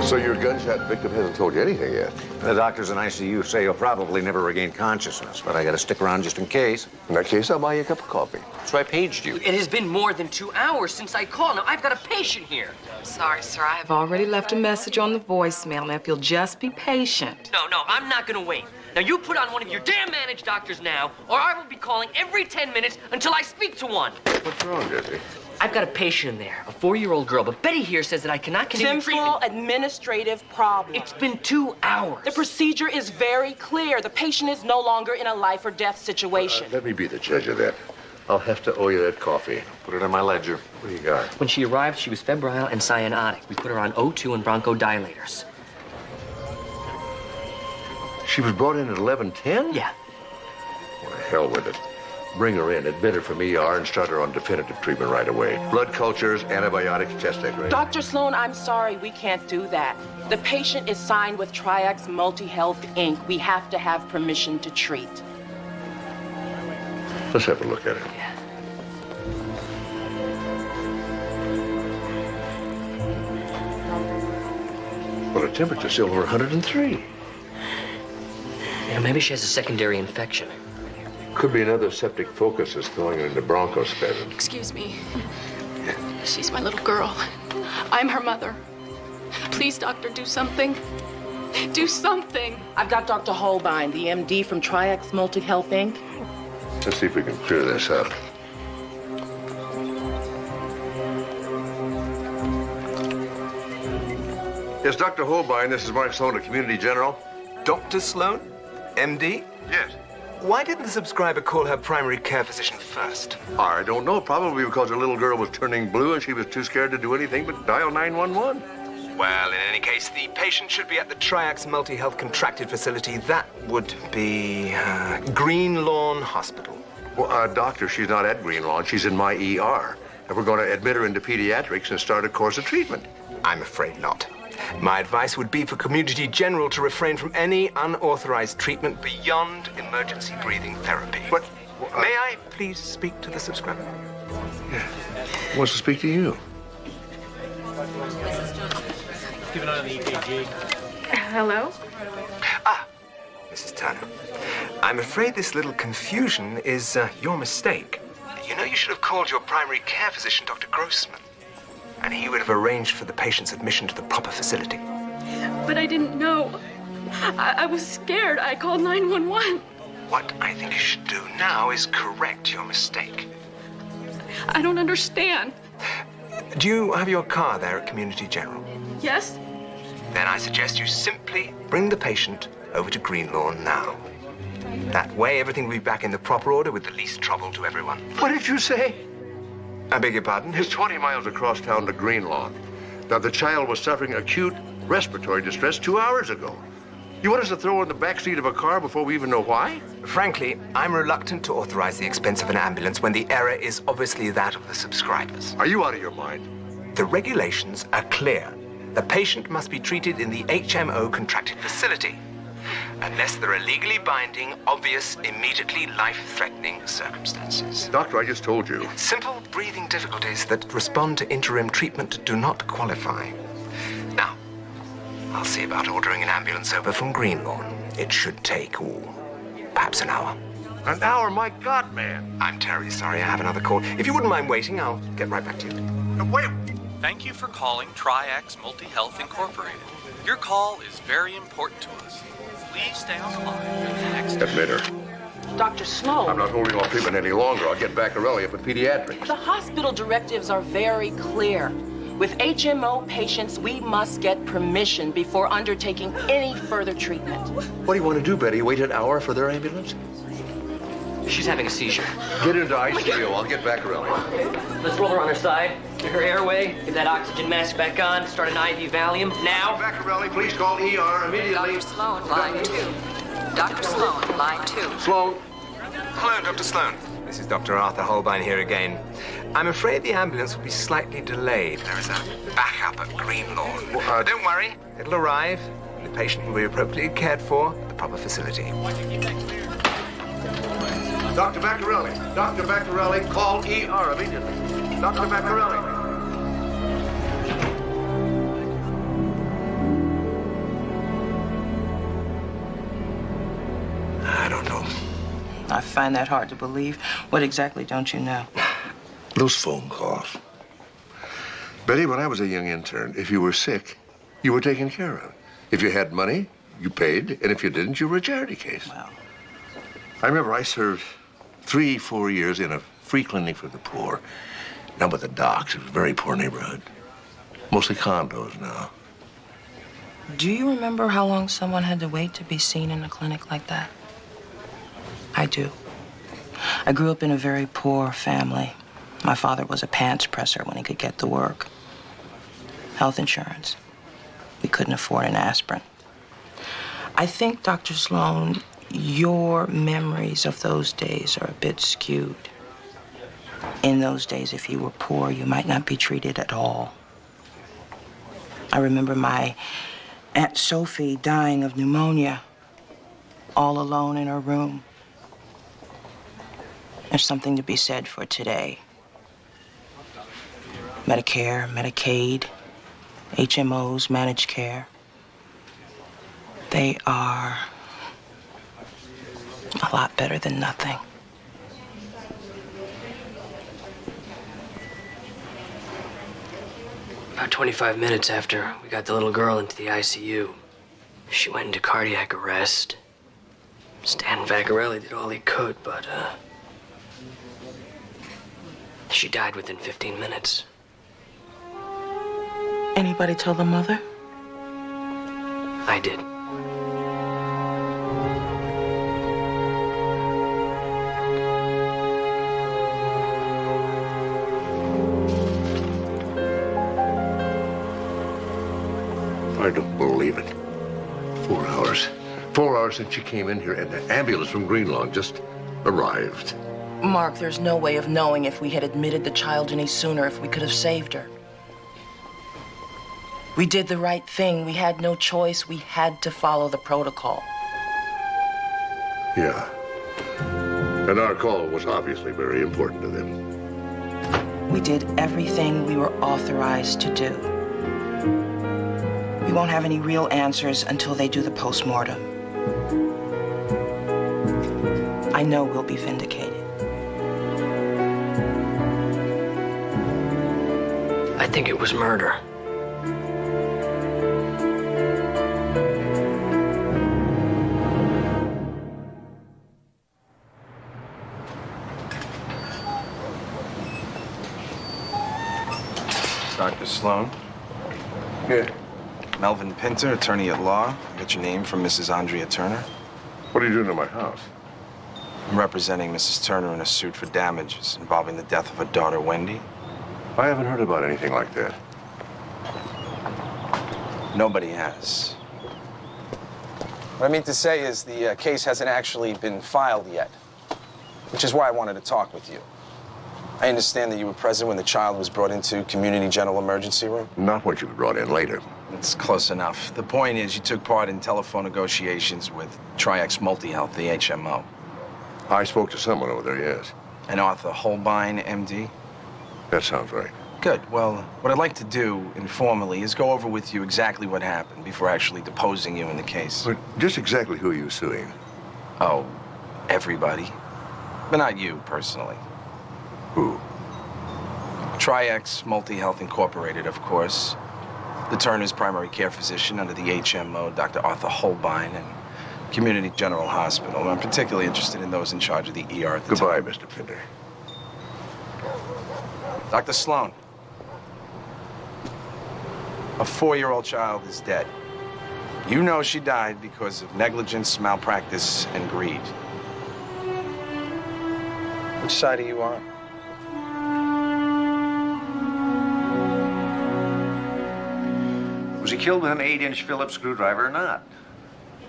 So your gunshot victim hasn't told you anything yet? The doctors in ICU say he'll probably never regain consciousness, but I gotta stick around just in case. In that case, I'll buy you a cup of coffee. So I paged you. It has been more than 2 hours since I called. Now, I've got a patient here. Sorry, sir. I have already left a message on the voicemail. Now, if you'll just be patient. No, I'm not gonna wait. Now, you put on one of your damn managed doctors now, or I will be calling every 10 minutes until I speak to one. What's wrong, Jesse? I've got a patient in there, a 4-year-old girl, but Betty here says that I cannot continue Simple treatment. administrative problem. It's been 2 hours. The procedure is very clear. The patient is no longer in a life or death situation. Let me be the judge of that. I'll have to owe you that coffee. Put it on my ledger. What do you got? When she arrived, she was febrile and cyanotic. We put her on O2 and bronchodilators. She was brought in at 11:10? Yeah. Well, hell with it. Bring her in, admit her from ER, and start her on definitive treatment right away. Blood cultures, antibiotics, chest x-ray. Dr. Sloan, I'm sorry, we can't do that. The patient is signed with Triax Multi-Health, Inc. We have to have permission to treat. Let's have a look at it. Yeah. Well, the temperature's still over 103. Yeah, maybe she has a secondary infection. Could be another septic focus that's going into bronchospasm. Excuse me. She's my little girl. I'm her mother. Please, doctor, do something. Do something. I've got Dr. Holbein, the MD from Triax Multi-Health, Inc. Let's see if we can clear this up. Yes, Dr. Holbein, this is Mark Sloan, a community general. Dr. Sloan? MD? Yes. Why didn't the subscriber call her primary care physician first? I don't know. Probably because her little girl was turning blue and she was too scared to do anything but dial 911. Well, in any case, the patient should be at the Triax Multi-Health Contracted Facility. That would be Green Lawn Hospital. Well, doctor, she's not at Green Lawn. She's in my ER. And we're going to admit her into pediatrics and start a course of treatment. I'm afraid not. My advice would be for Community General to refrain from any unauthorized treatment beyond emergency breathing therapy. But may I please speak to the subscriber? Yeah. Wants to speak to you. Keep an eye on the EKG. Hello? Ah, Mrs. Turner. I'm afraid this little confusion is your mistake. You know, you should have called your primary care physician, Dr. Grossman, and he would have arranged for the patient's admission to the proper facility. But I didn't know. I was scared. I called 911. What I think you should do now is correct your mistake. I don't understand. Do you have your car there at Community General? Yes? Then I suggest you simply bring the patient over to Green Lawn now. That way, everything will be back in the proper order with the least trouble to everyone. What did you say? I beg your pardon? It's 20 miles across town to Green Lawn. Now, the child was suffering acute respiratory distress 2 hours ago. You want us to throw her in the backseat of a car before we even know why? Frankly, I'm reluctant to authorize the expense of an ambulance when the error is obviously that of the subscribers. Are you out of your mind? The regulations are clear. The patient must be treated in the HMO contracted facility, unless there are legally binding, obvious, immediately life-threatening circumstances. Doctor, I just told you. Simple breathing difficulties that respond to interim treatment do not qualify. Now, I'll see about ordering an ambulance over from Green Lawn. It should take, perhaps an hour. An hour? My God, man. I'm terribly sorry. I have another call. If you wouldn't mind waiting, I'll get right back to you. Wait. Thank you for calling Triax Multi-Health Incorporated. Your call is very important to us. Please stay on the line for the next... Admit her. Dr. Sloan. I'm not holding off treatment any longer. I'll get Baccarelli up at pediatrics. The hospital directives are very clear. With HMO patients, we must get permission before undertaking any further treatment. What do you want to do, Betty? Wait an hour for their ambulance? She's having a seizure. Get into ICU. I'll get Baccarelli. Let's roll her on her side. Get her airway. Get that oxygen mask back on. Start an IV Valium now. Baccarelli, please call ER immediately. Dr. Sloan, line 2. Dr. Sloan, line 2. Sloan. Hello, Dr. Sloan. This is Dr. Arthur Holbein here again. I'm afraid the ambulance will be slightly delayed. There is a backup at Green Lawn. Don't worry. It'll arrive, and the patient will be appropriately cared for at the proper facility. Dr. Baccarelli. Dr. Baccarelli, call ER immediately. Dr. Baccarelli. find that hard to believe. What exactly don't you know? Those phone calls. Betty, when I was a young intern, if you were sick, you were taken care of. If you had money, you paid, and if you didn't, you were a charity case. Well, I remember I served 3-4 years in a free clinic for the poor, down by the docks. It was a very poor neighborhood. Mostly condos now. do you remember how long someone had to wait to be seen in a clinic like that? I do. I grew up in a very poor family. My father was a pants presser when he could get the work. Health insurance. We couldn't afford an aspirin. I think, Dr. Sloan, your memories of those days are a bit skewed. In those days, if you were poor, you might not be treated at all. I remember my Aunt Sophie dying of pneumonia, all alone in her room. There's something to be said for today. Medicare, Medicaid, HMOs, managed care. They are a lot better than nothing. About 25 minutes after we got the little girl into the ICU, she went into cardiac arrest. Stan Vaccarelli did all he could, but, she died within 15 minutes. Anybody tell the mother? I did. I don't believe it. 4 hours. 4 hours since she came in here, and the ambulance from Greenlawn just arrived. Mark, there's no way of knowing if we had admitted the child any sooner, if we could have saved her. We did the right thing. We had no choice. We had to follow the protocol. Yeah. And our call was obviously very important to them. We did everything we were authorized to do. We won't have any real answers until they do the postmortem. I know we'll be vindicated. I think it was murder. Dr. Sloan. Yeah. Melvin Pinter, attorney at law. I got your name from Mrs. Andrea Turner. What are you doing at my house? I'm representing Mrs. Turner in a suit for damages involving the death of her daughter, Wendy. I haven't heard about anything like that. Nobody has. What I mean to say is the case hasn't actually been filed yet, which is why I wanted to talk with you. I understand that you were present when the child was brought into community general emergency room. Not what you brought in later. It's close enough. The point is you took part in telephone negotiations with Tri-X Multi-Health, the HMO. I spoke to someone over there, yes. And Arthur Holbein, MD? That sounds right. Good. Well, what I'd like to do informally is go over with you exactly what happened before actually deposing you in the case. But just exactly who are you suing? Oh, everybody. But not you, personally. Who? Tri-X Multi-Health Incorporated, of course. The Turner's primary care physician under the HMO, Dr. Arthur Holbein, and Community General Hospital. I'm particularly interested in those in charge of the ER at the Goodbye, time. Mr. Pinter. Dr. Sloan. A 4-year-old child is dead. You know she died because of negligence, malpractice, and greed. Which side are you on? Was he killed with an 8-inch Phillips screwdriver or not?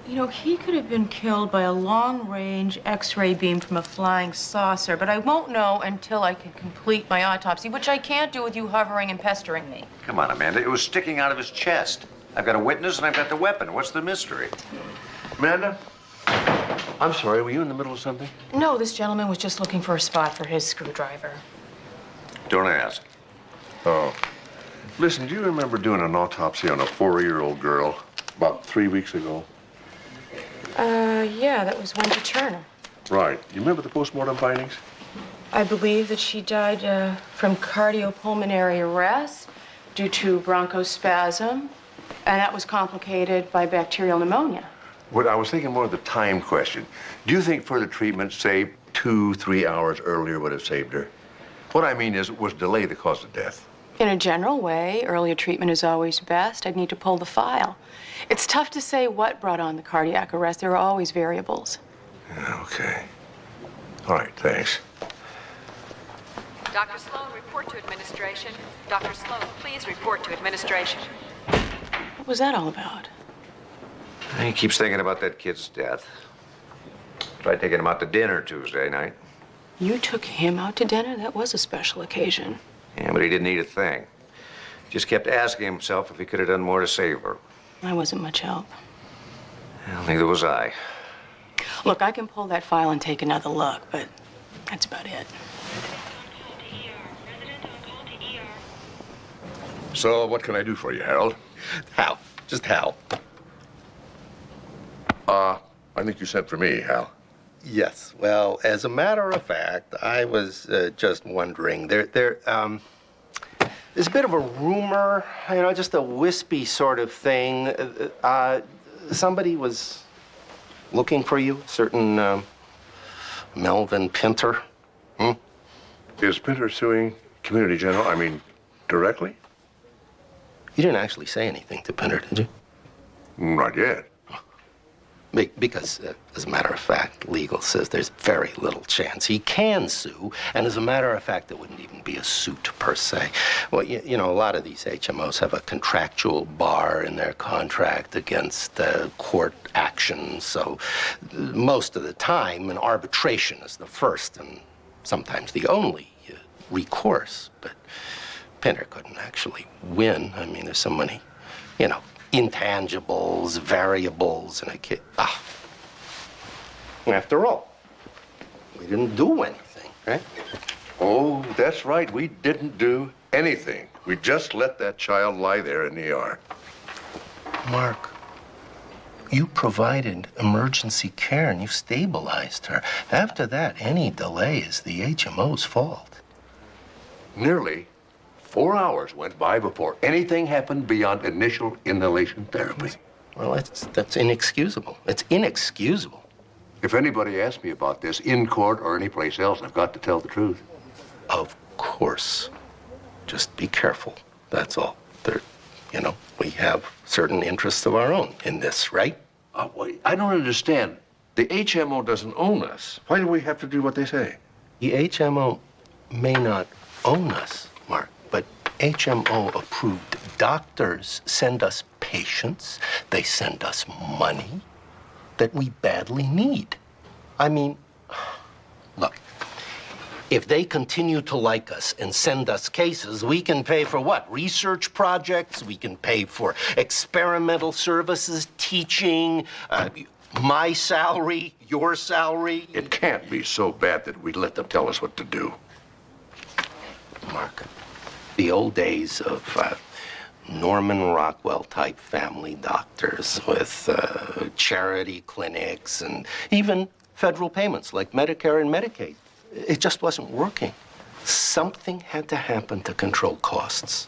You know, he could have been killed by a long-range X-ray beam from a flying saucer, but I won't know until I can complete my autopsy, which I can't do with you hovering and pestering me. Come on, Amanda. It was sticking out of his chest. I've got a witness and I've got the weapon. What's the mystery? Amanda? I'm sorry, were you in the middle of something? No, this gentleman was just looking for a spot for his screwdriver. Don't ask. Oh. Listen, do you remember doing an autopsy on a 4-year-old girl about 3 weeks ago? Yeah, that was Wendy Turner. Right. You remember the postmortem findings? I believe that she died from cardiopulmonary arrest due to bronchospasm, and that was complicated by bacterial pneumonia. Well, I was thinking more of the time question. Do you think further treatment, say 2-3 hours earlier, would have saved her? What I mean is, was delay the cause of death? In a general way, earlier treatment is always best. I'd need to pull the file. It's tough to say what brought on the cardiac arrest. There are always variables. Okay. All right, thanks. Dr. Sloan, report to administration. Dr. Sloan, please report to administration. What was that all about? He keeps thinking about that kid's death. Tried taking him out to dinner Tuesday night. You took him out to dinner? That was a special occasion. Yeah, but he didn't eat a thing. Just kept asking himself if he could have done more to save her. I wasn't much help. Well, neither was I. Look, I can pull that file and take another look, but that's about it. So, what can I do for you, Harold? Hal. Just Hal. I think you sent for me, Hal. Yes. Well, as a matter of fact, I was just wondering. There's a bit of a rumor, just a wispy sort of thing. Somebody was looking for you, certain Melvin Pinter. Is Pinter suing Community General? I mean, directly? You didn't actually say anything to Pinter, did you? Not yet. Because, as a matter of fact, legal says there's very little chance he can sue, and as a matter of fact, it wouldn't even be a suit per se. Well, you know, a lot of these HMOs have a contractual bar in their contract against court action, so most of the time, an arbitration is the first and sometimes the only recourse. But Pinter couldn't actually win. I mean, there's so many, intangibles, variables, and a kid. After all, we didn't do anything, right? Oh, that's right. We didn't do anything. We just let that child lie there in the ER. Mark, you provided emergency care and you stabilized her. After that, any delay is the HMO's fault. Nearly 4 hours went by before anything happened beyond initial inhalation therapy. Well, that's inexcusable. It's inexcusable. If anybody asks me about this in court or anyplace else, I've got to tell the truth. Of course. Just be careful. That's all. We have certain interests of our own in this, right? I don't understand. The HMO doesn't own us. Why do we have to do what they say? The HMO may not own us, Mark, but HMO-approved doctors send us patients. They send us money that we badly need. I mean, look, if they continue to like us and send us cases, we can pay for what? Research projects, we can pay for experimental services, teaching, my salary, your salary. It can't be so bad that we let them tell us what to do. Mark, the old days of Norman Rockwell-type family doctors with charity clinics and even federal payments like Medicare and Medicaid. It just wasn't working. Something had to happen to control costs.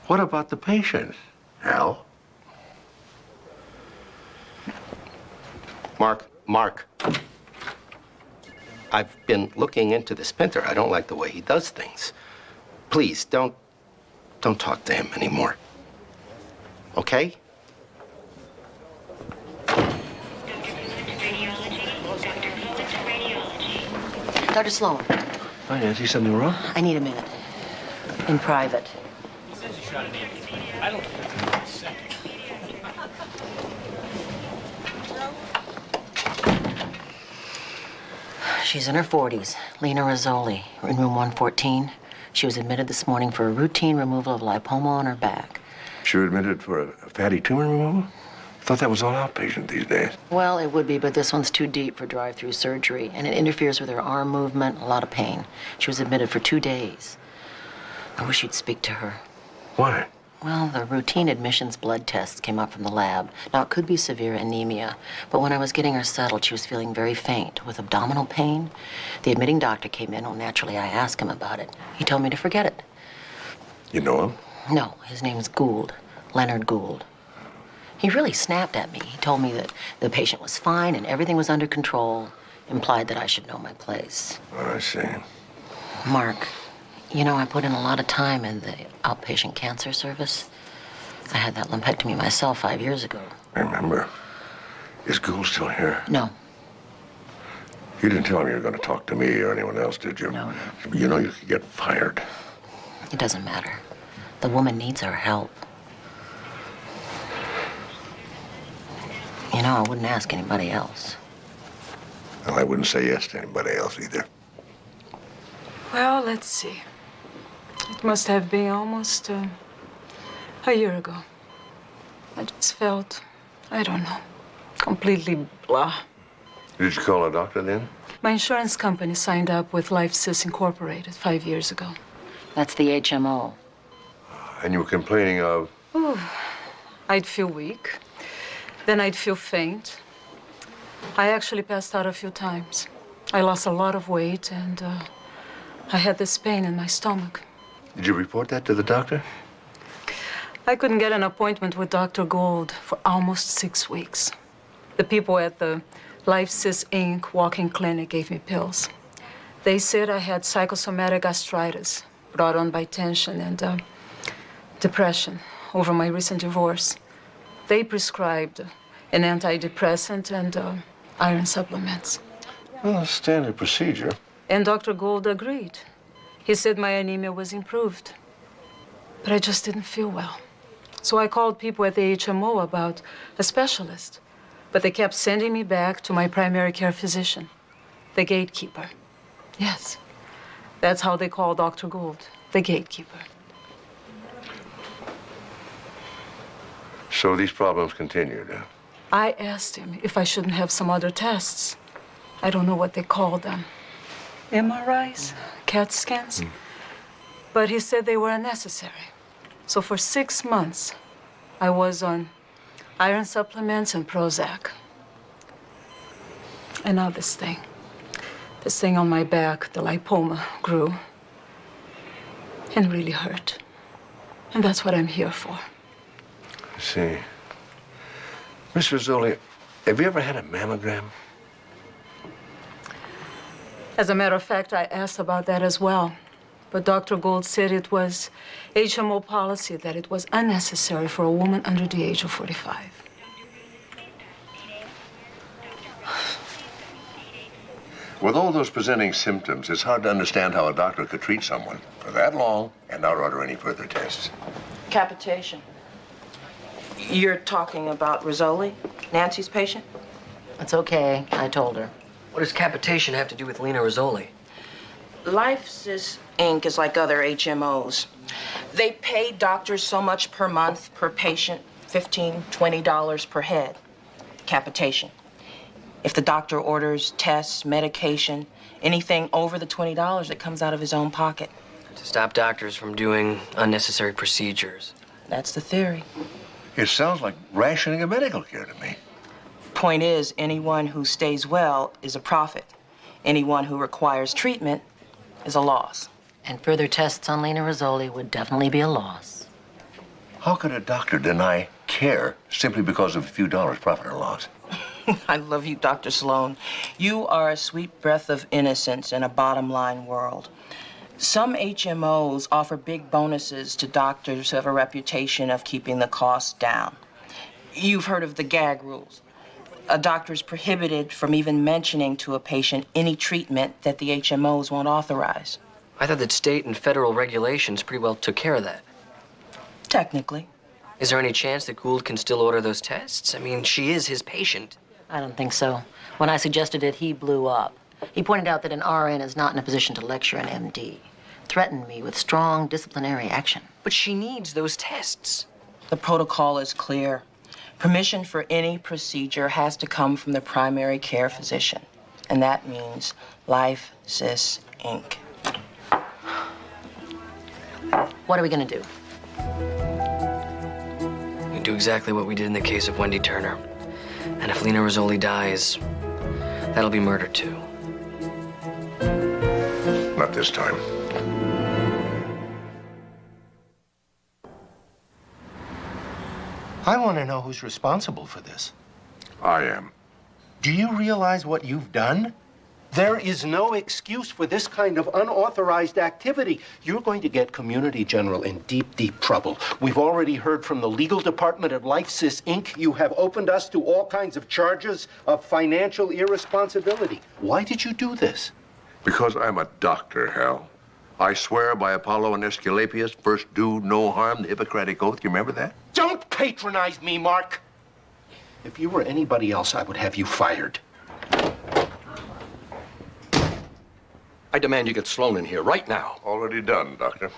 What about the patients, Hal? Mark. I've been looking into this Pinter. I don't like the way he does things. Please, don't talk to him anymore. Okay? Dr. Sloan. Hi, Nancy. Something wrong? I need a minute. In private. She's in her 40s. Lena Rizzoli, in room 114. She was admitted this morning for a routine removal of lipoma on her back. She was admitted for a fatty tumor removal? I thought that was all outpatient these days. Well, it would be, but this one's too deep for drive-through surgery, and it interferes with her arm movement, a lot of pain. She was admitted for 2 days. I wish you'd speak to her. Why? Well, the routine admissions blood tests came up from the lab. Now, it could be severe anemia, but when I was getting her settled, she was feeling very faint with abdominal pain. The admitting doctor came in. Well, naturally, I asked him about it. He told me to forget it. You know him? No, his name's Gould, Leonard Gould. He really snapped at me. He told me that the patient was fine and everything was under control, implied that I should know my place. Oh, I see. Mark, you know, I put in a lot of time in the outpatient cancer service. I had that lumpectomy myself 5 years ago. I remember. Is Gould still here? No. You didn't tell him you were going to talk to me or anyone else, did you? No. You know you could get fired. It doesn't matter. The woman needs our help. You know, I wouldn't ask anybody else. Well, I wouldn't say yes to anybody else either. Well, let's see. It must have been almost a year ago. I just felt, I don't know, completely blah. Did you call a doctor then? My insurance company signed up with LifeSys Incorporated 5 years ago. That's the HMO. And you were complaining of? Ooh, I'd feel weak. Then I'd feel faint. I actually passed out a few times. I lost a lot of weight and I had this pain in my stomach. Did you report that to the doctor? I couldn't get an appointment with Dr. Gould for almost 6 weeks. The people at the LifeSys Inc. walk-in clinic gave me pills. They said I had psychosomatic gastritis brought on by tension and depression over my recent divorce. They prescribed an antidepressant and iron supplements. Well, a standard procedure. And Dr. Gould agreed. He said my anemia was improved. But I just didn't feel well. So I called people at the HMO about a specialist. But they kept sending me back to my primary care physician, the gatekeeper. Yes, that's how they call Dr. Gould, the gatekeeper. So these problems continued, huh? I asked him if I shouldn't have some other tests. I don't know what they call them. MRIs, CAT scans. But he said they were unnecessary. So for 6 months, I was on iron supplements and Prozac. And now this thing on my back, the lipoma, grew and really hurt. And that's what I'm here for. I see. Miss Rizzoli, have you ever had a mammogram? As a matter of fact, I asked about that as well. But Dr. Gould said it was HMO policy that it was unnecessary for a woman under the age of 45. With all those presenting symptoms, it's hard to understand how a doctor could treat someone for that long and not order any further tests. Capitation. You're talking about Rizzoli, Nancy's patient? It's okay. I told her. What does capitation have to do with Lena Rizzoli? LifeSys Inc. is like other HMOs. They pay doctors so much per month per patient, $15, $20 per head. Capitation. If the doctor orders tests, medication, anything over the $20, it comes out of his own pocket. To stop doctors from doing unnecessary procedures. That's the theory. It sounds like rationing of medical care to me. Point is, anyone who stays well is a profit. Anyone who requires treatment is a loss. And further tests on Lena Rizzoli would definitely be a loss. How could a doctor deny care simply because of a few dollars profit or loss? I love you, Dr. Sloan. You are a sweet breath of innocence in a bottom-line world. Some HMOs offer big bonuses to doctors who have a reputation of keeping the costs down. You've heard of the gag rules. A doctor is prohibited from even mentioning to a patient any treatment that the HMOs won't authorize. I thought that state and federal regulations pretty well took care of that. Technically. Is there any chance that Gould can still order those tests? I mean, she is his patient. I don't think so. When I suggested it, he blew up. He pointed out that an RN is not in a position to lecture an MD. Threatened me with strong disciplinary action. But she needs those tests. The protocol is clear. Permission for any procedure has to come from the primary care physician. And that means LifeSys Inc. What are we gonna do? do exactly what we did in the case of Wendy Turner. And if Lena Rizzoli dies, that'll be murder too. Not this time. I want to know who's responsible for this. I am. Do you realize what you've done? There is no excuse for this kind of unauthorized activity. You're going to get Community General in deep, deep trouble. We've already heard from the legal department at LifeSys Inc. You have opened us to all kinds of charges of financial irresponsibility. Why did you do this? Because I'm a doctor, Hal. I swear by Apollo and Aesculapius, first do no harm, the Hippocratic Oath. You remember that? Don't patronize me, Mark. If you were anybody else, I would have you fired. I demand you get Sloan in here right now. Already done, Doctor.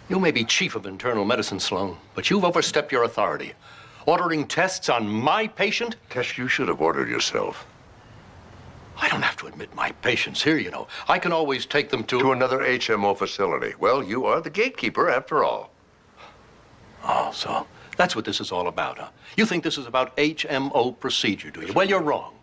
You may be chief of internal medicine, Sloan, but you've overstepped your authority. Ordering tests on my patient? Tests you should have ordered yourself. I don't have to admit my patients here, you know. I can always take them to another HMO facility. Well, you are the gatekeeper, after all. Oh, so that's what this is all about, huh? You think this is about HMO procedure, do you? Well, you're wrong.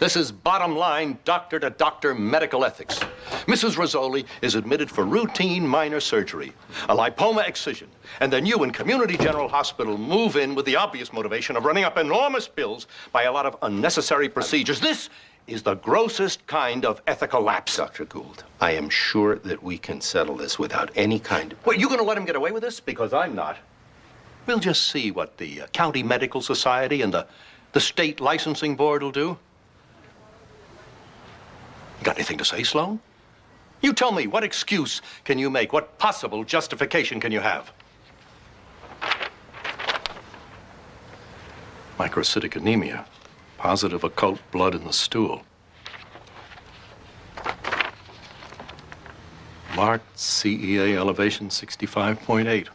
This is bottom line doctor-to-doctor medical ethics. Mrs. Rizzoli is admitted for routine minor surgery, a lipoma excision, and then you in Community General Hospital move in with the obvious motivation of running up enormous bills by a lot of unnecessary procedures. This is the grossest kind of ethical lapse. Dr. Gould, I am sure that we can settle this without any kind of... Well, you going to let him get away with this? Because I'm not. We'll just see what the County Medical Society and the State Licensing Board will do. You got anything to say, Sloan? You tell me, what excuse can you make? What possible justification can you have? Microcytic anemia. Positive occult blood in the stool. Marked CEA elevation 65.8.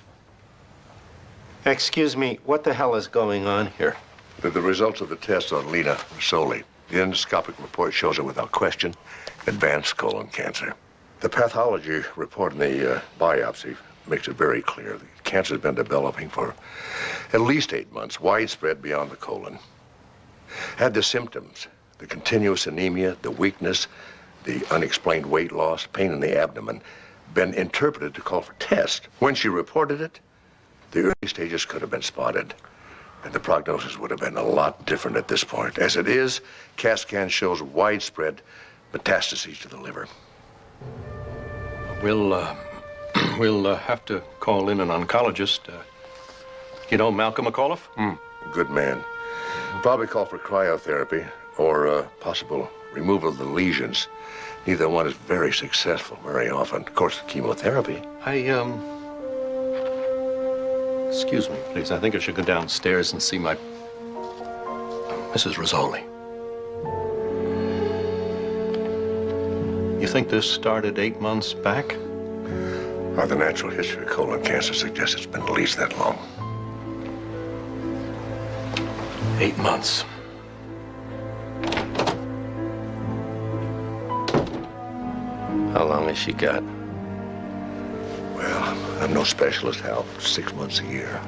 Excuse me, what the hell is going on here? The results of the test on Lena Rizzoli. The endoscopic report shows her without question advanced colon cancer. The pathology report in the biopsy makes it very clear the cancer has been developing for at least 8 months, widespread beyond the colon. Had the symptoms, the continuous anemia, the weakness, the unexplained weight loss, pain in the abdomen, been interpreted to call for test. When she reported it, the early stages could have been spotted, and the prognosis would have been a lot different at this point. As it is, CAT scan shows widespread metastases to the liver. We'll have to call in an oncologist. You know Malcolm McAuliffe? Good man. Probably call for cryotherapy or possible removal of the lesions. Neither one is very successful very often. Of course, chemotherapy. Excuse me, please. I think I should go downstairs and see my Mrs. Rizzoli. You think this started 8 months back? The natural history of colon cancer suggests it's been at least that long. 8 months. How long has she got? Well, I'm no specialist, Hal. 6 months a year.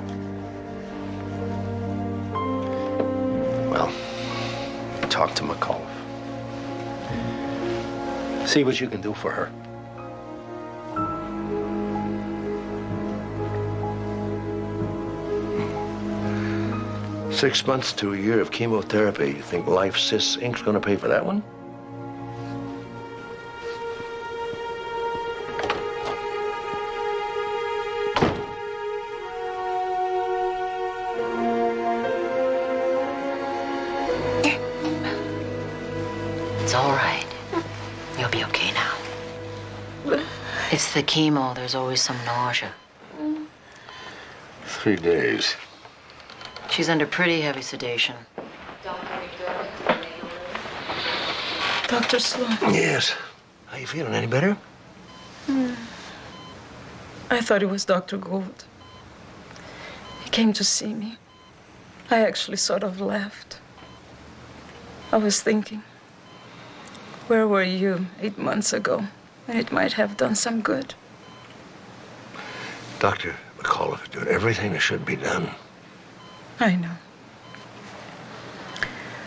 Well, talk to McAuliffe. See what you can do for her. Hmm. 6 months to a year of chemotherapy. You think LifeSys Inc.'s going to pay for that one? It's all right. You'll be okay now. It's the chemo. There's always some nausea. 3 days. She's under pretty heavy sedation. Dr. Sloan. Yes. How you feeling? Any better? I thought it was Dr. Gould. He came to see me. I actually sort of laughed. I was thinking, where were you 8 months ago? And it might have done some good. Dr. McAuliffe Doing everything that should be done. I know.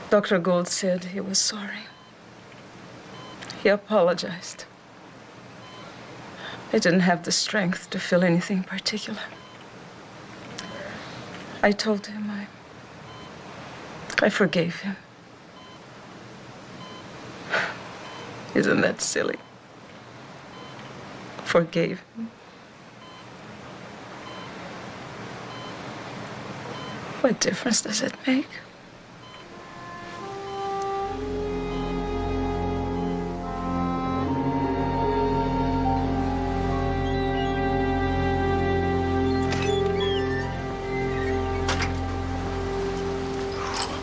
Dr. Gold said he was sorry. He apologized. I didn't have the strength to feel anything particular. I told him I forgave him. Isn't that silly? Forgave him. What difference does it make?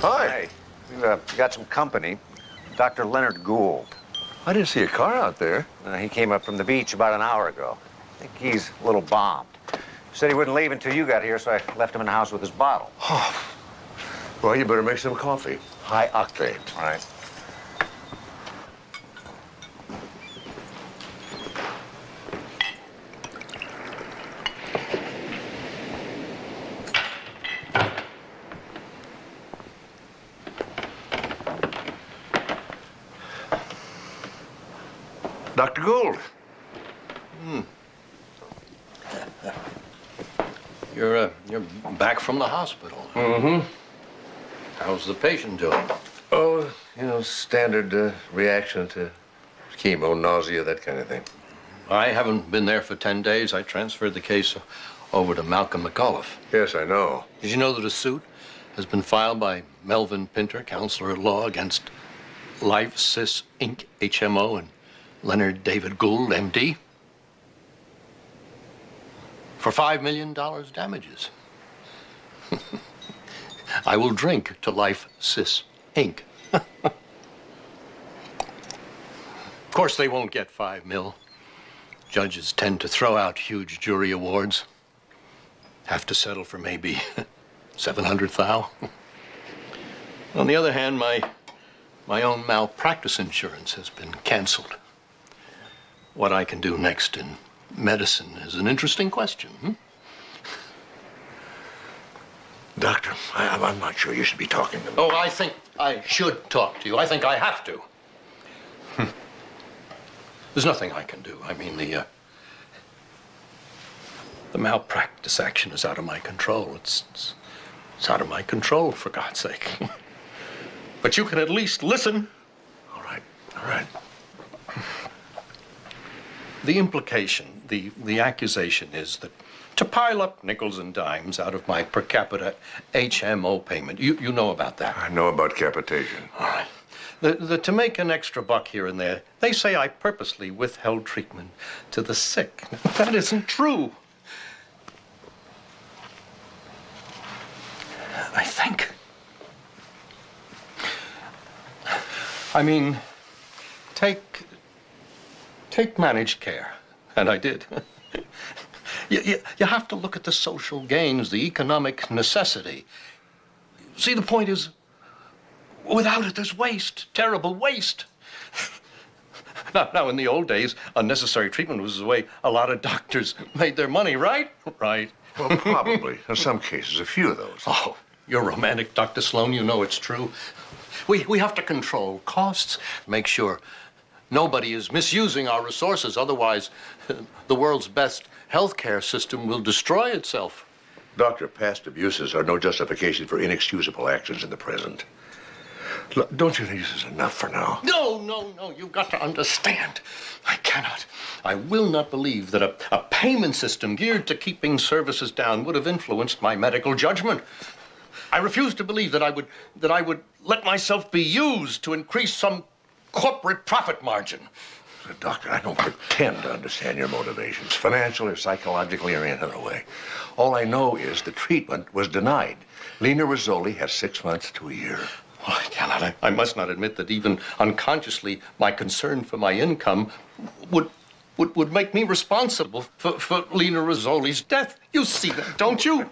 Hi. We got some company. Dr. Leonard Gould. I didn't see a car out there. He came up from the beach about an hour ago. I think he's a little bombed. Said he wouldn't leave until you got here, so I left him in the house with his bottle. Oh. Well, you better make some coffee. High octane. All right. Dr. Gould. You're back from the hospital. Mm-hmm. How's the patient doing? Oh, standard reaction to chemo, nausea, that kind of thing. I haven't been there for 10 days. I transferred the case over to Malcolm McAuliffe. Yes, I know. Did you know that a suit has been filed by Melvin Pinter, counselor at law, against Life Sys Inc., HMO, and Leonard David Gould, MD, for $5 million damages? I will drink to Life Sys Inc. Of course, they won't get $5 million. Judges tend to throw out huge jury awards. Have to settle for maybe $700,000. On the other hand, my own malpractice insurance has been canceled. What I can do next in medicine is an interesting question. Doctor, I'm not sure you should be talking to me. Oh, I think I should talk to you. I think I have to. There's nothing I can do. I mean, the malpractice action is out of my control. It's out of my control, for God's sake. But you can at least listen. All right. The implication, the accusation is that to pile up nickels and dimes out of my per capita HMO payment. You know about that. I know about capitation. All right. To make an extra buck here and there, they say I purposely withheld treatment to the sick. That isn't true. I think. I mean, take managed care, and I did. You have to look at the social gains, the economic necessity. See, the point is, without it, there's waste, terrible waste. Now, in the old days, unnecessary treatment was the way a lot of doctors made their money, right? Right. Well, probably. In some cases, a few of those. Oh, you're romantic, Dr. Sloan. You know it's true. We have to control costs, make sure nobody is misusing our resources. Otherwise, the world's best healthcare system will destroy itself. Doctor, past abuses are no justification for inexcusable actions in the present. Look, don't you think this is enough for now? No. You've got to understand. I cannot. I will not believe that a payment system geared to keeping services down would have influenced my medical judgment. I refuse to believe that I would let myself be used to increase some corporate profit margin. Doctor, I don't pretend to understand your motivations, financially or psychologically or any other way. All I know is the treatment was denied. Lena Rizzoli has 6 months to a year. Well, I cannot. I must not admit that even unconsciously my concern for my income would make me responsible for Lena Rizzoli's death. You see that, don't you?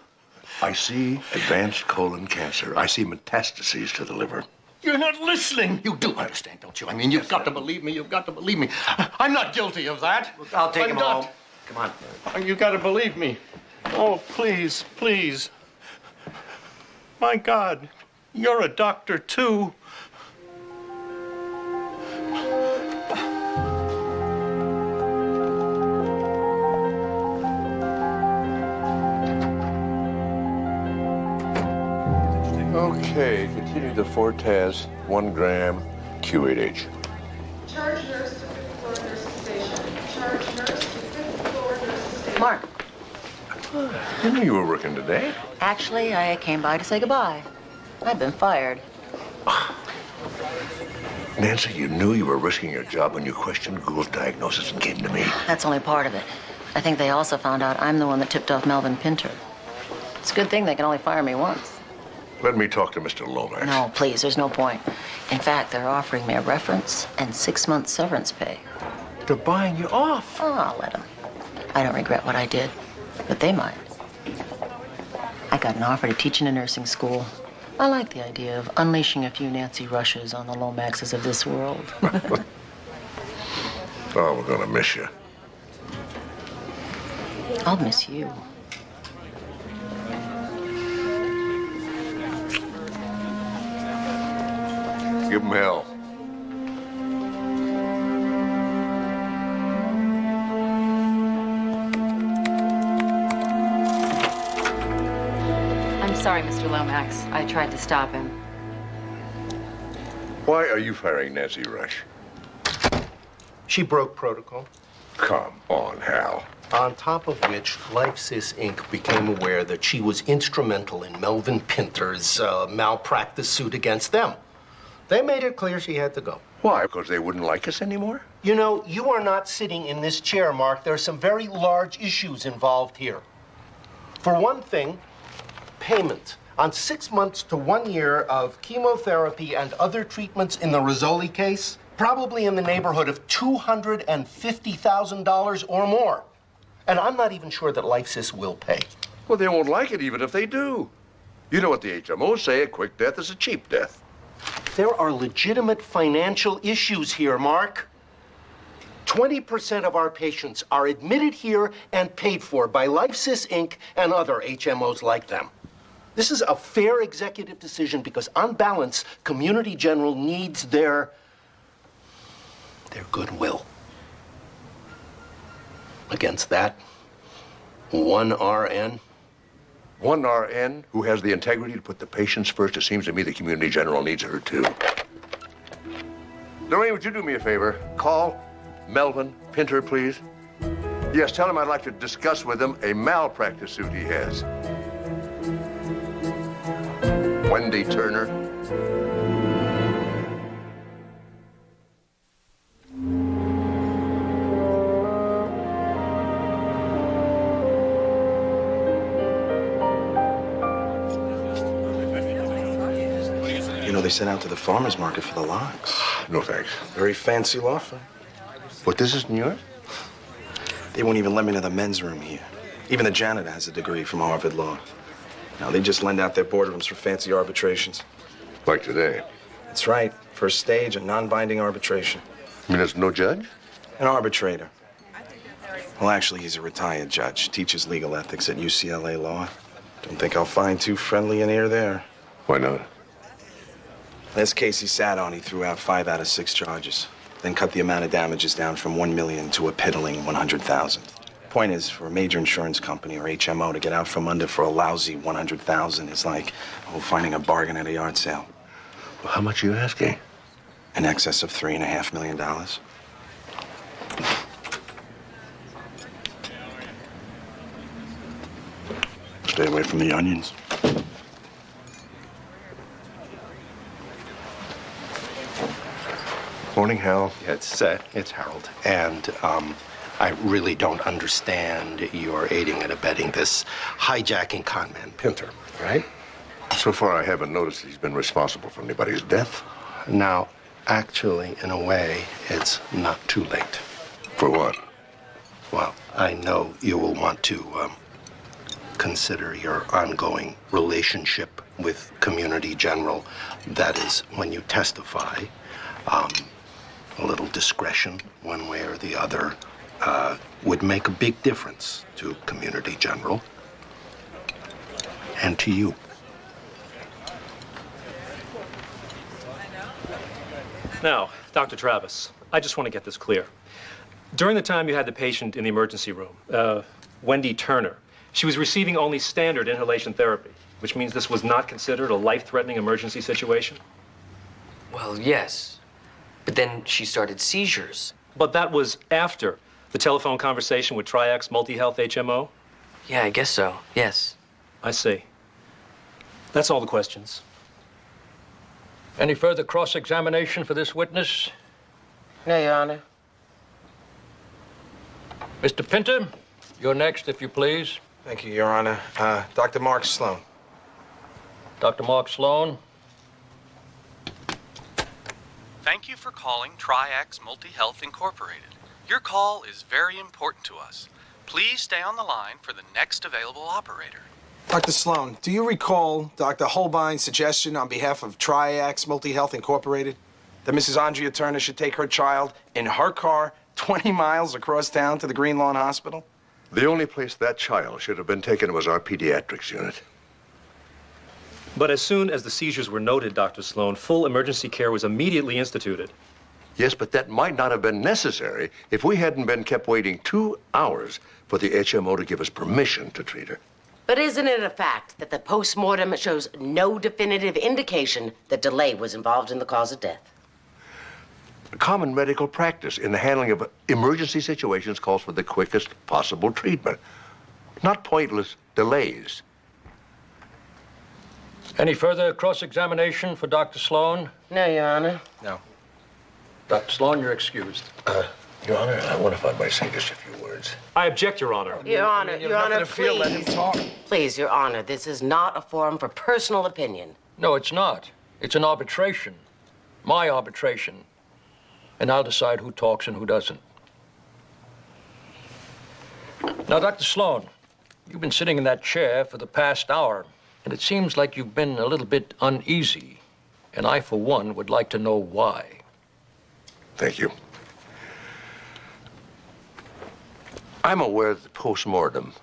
I see advanced colon cancer. I see metastases to the liver. You're not listening. You do understand, don't you? I mean, you've got to believe me. You've got to believe me. I'm not guilty of that. Look, I'll take him home. Come on. You've got to believe me. Oh, please, please. My God, you're a doctor too. Okay, continue the Fortaz, 1 gram, Q8H. Charge nurse to 5th floor nurses station. Charge nurse to 5th floor nurses station. Mark, I knew you were working today. actually, I came by to say goodbye. I've been fired. Nancy, you knew you were risking your job when you questioned Gould's diagnosis and came to me. That's only part of it. I think they also found out I'm the one that tipped off Melvin Pinter. It's a good thing they can only fire me once. Let me talk to Mr. Lomax. No, please, there's no point. In fact, they're offering me a reference and 6 months severance pay. They're buying you off. Oh, I'll let them. I don't regret what I did, but they might. I got an offer to teach in a nursing school. I like the idea of unleashing a few Nancy Rushes on the Lomaxes of this world. Oh, we're gonna miss you. I'll miss you. Give him hell. I'm sorry, Mr. Lomax. I tried to stop him. Why are you firing Nancy Rush? She broke protocol. Come on, Hal. On top of which, LifeSys Inc. became aware that she was instrumental in Melvin Pinter's malpractice suit against them. They made it clear she had to go. Why? Because they wouldn't like us anymore? You know, you are not sitting in this chair, Mark. There are some very large issues involved here. For one thing, payment on 6 months to 1 year of chemotherapy and other treatments in the Rizzoli case, probably in the neighborhood of $250,000 or more. And I'm not even sure that LifeSys will pay. Well, they won't like it even if they do. You know what the HMOs say, a quick death is a cheap death. There are legitimate financial issues here, Mark. 20% of our patients are admitted here and paid for by LifeSys Inc. and other HMOs like them. This is a fair executive decision because, on balance, Community General needs their goodwill. Against that, one RN. One RN who has the integrity to put the patients first. It seems to me the Community General needs her, too. Doreen, would you do me a favor? Call Melvin Pinter, please. Yes, tell him I'd like to discuss with him a malpractice suit he has. Wendy Turner. You know, they sent out to the farmer's market for the logs. No thanks. Very fancy law firm. What, this isn't yours? They won't even let me into the men's room here. Even the janitor has a degree from Harvard Law. Now, they just lend out their boardrooms for fancy arbitrations. Like today? That's right. First stage, a non-binding arbitration. You mean there's no judge? An arbitrator. Well, actually, he's a retired judge. Teaches legal ethics at UCLA Law. Don't think I'll find too friendly an ear there. Why not? Last case he sat on, he threw out 5 out of 6 charges. Then cut the amount of damages down from $1 million to a piddling $100,000. Point is, for a major insurance company or HMO to get out from under for a lousy $100,000 is like, finding a bargain at a yard sale. Well, how much are you asking? In excess of $3.5 million. Stay away from the onions. Morning, Hal. It's Harold. And I really don't understand your aiding and abetting this hijacking conman Pinter, right? So far, I haven't noticed he's been responsible for anybody's death. Now, actually, in a way, it's not too late. For what? Well, I know you will want to consider your ongoing relationship with Community General. That is, when you testify, a little discretion, one way or the other, would make a big difference to Community General. and to you. Now, Dr. Travis, I just want to get this clear. During the time you had the patient in the emergency room, Wendy Turner, she was receiving only standard inhalation therapy, which means this was not considered a life-threatening emergency situation? Well, yes. But then she started seizures. But that was after the telephone conversation with Triax Multi-Health HMO? Yeah, I guess so. Yes. I see. That's all the questions. Any further cross-examination for this witness? No, Your Honor. Mr. Pinter, you're next, if you please. Thank you, Your Honor. Dr. Mark Sloan. Dr. Mark Sloan. Thank you for calling Triax Multi-Health Incorporated. Your call is very important to us. Please stay on the line for the next available operator. Dr. Sloan, do you recall Dr. Holbein's suggestion on behalf of Triax Multi-Health Incorporated that Mrs. Andrea Turner should take her child in her car 20 miles across town to the Green Lawn Hospital? The only place that child should have been taken was our pediatrics unit. But as soon as the seizures were noted, Dr. Sloan, full emergency care was immediately instituted. Yes, but that might not have been necessary if we hadn't been kept waiting 2 hours for the HMO to give us permission to treat her. But isn't it a fact that the post-mortem shows no definitive indication that delay was involved in the cause of death? Common medical practice in the handling of emergency situations calls for the quickest possible treatment, not pointless delays. Any further cross-examination for Dr. Sloan? No, Your Honor. No. Dr. Sloan, you're excused. Your Honor, I wonder if I might say just a few words. I object, Your Honor. Your Honor, Your Honor, feel, let him please. talk. Please, Your Honor, this is not a forum for personal opinion. No, it's not. It's an arbitration. My arbitration. And I'll decide who talks and who doesn't. Now, Dr. Sloan, you've been sitting in that chair for the past hour, and it seems like you've been a little bit uneasy. And I, for one, would like to know why. Thank you. I'm aware that the post-mortem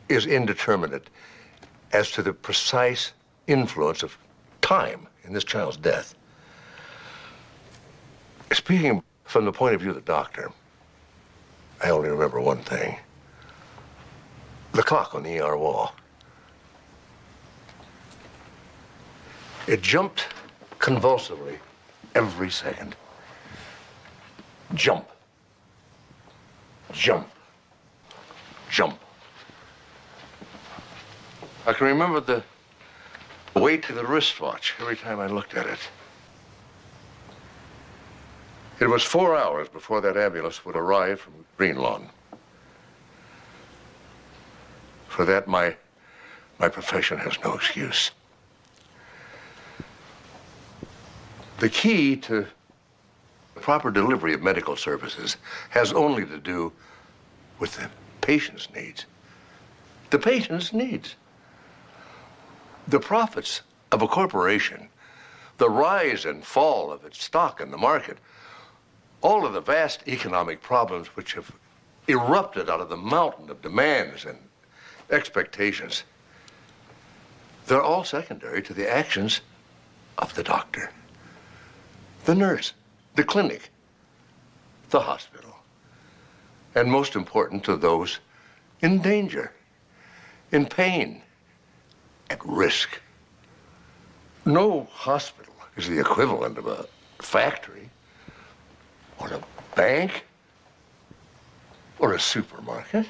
is indeterminate as to the precise influence of time in this child's death. Speaking from the point of view of the doctor, I only remember one thing. The clock on the ER wall. It jumped convulsively every second. Jump. Jump. Jump. I can remember the weight of the wristwatch every time I looked at it. It was 4 hours before that ambulance would arrive from Green Lawn. For that, my profession has no excuse. The key to the proper delivery of medical services has only to do with the patient's needs. The patient's needs. The profits of a corporation, the rise and fall of its stock in the market, all of the vast economic problems which have erupted out of the mountain of demands and expectations, they're all secondary to the actions of the doctor, the nurse, the clinic, the hospital, and most important to those in danger, in pain, at risk. No hospital is the equivalent of a factory or a bank or a supermarket.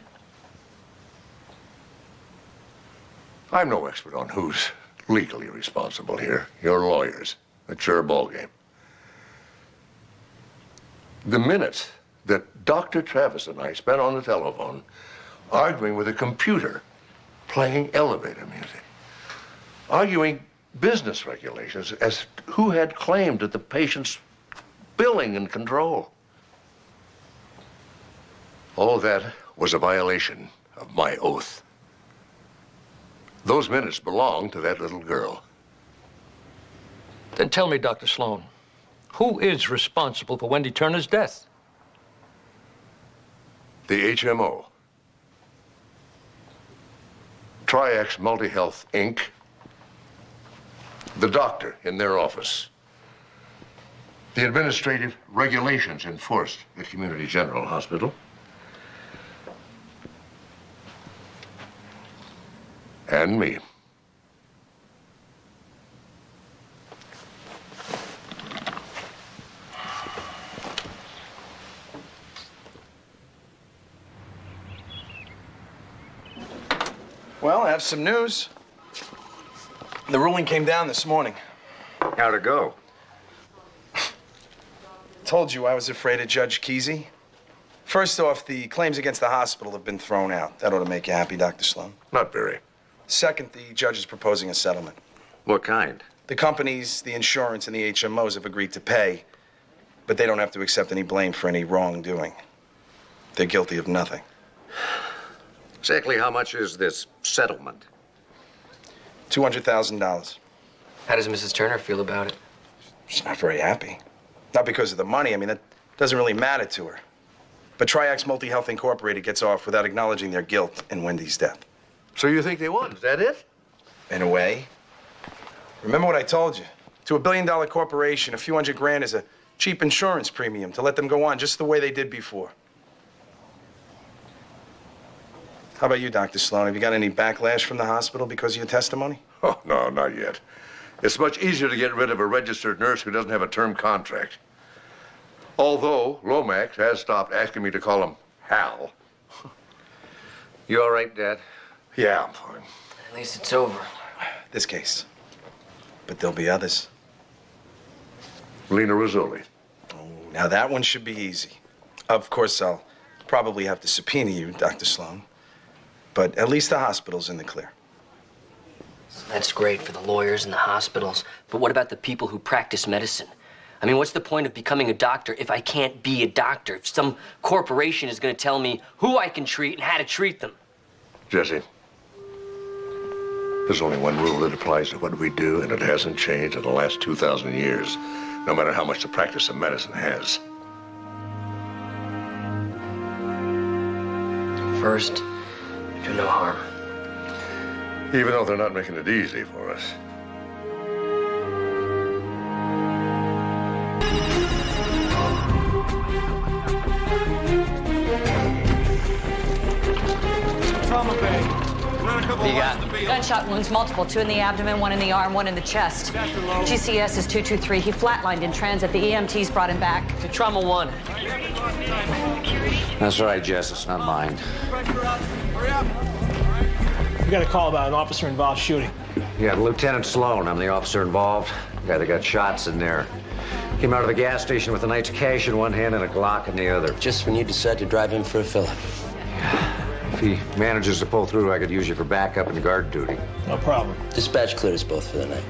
I'm no expert on who's legally responsible here. You're lawyers. It's your ballgame. The minutes that Dr. Travis and I spent on the telephone arguing with a computer, playing elevator music, arguing business regulations as to who had claim to the patient's billing and control. All that was a violation of my oath. Those minutes belonged to that little girl. Then tell me, Dr. Sloan, who is responsible for Wendy Turner's death? The HMO. Triax Multi-Health, Inc., the doctor in their office, the administrative regulations enforced at Community General Hospital, and me. Well, I have some news. The ruling came down this morning. How'd it go? Told you I was afraid of Judge Kesey. First off, the claims against the hospital have been thrown out. That ought to make you happy, Dr. Sloan. Not very. Second, the judge is proposing a settlement. What kind? The companies, the insurance, and the HMOs have agreed to pay, but they don't have to accept any blame for any wrongdoing. They're guilty of nothing. Exactly how much is this settlement? $200,000. How does Mrs. Turner feel about it? She's not very happy. Not because of the money. I mean, that doesn't really matter to her. But Triax Multi-Health Incorporated gets off without acknowledging their guilt in Wendy's death. So you think they won? Is that it? In a way. Remember what I told you. To a billion-dollar corporation, a few $100,000 is a cheap insurance premium to let them go on just the way they did before. How about you, Dr. Sloan? Have you got any backlash from the hospital because of your testimony? Oh, no, not yet. It's much easier to get rid of a registered nurse who doesn't have a term contract. Although Lomax has stopped asking me to call him Hal. You all right, Dad? Yeah, I'm fine. At least it's over. This case. But there'll be others. Lena Rizzoli. Oh, now that one should be easy. Of course, I'll probably have to subpoena you, Dr. Sloan. But at least the hospital's in the clear. That's great for the lawyers and the hospitals. But what about the people who practice medicine? I mean, what's the point of becoming a doctor if I can't be a doctor? If some corporation is going to tell me who I can treat and how to treat them? Jesse, there's only one rule that applies to what we do, and it hasn't changed in the last 2,000 years, no matter how much the practice of medicine has. First, do no harm. Even though they're not making it easy for us. You got? Gunshot wounds, multiple. 2 in the abdomen, 1 in the arm, 1 in the chest. GCS is 223. He flatlined in transit. The EMTs brought him back. To trauma 1. That's right, Jess. It's not mine. We got a call about an officer-involved shooting. Yeah, Lieutenant Sloan. I'm the officer involved. The guy that got shots in there. Came out of the gas station with a night's cash in one hand and a Glock in the other. Just when you decide to drive in for a fill-up. If he manages to pull through, I could use you for backup and guard duty. No problem. Dispatch cleared us both for the night.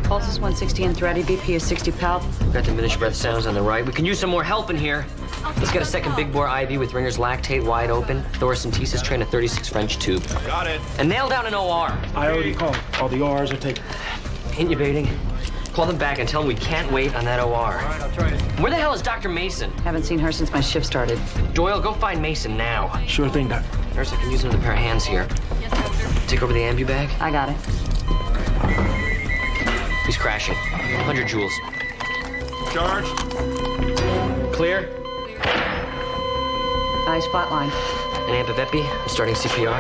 Pulse is 160 and thready. BP is 60 palp. We've got diminished breath sounds on the right. We can use some more help in here. Let's get a second big bore IV with Ringer's lactate wide open. Thoracentesis train a 36 French tube. Got it. And nail down an OR. I already called. All the ORs are taken. Intubating. Call them back and tell them we can't wait on that OR. All right, I'll try it. Where the hell is Dr. Mason? Haven't seen her since my shift started. Doyle, go find Mason now. Sure thing, Doc. Nurse, I can use another pair of hands here. Take over the ambu bag. I got it. He's crashing. 100 joules. Charge. Clear. Eyes flatline. An ampivepi. I'm starting CPR.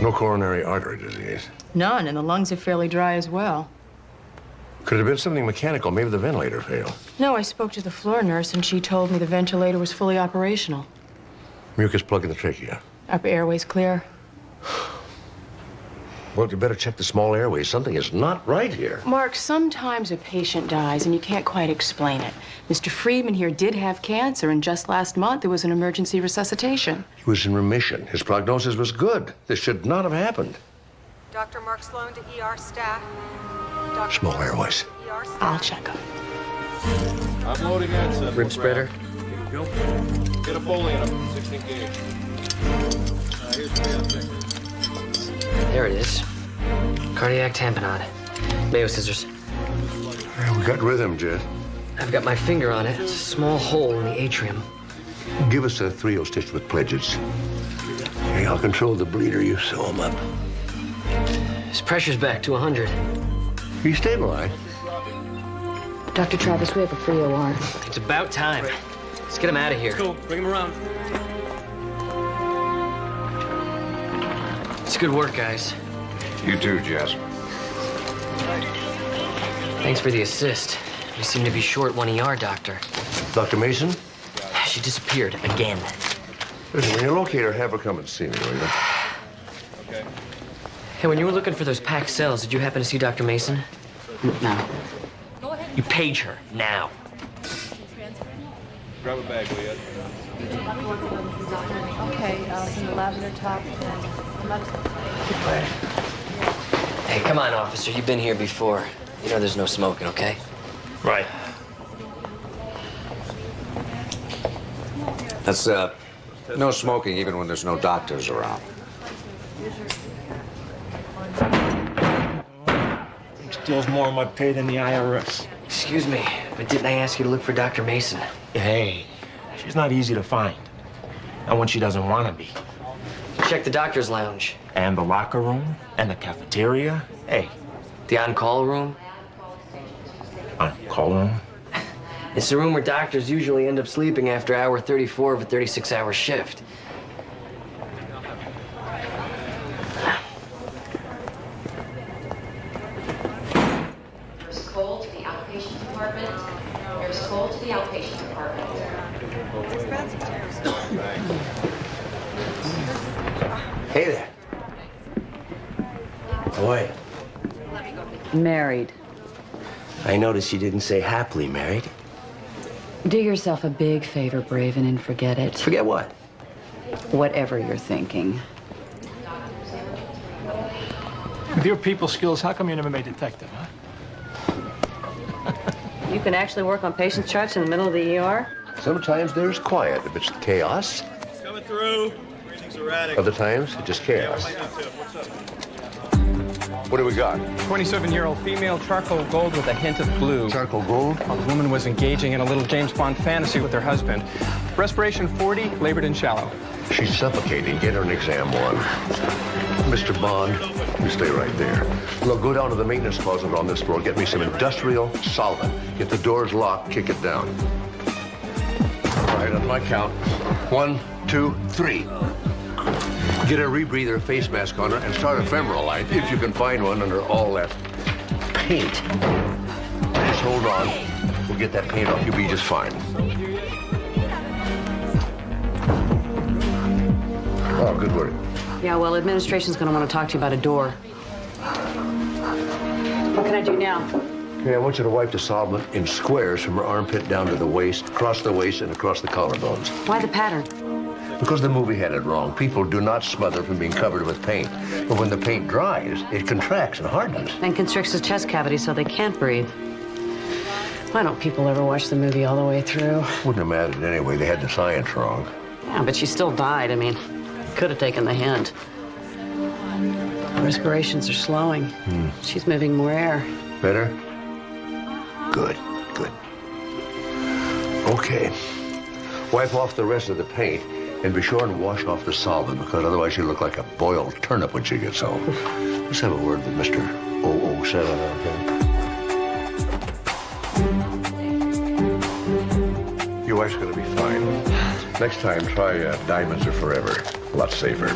No coronary artery disease. None, and the lungs are fairly dry as well. Could it have been something mechanical? Maybe the ventilator failed. No, I spoke to the floor nurse, and she told me the ventilator was fully operational. Mucus plug in the trachea. Upper airway's clear. Well, you better check the small airways. Something is not right here. Mark, sometimes a patient dies, and you can't quite explain it. Mr. Friedman here did have cancer, and just last month there was an emergency resuscitation. He was in remission. His prognosis was good. This should not have happened. Dr. Mark Sloan to ER staff. Small airways. ER staff. I'll check him. I'm loading in, Rib spreader. Get a Foley in him. 16 gauge. Here's the thing. There it is. Cardiac tamponade. Mayo scissors. Yeah, we got rhythm, Jess. I've got my finger on it. It's a small hole in the atrium. Give us a 3-0 stitch with pledgets. Hey, I'll control the bleeder. You sew him up. His pressure's back to 100. He's stabilized. Dr. Travis, we have a free OR. It's about time. Let's get him out of here. Cool. Bring him around. It's good work, guys. You too, Jess. Thanks for the assist. We seem to be short one ER doctor. Dr. Mason? She disappeared again. Listen, when you locate her, have her come and see me, will you? Hey, when you were looking for those packed cells, did you happen to see Dr. Mason? No. You page her now. Grab a bag, will you? Okay, in the lavender top. Hey, come on, officer. You've been here before. You know there's no smoking, okay? Right. That's, no smoking even when there's no doctors around. Steals more of my pay than the IRS. Excuse me, but didn't I ask you to look for Dr. Mason? Hey, she's not easy to find. And when she doesn't want to be. Check the doctor's lounge. And the locker room, and the cafeteria. Hey. The on-call room? On-call room? It's the room where doctors usually end up sleeping after hour 34 of a 36-hour shift. Nurse Cole to the outpatient department. Nurse Cole to the outpatient department. Hey there. Boy, Married. I noticed you didn't say happily married. Do yourself a big favor, Braven, and forget it. Forget what? Whatever you're thinking. With your people skills, how come you never made detective, huh? You can actually work on patients' charts in the middle of the ER? Sometimes there's quiet amidst chaos. Coming through. Everything's erratic. Other times, it's just chaos. What's up? What do we got? 27-year-old female, charcoal gold with a hint of blue. Charcoal gold? While the woman was engaging in a little James Bond fantasy with her husband. Respiration 40, labored in shallow. She's suffocating. Get her an exam one. Mr. Bond, you stay right there. Look, go down to the maintenance closet on this floor. Get me some industrial solvent. Get the doors locked. Kick it down. All right, on my count. 1, 2, 3. Get a rebreather face mask on her and start a femoral line, if you can find one under all that paint. Just hold on. We'll get that paint off. You'll be just fine. Oh, good work. Yeah, well, administration's gonna want to talk to you about a door. What can I do now? Okay, I want you to wipe the solvent in squares from her armpit down to the waist, across the waist, and across the collarbones. Why the pattern? Because the movie had it wrong. People do not smother from being covered with paint. But when the paint dries, it contracts and hardens. And constricts the chest cavity so they can't breathe. Why don't people ever watch the movie all the way through? Wouldn't have mattered anyway. They had the science wrong. Yeah, but she still died. I mean, could have taken the hint. Her respirations are slowing. She's moving more air. Better? Good, good. Okay. Wipe off the rest of the paint and be sure and wash off the solvent, because otherwise she'll look like a boiled turnip when she gets home. Let's have a word with Mr. 007 out there. Your wife's gonna be fine. Next time, try Diamonds Are Forever. A lot safer.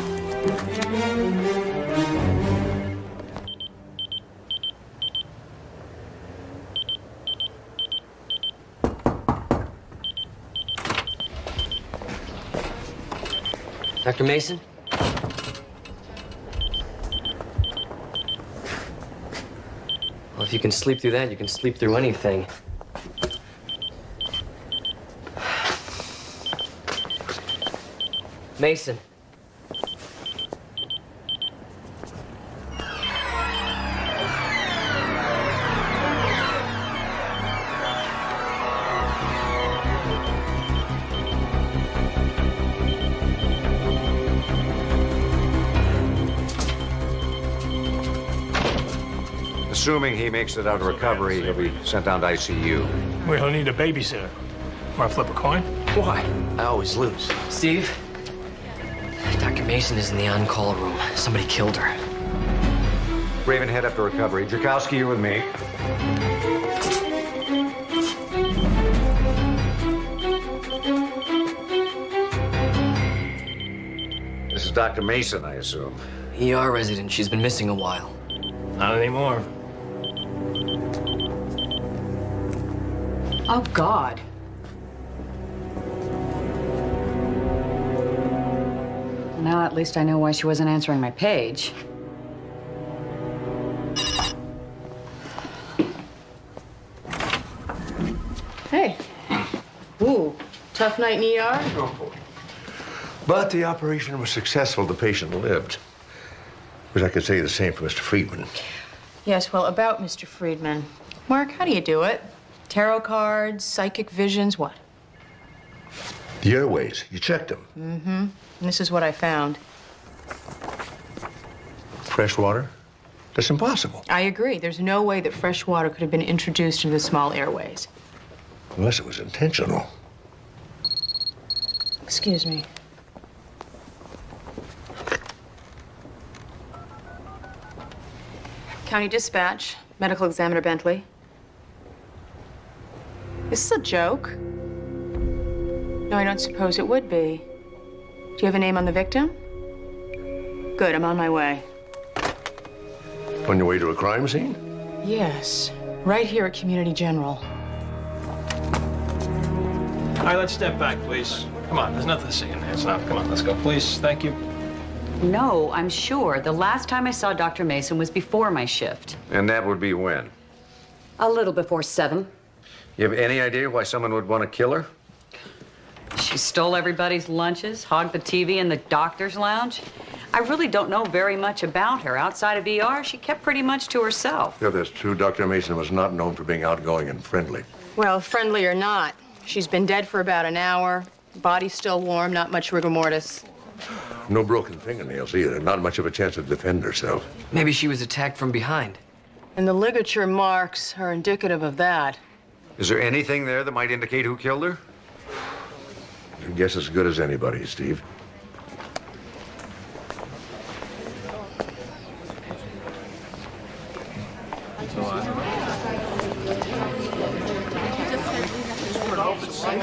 Dr. Mason? Well, if you can sleep through that, you can sleep through anything. Mason. Assuming he makes it out of recovery, he'll be sent down to ICU. We'll need a babysitter. Want to flip a coin? Why? I always lose. Steve, Dr. Mason is in the on-call room. Somebody killed her. Raven, head after recovery. Drakowski, you're with me. This is Dr. Mason, I assume. ER resident. She's been missing a while. Not anymore. Oh, God. Now at least I know why she wasn't answering my page. Hey. Ooh, tough night in ER? But the operation was successful. The patient lived. Wish I could say the same for Mr. Friedman. Yes, well, about Mr. Friedman. Mark, how do you do it? Tarot cards, psychic visions, what? The airways, you checked them. Mm-hmm. And this is what I found. Fresh water? That's impossible. I agree. There's no way that fresh water could have been introduced into the small airways. Unless it was intentional. Excuse me. County Dispatch, Medical Examiner Bentley. Is this a joke? No, I don't suppose it would be. Do you have a name on the victim? Good, I'm on my way. On your way to a crime scene? Yes, right here at Community General. All right, let's step back, please. Come on, there's nothing to see in there. It's not. Come on, let's go, please. Thank you. No, I'm sure. The last time I saw Dr. Mason was before my shift. And that would be when? A little before 7. You have any idea why someone would want to kill her? She stole everybody's lunches, hogged the TV in the doctor's lounge. I really don't know very much about her. Outside of ER, she kept pretty much to herself. Yeah, that's true. Dr. Mason was not known for being outgoing and friendly. Well, friendly or not, she's been dead for about an hour. Body's still warm, not much rigor mortis. No broken fingernails either. Not much of a chance to defend herself. Maybe she was attacked from behind. And the ligature marks are indicative of that. Is there anything there that might indicate who killed her? Your guess as good as anybody's, Steve.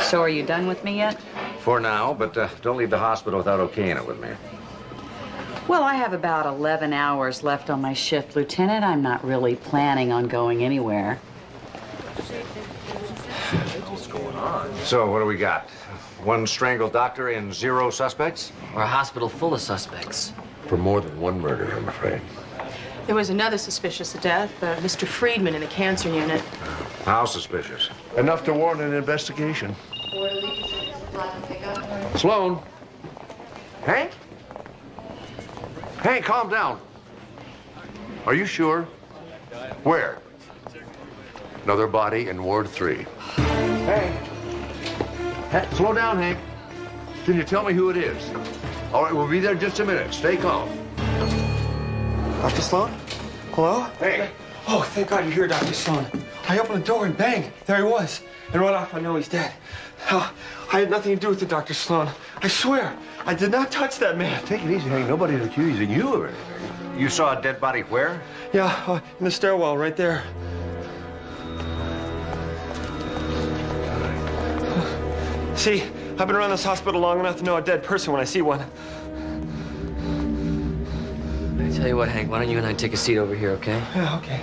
So are you done with me yet? For now, but don't leave the hospital without okaying it with me. Well, I have about 11 hours left on my shift, Lieutenant. I'm not really planning on going anywhere. What's going on? So, what do we got? One strangled doctor and 0 suspects? Or a hospital full of suspects. For more than one murder, I'm afraid. There was another suspicious death, Mr. Friedman in the cancer unit. How suspicious? Enough to warrant an investigation. Sloan. Hank? Hank, calm down. Are you sure? Where? Another body in Ward 3. Hank. Slow down, Hank. Can you tell me who it is? All right, we'll be there in just a minute. Stay calm. Dr. Sloan? Hello? Hey. Oh, thank God you're here, Dr. Sloan. I opened the door and bang, there he was. And right off, I know he's dead. I had nothing to do with it, Dr. Sloan. I swear, I did not touch that man. Take it easy, Hank. Nobody's accusing you of anything. You saw a dead body where? Yeah, in the stairwell, right there. See, I've been around this hospital long enough to know a dead person when I see one. I tell you what, Hank, why don't you and I take a seat over here, okay? Yeah, okay.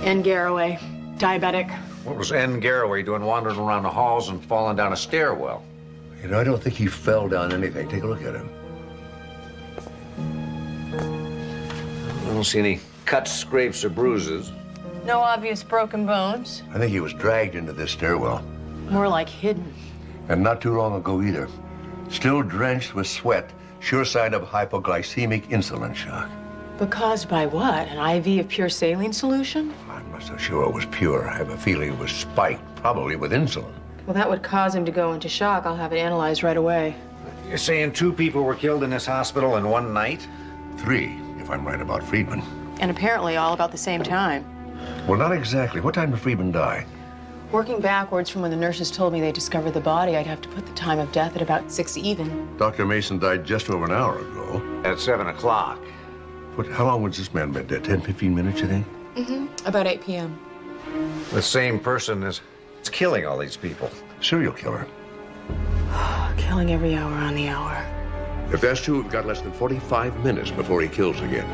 Ann Garraway, diabetic. What was N. Garraway doing wandering around the halls and falling down a stairwell? You know, I don't think he fell down anything. Take a look at him. I don't see any cuts, scrapes, or bruises. No obvious broken bones. I think he was dragged into this stairwell. More like hidden. And not too long ago either. Still drenched with sweat. Sure sign of hypoglycemic insulin shock. But caused by what? An IV of pure saline solution? I'm not so sure it was pure. I have a feeling it was spiked, probably with insulin. Well, that would cause him to go into shock. I'll have it analyzed right away. You're saying 2 people were killed in this hospital in one night? 3, if I'm right about Friedman. And apparently all about the same time. Well, not exactly. What time did Friedman die? Working backwards from when the nurses told me they discovered the body, I'd have to put the time of death at about 6 even. Dr. Mason died just over an hour ago. At 7 o'clock. How long was this man been dead? 10, 15 minutes, you think? About 8 p.m. The same person is killing all these people. Serial killer. Killing every hour on the hour. If that's true, we've got less than 45 minutes before he kills again.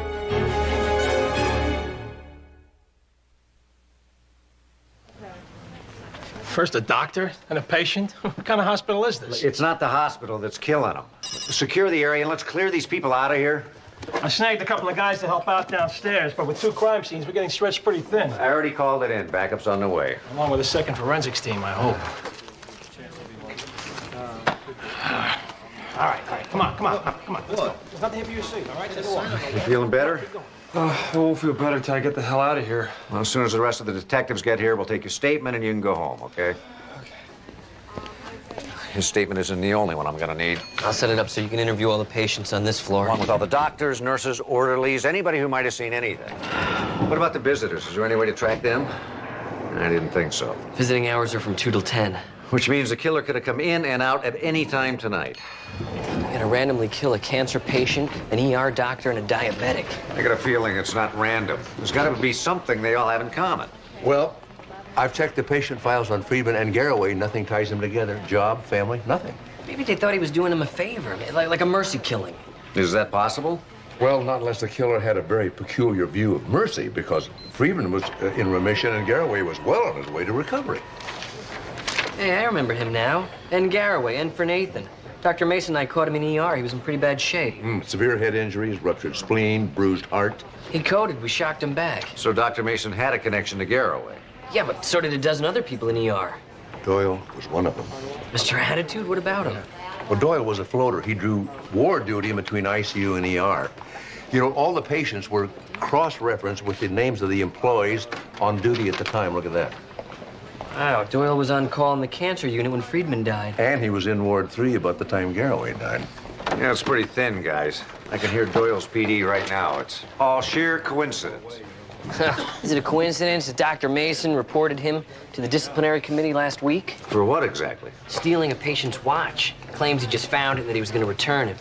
First a doctor and a patient? What kind of hospital is this? It's not the hospital that's killing them. Secure the area and let's clear these people out of here. I snagged a couple of guys to help out downstairs, but with 2 crime scenes, we're getting stretched pretty thin. I already called it in. Backup's on the way. Along with a second forensics team, I hope. All right, come on. Let's go. There's nothing here for you to see, all right? Take a walk. You feeling better? I won't feel better till I get the hell out of here. Well, as soon as the rest of the detectives get here, we'll take your statement and you can go home, okay? His statement isn't the only one I'm gonna need. I'll set it up so you can interview all the patients on this floor. Along with all the doctors, nurses, orderlies, anybody who might have seen anything. What about the visitors? Is there any way to track them? I didn't think so. Visiting hours are from 2 till 10. Which means the killer could have come in and out at any time tonight. You're gonna randomly kill a cancer patient, an ER doctor, and a diabetic. I got a feeling it's not random. There's got to be something they all have in common. Well, I've checked the patient files on Friedman and Garraway. Nothing ties them together. Job, family, nothing. Maybe they thought he was doing them a favor, like a mercy killing. Is that possible? Well, not unless the killer had a very peculiar view of mercy, because Friedman was in remission and Garraway was well on his way to recovery. Hey, I remember him now. And Garraway, and for Nathan. Dr. Mason and I caught him in ER. He was in pretty bad shape. Severe head injuries, ruptured spleen, bruised heart. He coded. We shocked him back. So Dr. Mason had a connection to Garraway. Yeah, but so did a dozen other people in ER. Doyle was one of them. Mr. Attitude, what about him? Well, Doyle was a floater. He drew ward duty in between ICU and ER. You know, all the patients were cross-referenced with the names of the employees on duty at the time. Look at that. Wow, Doyle was on call in the cancer unit when Friedman died. And he was in Ward 3 about the time Garraway died. Yeah, it's pretty thin, guys. I can hear Doyle's PD right now. It's all sheer coincidence. Is it a coincidence that Dr. Mason reported him to the disciplinary committee last week? For what exactly? Stealing a patient's watch. Claims he just found it and that he was going to return it.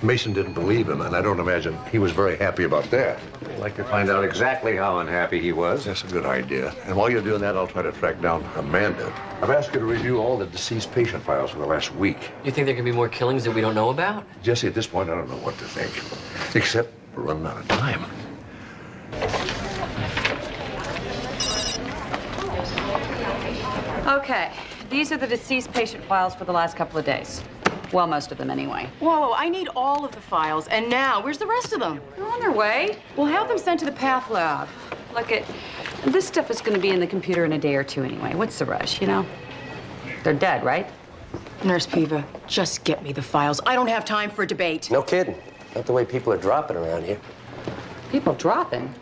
Mason didn't believe him, and I don't imagine he was very happy about that. I'd like to find out exactly how unhappy he was. That's a good idea. And while you're doing that, I'll try to track down Amanda. I've asked her to review all the deceased patient files for the last week. You think there could be more killings that we don't know about? Jesse, at this point, I don't know what to think. Except we're running out of time. Okay, these are the deceased patient files for the last couple of days. Well, most of them anyway. Whoa, I need all of the files. And now, where's the rest of them? They're on their way. We'll have them sent to the path lab. Look, this stuff is going to be in the computer in a day or two anyway. What's the rush, you know? They're dead, right? Nurse Piva, just get me the files. I don't have time for a debate. No kidding. Not the way people are dropping around here. People dropping?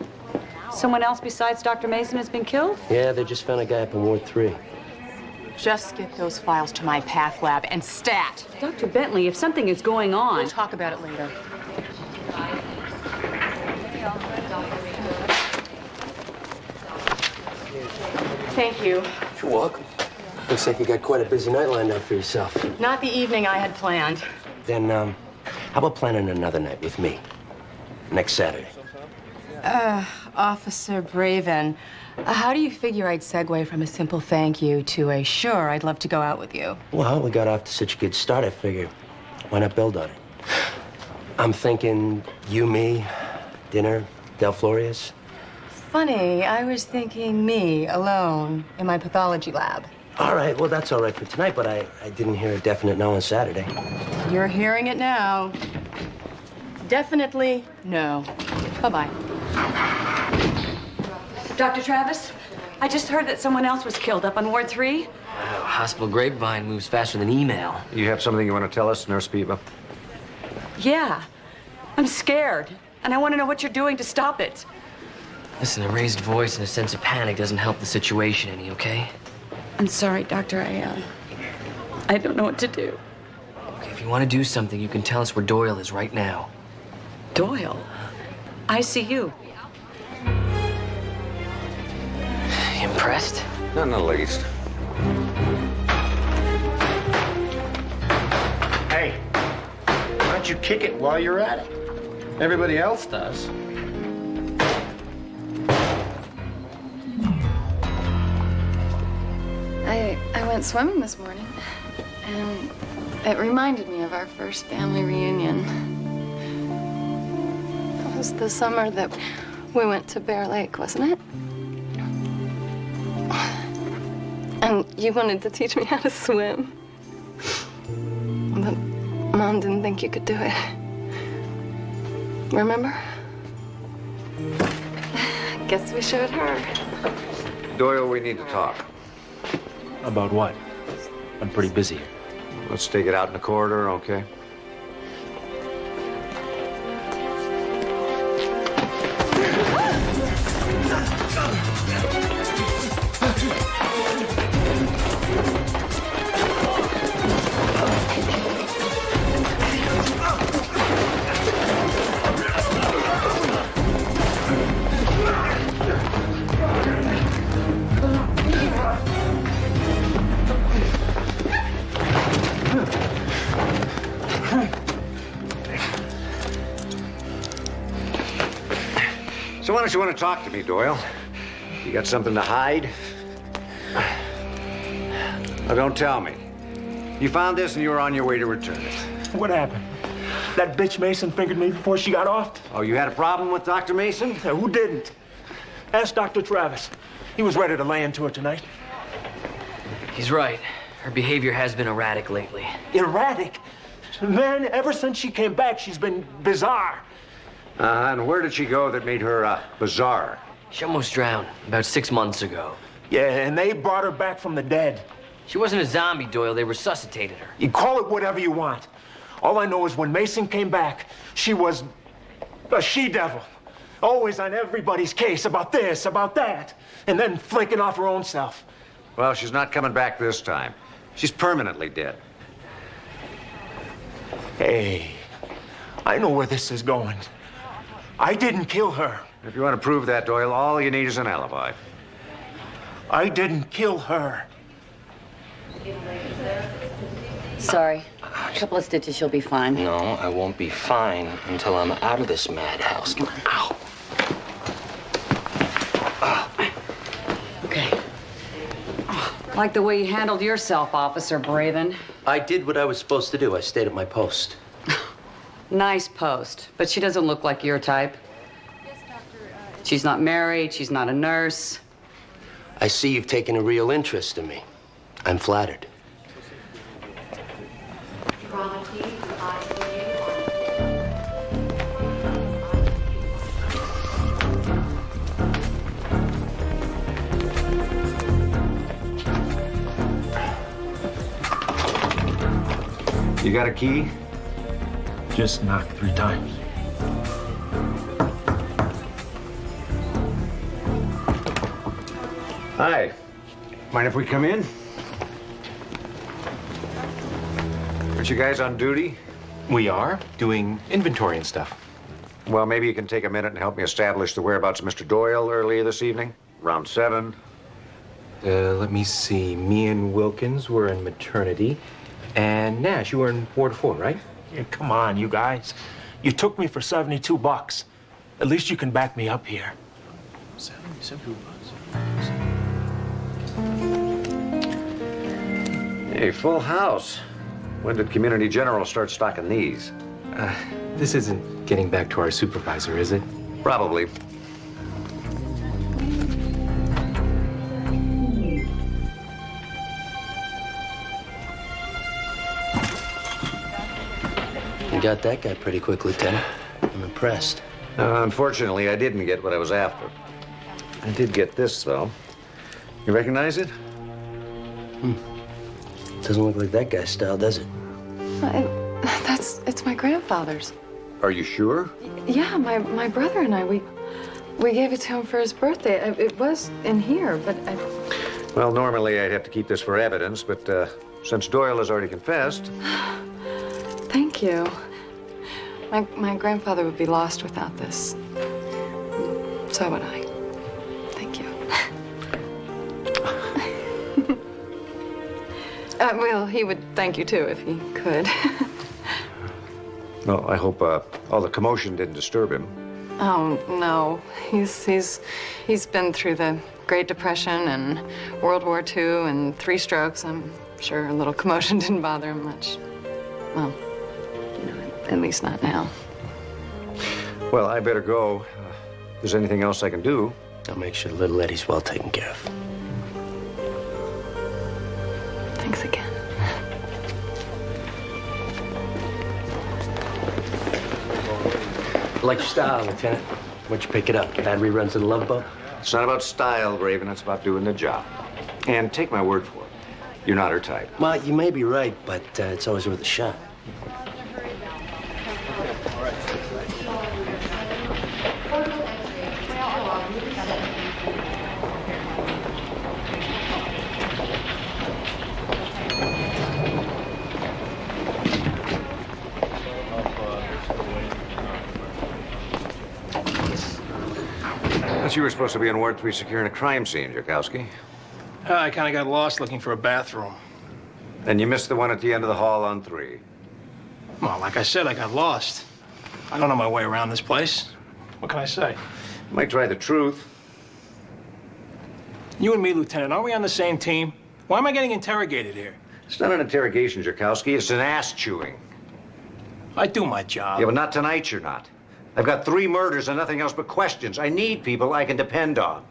Someone else besides Dr. Mason has been killed? Yeah, they just found a guy up in Ward 3. Just get those files to my path lab and stat. Dr. Bentley, if something is going on... We'll talk about it later. Thank you. You're welcome. Looks like you got quite a busy night lined up for yourself. Not the evening I had planned. Then, how about planning another night with me? Next Saturday. Officer Braven, how do you figure I'd segue from a simple thank you to a sure, I'd love to go out with you? Well, we got off to such a good start, I figure. Why not build on it? I'm thinking you, me, dinner, Del Floria's. Funny, I was thinking me, alone, in my pathology lab. All right, well, that's all right for tonight, but I didn't hear a definite no on Saturday. You're hearing it now. Definitely no. Bye-bye. Dr. Travis, I just heard that someone else was killed up on Ward 3. Wow, hospital grapevine moves faster than email. You have something you want to tell us, Nurse Piva? Yeah. I'm scared, and I want to know what you're doing to stop it. Listen, a raised voice and a sense of panic doesn't help the situation any, okay? I'm sorry, Doctor. I don't know what to do. Okay, If you want to do something, you can tell us where Doyle is right now. Doyle? ICU. Impressed? Not in the least. Hey, why don't you kick it while you're at it? Everybody else does. I went swimming this morning, and it reminded me of our first family reunion. It was the summer that we went to Bear Lake, wasn't it? And you wanted to teach me how to swim. But Mom didn't think you could do it. Remember? Guess we showed her. Doyle, we need to talk. About what? I'm pretty busy. Let's take it out in the corridor, okay? So why don't you want to talk to me, Doyle? You got something to hide? Now, don't tell me. You found this and you were on your way to return it. What happened? That bitch Mason fingered me before she got off? Oh, you had a problem with Dr. Mason? Yeah, who didn't? Ask Dr. Travis. He was ready to lay into her tonight. He's right. Her behavior has been erratic lately. Erratic? Man, ever since she came back, she's been bizarre. And where did she go that made her bizarre? She almost drowned about 6 months ago. Yeah, and they brought her back from the dead. She wasn't a zombie, Doyle. They resuscitated her. You call it whatever you want. All I know is when Mason came back, she was a she-devil. Always on everybody's case about this, about that, and then flaking off her own self. Well, she's not coming back this time. She's permanently dead. Hey, I know where this is going. I didn't kill her. If you want to prove that, Doyle, all you need is an alibi. I didn't kill her. Sorry. A couple of stitches, she'll be fine. No, I won't be fine until I'm out of this madhouse. Come on. Ow. Okay. Like the way you handled yourself, Officer Braven. I did what I was supposed to do. I stayed at my post. Nice post, but she doesn't look like your type. She's not married, she's not a nurse. I see you've taken a real interest in me. I'm flattered. You got a key? Just knocked 3 times. Hi. Mind if we come in? Aren't you guys on duty? We are, doing inventory and stuff. Well, maybe you can take a minute and help me establish the whereabouts of Mr. Doyle earlier this evening? Around 7. Let me see. Me and Wilkins were in maternity. And Nash, you were in Ward 4, right? Yeah, come on, you guys. You took me for $72. At least you can back me up here. 72 bucks. Hey, full house. When did Community General start stocking these? This isn't getting back to our supervisor, is it? Probably. You got that guy pretty quick, Lieutenant. I'm impressed. Unfortunately, I didn't get what I was after. I did get this, though. You recognize it? Doesn't look like that guy's style, does it? It's my grandfather's. Are you sure? Yeah, my brother and I, we gave it to him for his birthday. It was in here, but Well, normally I'd have to keep this for evidence, but since Doyle has already confessed... Thank you. My grandfather would be lost without this. So would I. Thank you. Well, he would thank you too if he could. Well, I hope all the commotion didn't disturb him. Oh no, he's been through the Great Depression and World War II and 3 strokes. I'm sure a little commotion didn't bother him much. Well, at least not now. Well, I better go. If there's anything else I can do, I'll make sure little Eddie's well taken care of. Thanks again. Like your style, Lieutenant. Where'd you pick it up? Bad reruns of The Love Boat? it's not about style, Raven. It's about doing the job. And take my word for it, you're not her type. Well, you may be right, but it's always worth a shot. You were supposed to be in Ward 3 securing a crime scene, Jakowski. I kind of got lost looking for a bathroom. And you missed the one at the end of the hall on 3. Well, like I said, I got lost. I don't know my way around this place. What can I say? You might try the truth. You and me, Lieutenant, aren't we on the same team? Why am I getting interrogated here? It's not an interrogation, Jakowski. It's an ass chewing. I do my job. Yeah, but not tonight, you're not. I've got 3 murders and nothing else but questions. I need people I can depend on.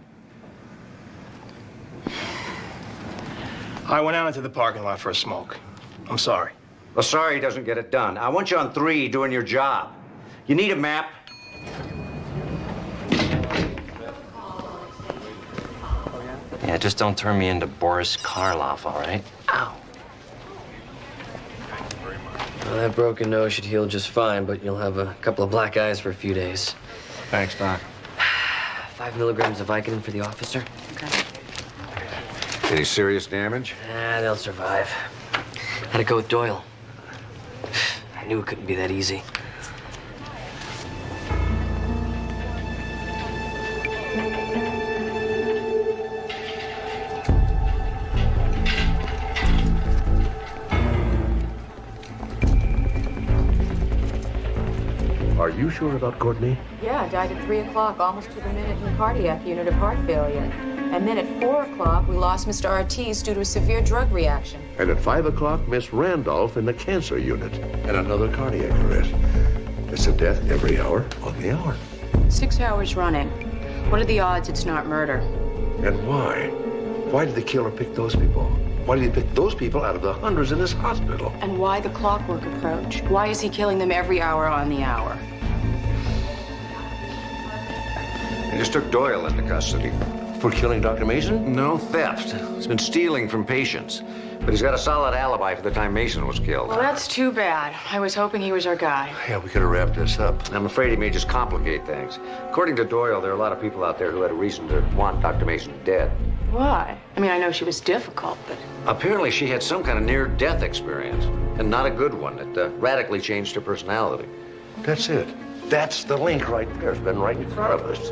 I went out into the parking lot for a smoke. I'm sorry. Well, sorry doesn't get it done. I want you on 3 doing your job. You need a map. Yeah, just don't turn me into Boris Karloff, all right? Ow. Well, that broken nose should heal just fine, but you'll have a couple of black eyes for a few days. Thanks, Doc. 5 milligrams of Vicodin for the officer. Any serious damage? Ah, they'll survive. How'd it go with Doyle? I knew it couldn't be that easy. Are you sure about Courtney? Yeah, died at 3 o'clock, almost to the minute in the cardiac unit of heart failure. And then at 4 o'clock, we lost Mr. Ortiz due to a severe drug reaction. And at 5 o'clock, Miss Randolph in the cancer unit. And another cardiac arrest. It's a death every hour on the hour. 6 hours running. What are the odds it's not murder? And why? Why did the killer pick those people? Why did he pick those people out of the hundreds in this hospital? And why the clockwork approach? Why is he killing them every hour on the hour? They just took Doyle into custody. For killing Dr. Mason? No, theft. He's been stealing from patients. But he's got a solid alibi for the time Mason was killed. Well, that's too bad. I was hoping he was our guy. Yeah, we could have wrapped this up. I'm afraid he may just complicate things. According to Doyle, there are a lot of people out there who had a reason to want Dr. Mason dead. Why? I mean, I know she was difficult, but... Apparently, she had some kind of near-death experience, and not a good one. It radically changed her personality. That's it. That's the link right there. It's been right in front of us.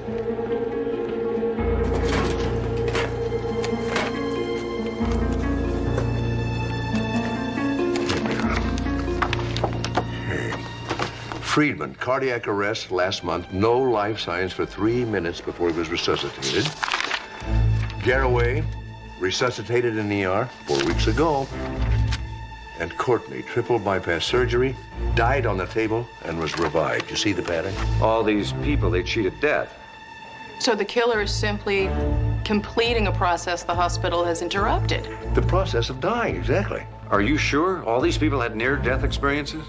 Friedman, cardiac arrest last month, no life signs for 3 minutes before he was resuscitated. Garraway, resuscitated in the ER 4 weeks ago. And Courtney, triple bypass surgery, died on the table and was revived. You see the pattern? All these people they cheated death. So the killer is simply completing a process the hospital has interrupted. The process of dying, exactly. Are you sure all these people had near-death experiences?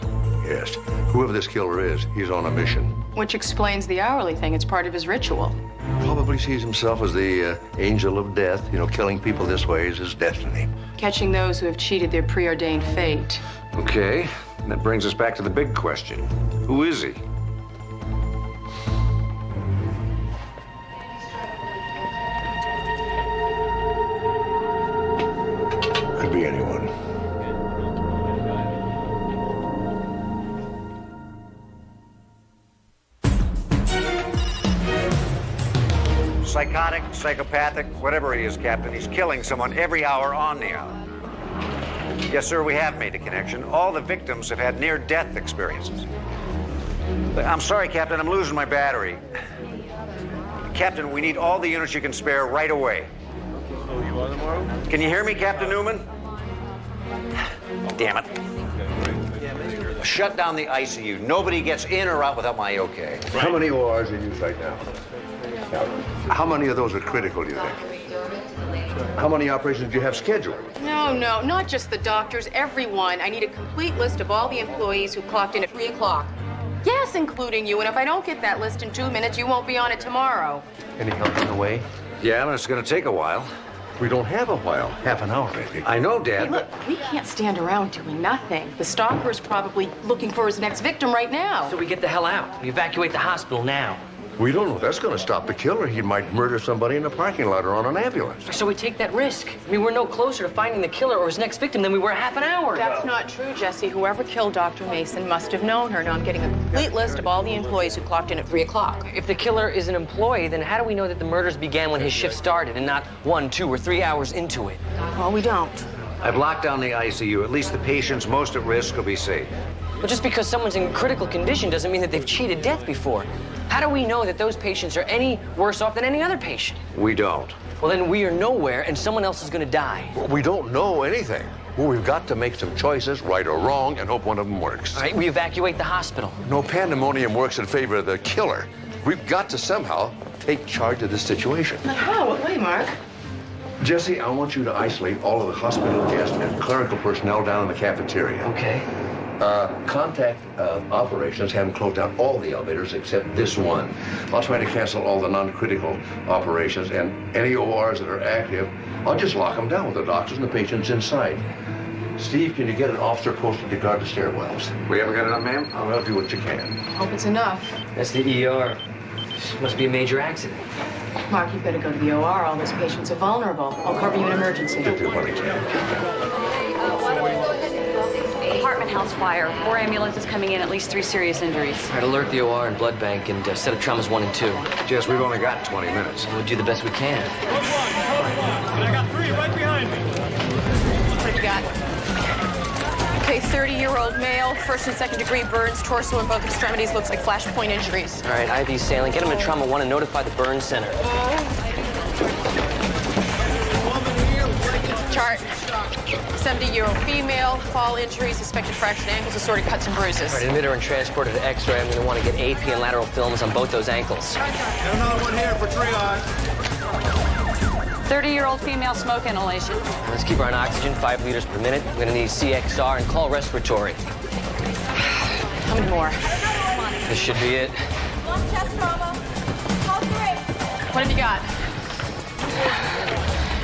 Yes. Whoever this killer is, he's on a mission. Which explains the hourly thing. It's part of his ritual. Probably sees himself as the angel of death. You know, killing people this way is his destiny. Catching those who have cheated their preordained fate. Okay, and that brings us back to the big question. Who is he? Could be anyone. psychotic, psychopathic, whatever he is, Captain. He's killing someone every hour on the hour. Yes, sir, we have made a connection. All the victims have had near-death experiences. I'm sorry, Captain, I'm losing my battery. Captain, we need all the units you can spare right away. So you are tomorrow? Can you hear me, Captain Newman? Damn it. Shut down the ICU. Nobody gets in or out without my okay. How many ORs are used right now? How many of those are critical, do you think? How many operations do you have scheduled? No, not just the doctors, everyone. I need a complete list of all the employees who clocked in at 3 o'clock. Yes, including you. And if I don't get that list in 2 minutes, you won't be on it tomorrow. Any help on the way? Yeah, but it's going to take a while. We don't have a while. Half an hour, maybe. I know, Dad, Hey, look, but... we can't stand around doing nothing. The stalker is probably looking for his next victim right now. So we get the hell out. We evacuate the hospital now. We don't know if that's going to stop the killer. He might murder somebody in the parking lot or on an ambulance. So we take that risk. I mean, we're no closer to finding the killer or his next victim than we were half an hour ago. That's not true, Jesse. Whoever killed Dr. Mason must have known her. Now I'm getting a complete list of all the employees who clocked in at 3 o'clock. If the killer is an employee, then how do we know that the murders began when his shift started and not 1, 2, or 3 hours into it? Well, we don't. I've locked down the ICU. At least the patients most at risk will be safe. But just because someone's in critical condition doesn't mean that they've cheated death before. How do we know that those patients are any worse off than any other patient? We don't. Well, then we are nowhere, and someone else is going to die. Well, we don't know anything. Well, we've got to make some choices, right or wrong, and hope one of them works. All right, we evacuate the hospital. No pandemonium works in favor of the killer. We've got to somehow take charge of this situation. How? What way, Mark? Jesse, I want you to isolate all of the hospital guests and clerical personnel down in the cafeteria. Okay. Contact operations, have them close down all the elevators except this one. I'll try to cancel all the non-critical operations, and any ORs that are active, I'll just lock them down with the doctors and the patients inside. Steve, can you get an officer posted to guard the stairwells? We haven't got enough, ma'am? I'll do what you can. Hope it's enough. That's the ER. This must be a major accident. Mark, you better go to the OR. All those patients are vulnerable. I'll cover you in emergency. I'll do what I can. Apartment house fire. 4 ambulances coming in, at least 3 serious injuries. All right, alert the OR and blood bank and set up traumas 1 and 2. Jess, we've only got 20 minutes. We'll do the best we can. I got 3 right behind me. What have you got? Okay, 30-year-old male, 1st and 2nd degree burns, torso and both extremities, looks like flashpoint injuries. All right, IV saline. Get him in trauma 1 and notify the burn center. Chart. 70-year-old female, fall injuries, suspected fractured ankles, assorted cuts and bruises. All right, admit her and transport her to X-ray. I'm going to want to get AP and lateral films on both those ankles. Got another one here for triage. 30-year-old female smoke inhalation. Let's keep her on oxygen, 5 liters per minute. We're going to need CXR and call respiratory. How many more? This should be it. What have you got?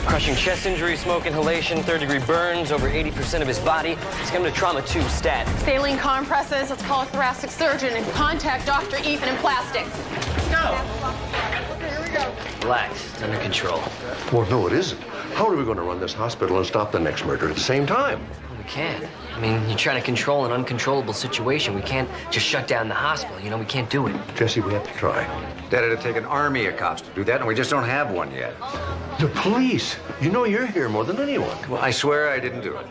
Crushing chest injury, smoke inhalation, 3rd-degree burns, over 80% of his body. Let's get him to trauma 2, stat. Saline compresses. Let's call a thoracic surgeon and contact Dr. Ethan in plastics. Go. Relax, it's under control. Well, no, it isn't. How are we going to run this hospital and stop the next murder at the same time? We can't. I mean, you're trying to control an uncontrollable situation. We can't just shut down the hospital. You know, we can't do it. Jesse, we have to try. Dad, it'd take an army of cops to do that, and we just don't have one yet. The police. You know you're here more than anyone. Well, I swear I didn't do it.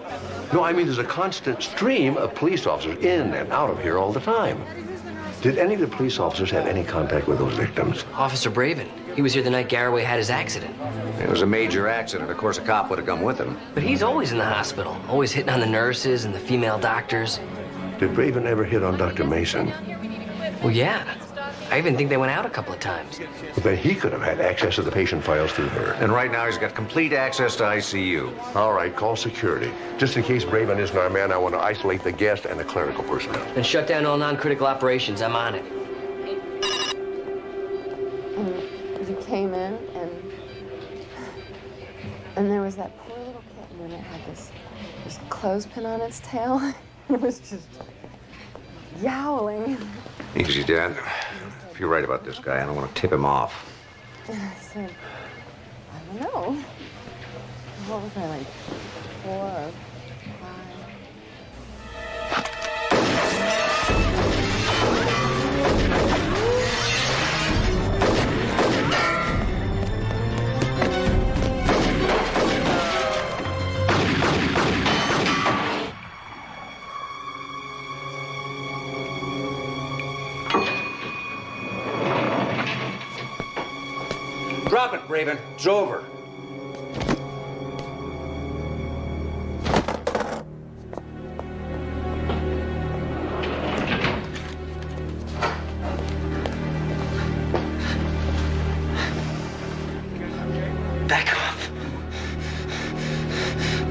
No, I mean there's a constant stream of police officers in and out of here all the time. Did any of the police officers have any contact with those victims? Officer Braven. He was here the night Garraway had his accident. It was a major accident. Of course, a cop would have come with him. But he's always in the hospital, always hitting on the nurses and the female doctors. Did Braven ever hit on Dr. Mason? Well, yeah. I even think they went out a couple of times. Well, then he could have had access to the patient files through her. And right now, he's got complete access to ICU. All right, call security. Just in case Braven isn't our man, I want to isolate the guest and the clerical personnel. Then shut down all non-critical operations. I'm on it. You came in and there was that poor little kitten and it had this clothespin on its tail. It was just yowling. Easy, Dad. If you're right about this guy, I don't want to tip him off. And I said, I don't know. What was I, like 4 or 5? Braven. It's over. Back off.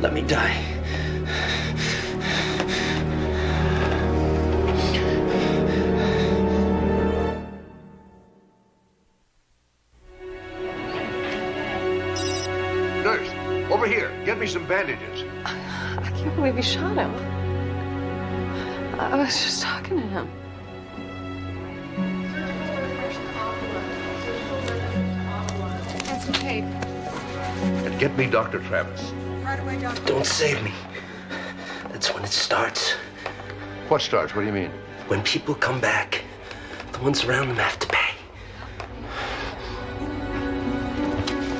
Let me die. Nurse, over here. Get me some bandages. I can't believe he shot him. I was just talking to him. That's okay. And get me Dr. Travis. Right away, doctor. Don't save me. That's when it starts. What starts? What do you mean? When people come back, the ones around them have to pay.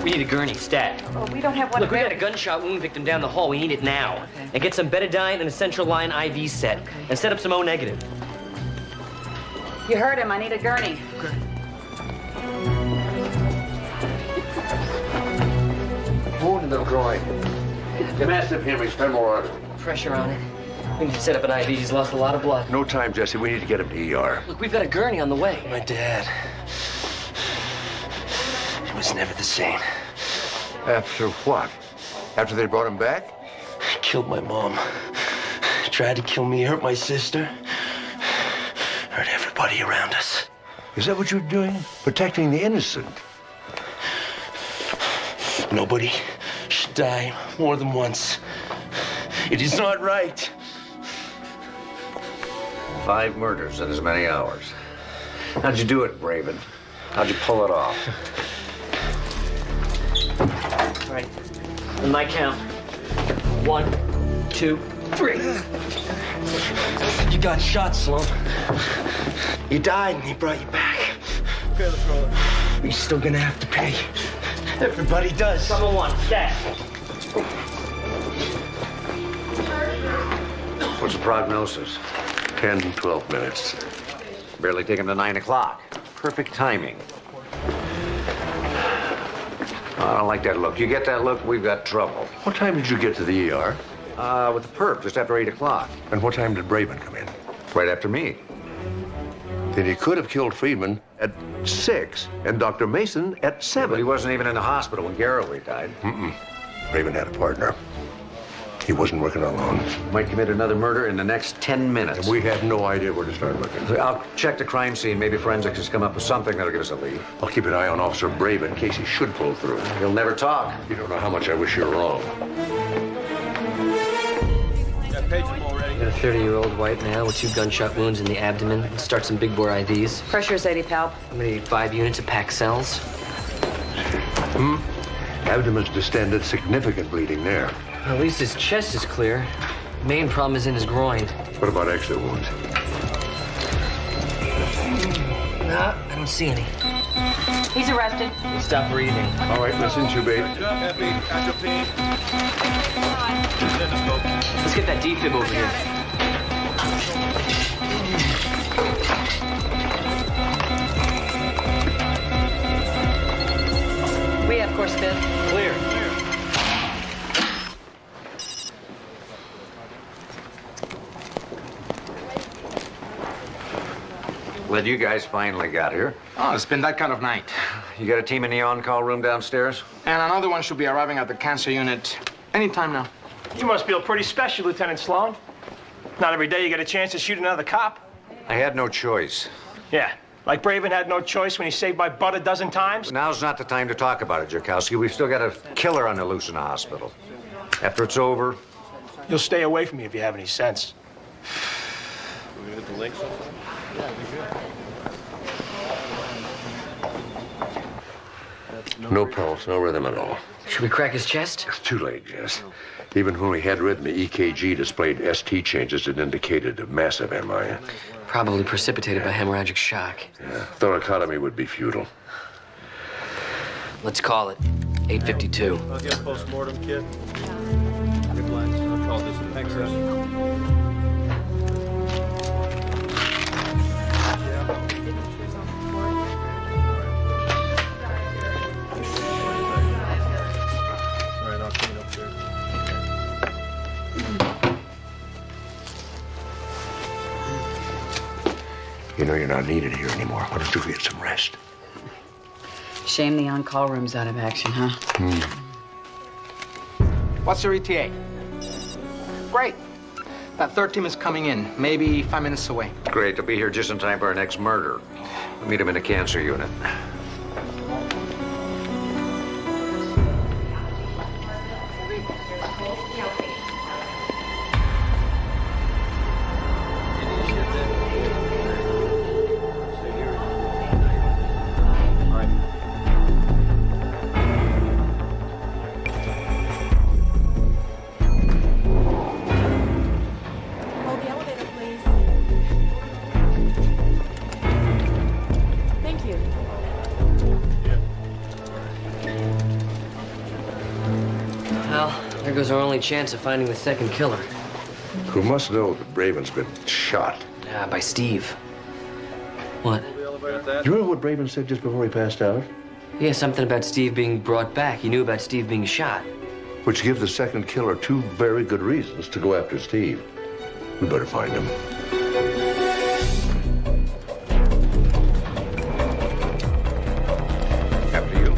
We need a gurney, stat. Oh, we don't have one. Look, we got a gunshot wound victim down the hall. We need it now. And get some betadine and a central line IV set. And set up some O negative. You heard him. I need a gurney. Wound in the groin. Massive hemorrhage, femoral artery. Pressure on it. We need to set up an IV. He's lost a lot of blood. No time, Jesse. We need to get him to ER. Look, we've got a gurney on the way. My dad. He was never the same. After what? After they brought him back? Killed my mom. Tried to kill me, hurt my sister. Hurt everybody around us. Is that what you're doing? Protecting the innocent? Nobody should die more than once. It is not right. 5 murders in as many hours. How'd you do it, Braven? How'd you pull it off? All right. On my count. 1, 2, 3. You got shot, Sloan. You died and he brought you back. Okay, let's roll it. But you're still gonna have to pay. Everybody does. Number 1, stat. What's the prognosis? 10, 12 minutes. Barely take him to 9 o'clock. Perfect timing. I don't like that look. You get that look, we've got trouble. What time did you get to the ER? With the perp, just after 8 o'clock. And what time did Braven come in? Right after me. Then he could have killed Friedman at 6 and Dr. Mason at 7. But he wasn't even in the hospital when Garroway died. Braven had a partner. He wasn't working alone. Might commit another murder in the next 10 minutes. And we had no idea where to start looking. I'll check the crime scene. Maybe forensics has come up with something that'll give us a lead. I'll keep an eye on Officer Braven in case he should pull through. He'll never talk. You don't know how much I wish you were wrong. Got page them already. Got a 30-year-old white male with 2 gunshot wounds in the abdomen. Let's start some big bore IVs. Pressure is 80 palp. I'm gonna need 5 units of Paxels. Abdomen's distended, significant bleeding there. At least his chest is clear. Main problem is in his groin. What about exit wounds? Nah, I don't see any. He's arrested. Stop breathing. All right, let's intubate. Happy, casualty. Let's get that defib over here. We have course fit. Clear. Glad you guys finally got here. Oh, it's been that kind of night. You got a team in the on-call room downstairs? And another one should be arriving at the cancer unit anytime now. You must feel pretty special, Lieutenant Sloan. Not every day you get a chance to shoot another cop. I had no choice. Yeah, like Braven had no choice when he saved my butt a dozen times. Now's not the time to talk about it, Jerkowski. We've still got a killer on the loose in the hospital. After it's over, You'll stay away from me if you have any sense. We're gonna hit the lake so far? Yeah, we good. No pulse, no rhythm at all. Should we crack his chest? It's too late, Jess. Even when we had rhythm, the EKG displayed ST changes that indicated a massive MI. Probably precipitated by hemorrhagic shock. Yeah, thoracotomy would be futile. Let's call it 8:52. I'll get a post-mortem kit. Good lines. I'll call this an excess. You know you're not needed here anymore. Why don't you get some rest? Shame the on-call room's out of action, huh? What's your ETA? Great. That third team is coming in, maybe 5 minutes away. Great, to be here just in time for our next murder. We'll meet him in the cancer unit. Hold the elevator, please. Thank you. Well, there goes our only chance of finding the second killer. Who must know that Braven's been shot. Yeah, by Steve. What? Do you remember what Braven said just before he passed out? Yeah, something about Steve being brought back. He knew about Steve being shot. Which gives the second killer two very good reasons to go after Steve. We better find him. After you.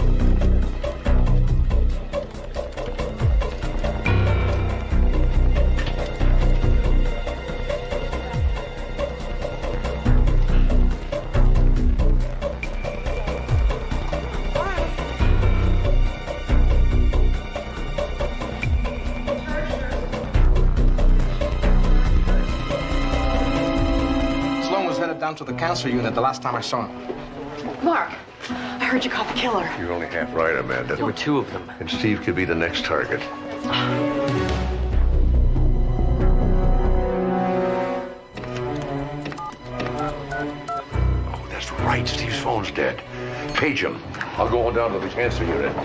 Sloan was headed down to the cancer unit the last time I saw him. Mark, I heard you caught the killer. You're only half right, Amanda. There were two of them. And Steve could be the next target. Oh, that's right. Steve's phone's dead. Page him. I'll go on down to the cancer unit.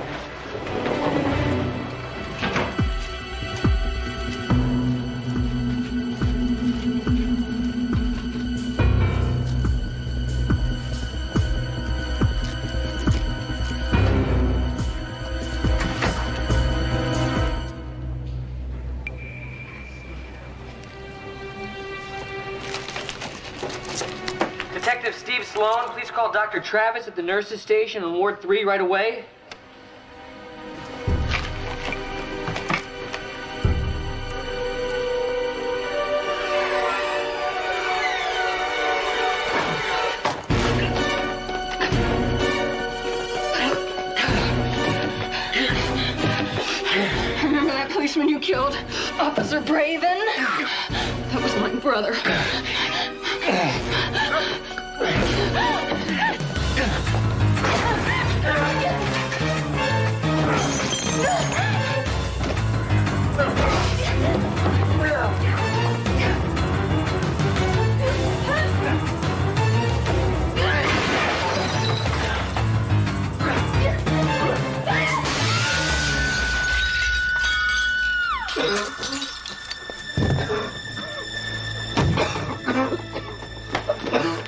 Detective Steve Sloan, please call Dr. Travis at the nurses' station on Ward 3 right away. Remember that policeman you killed? Officer Braven? That was my brother.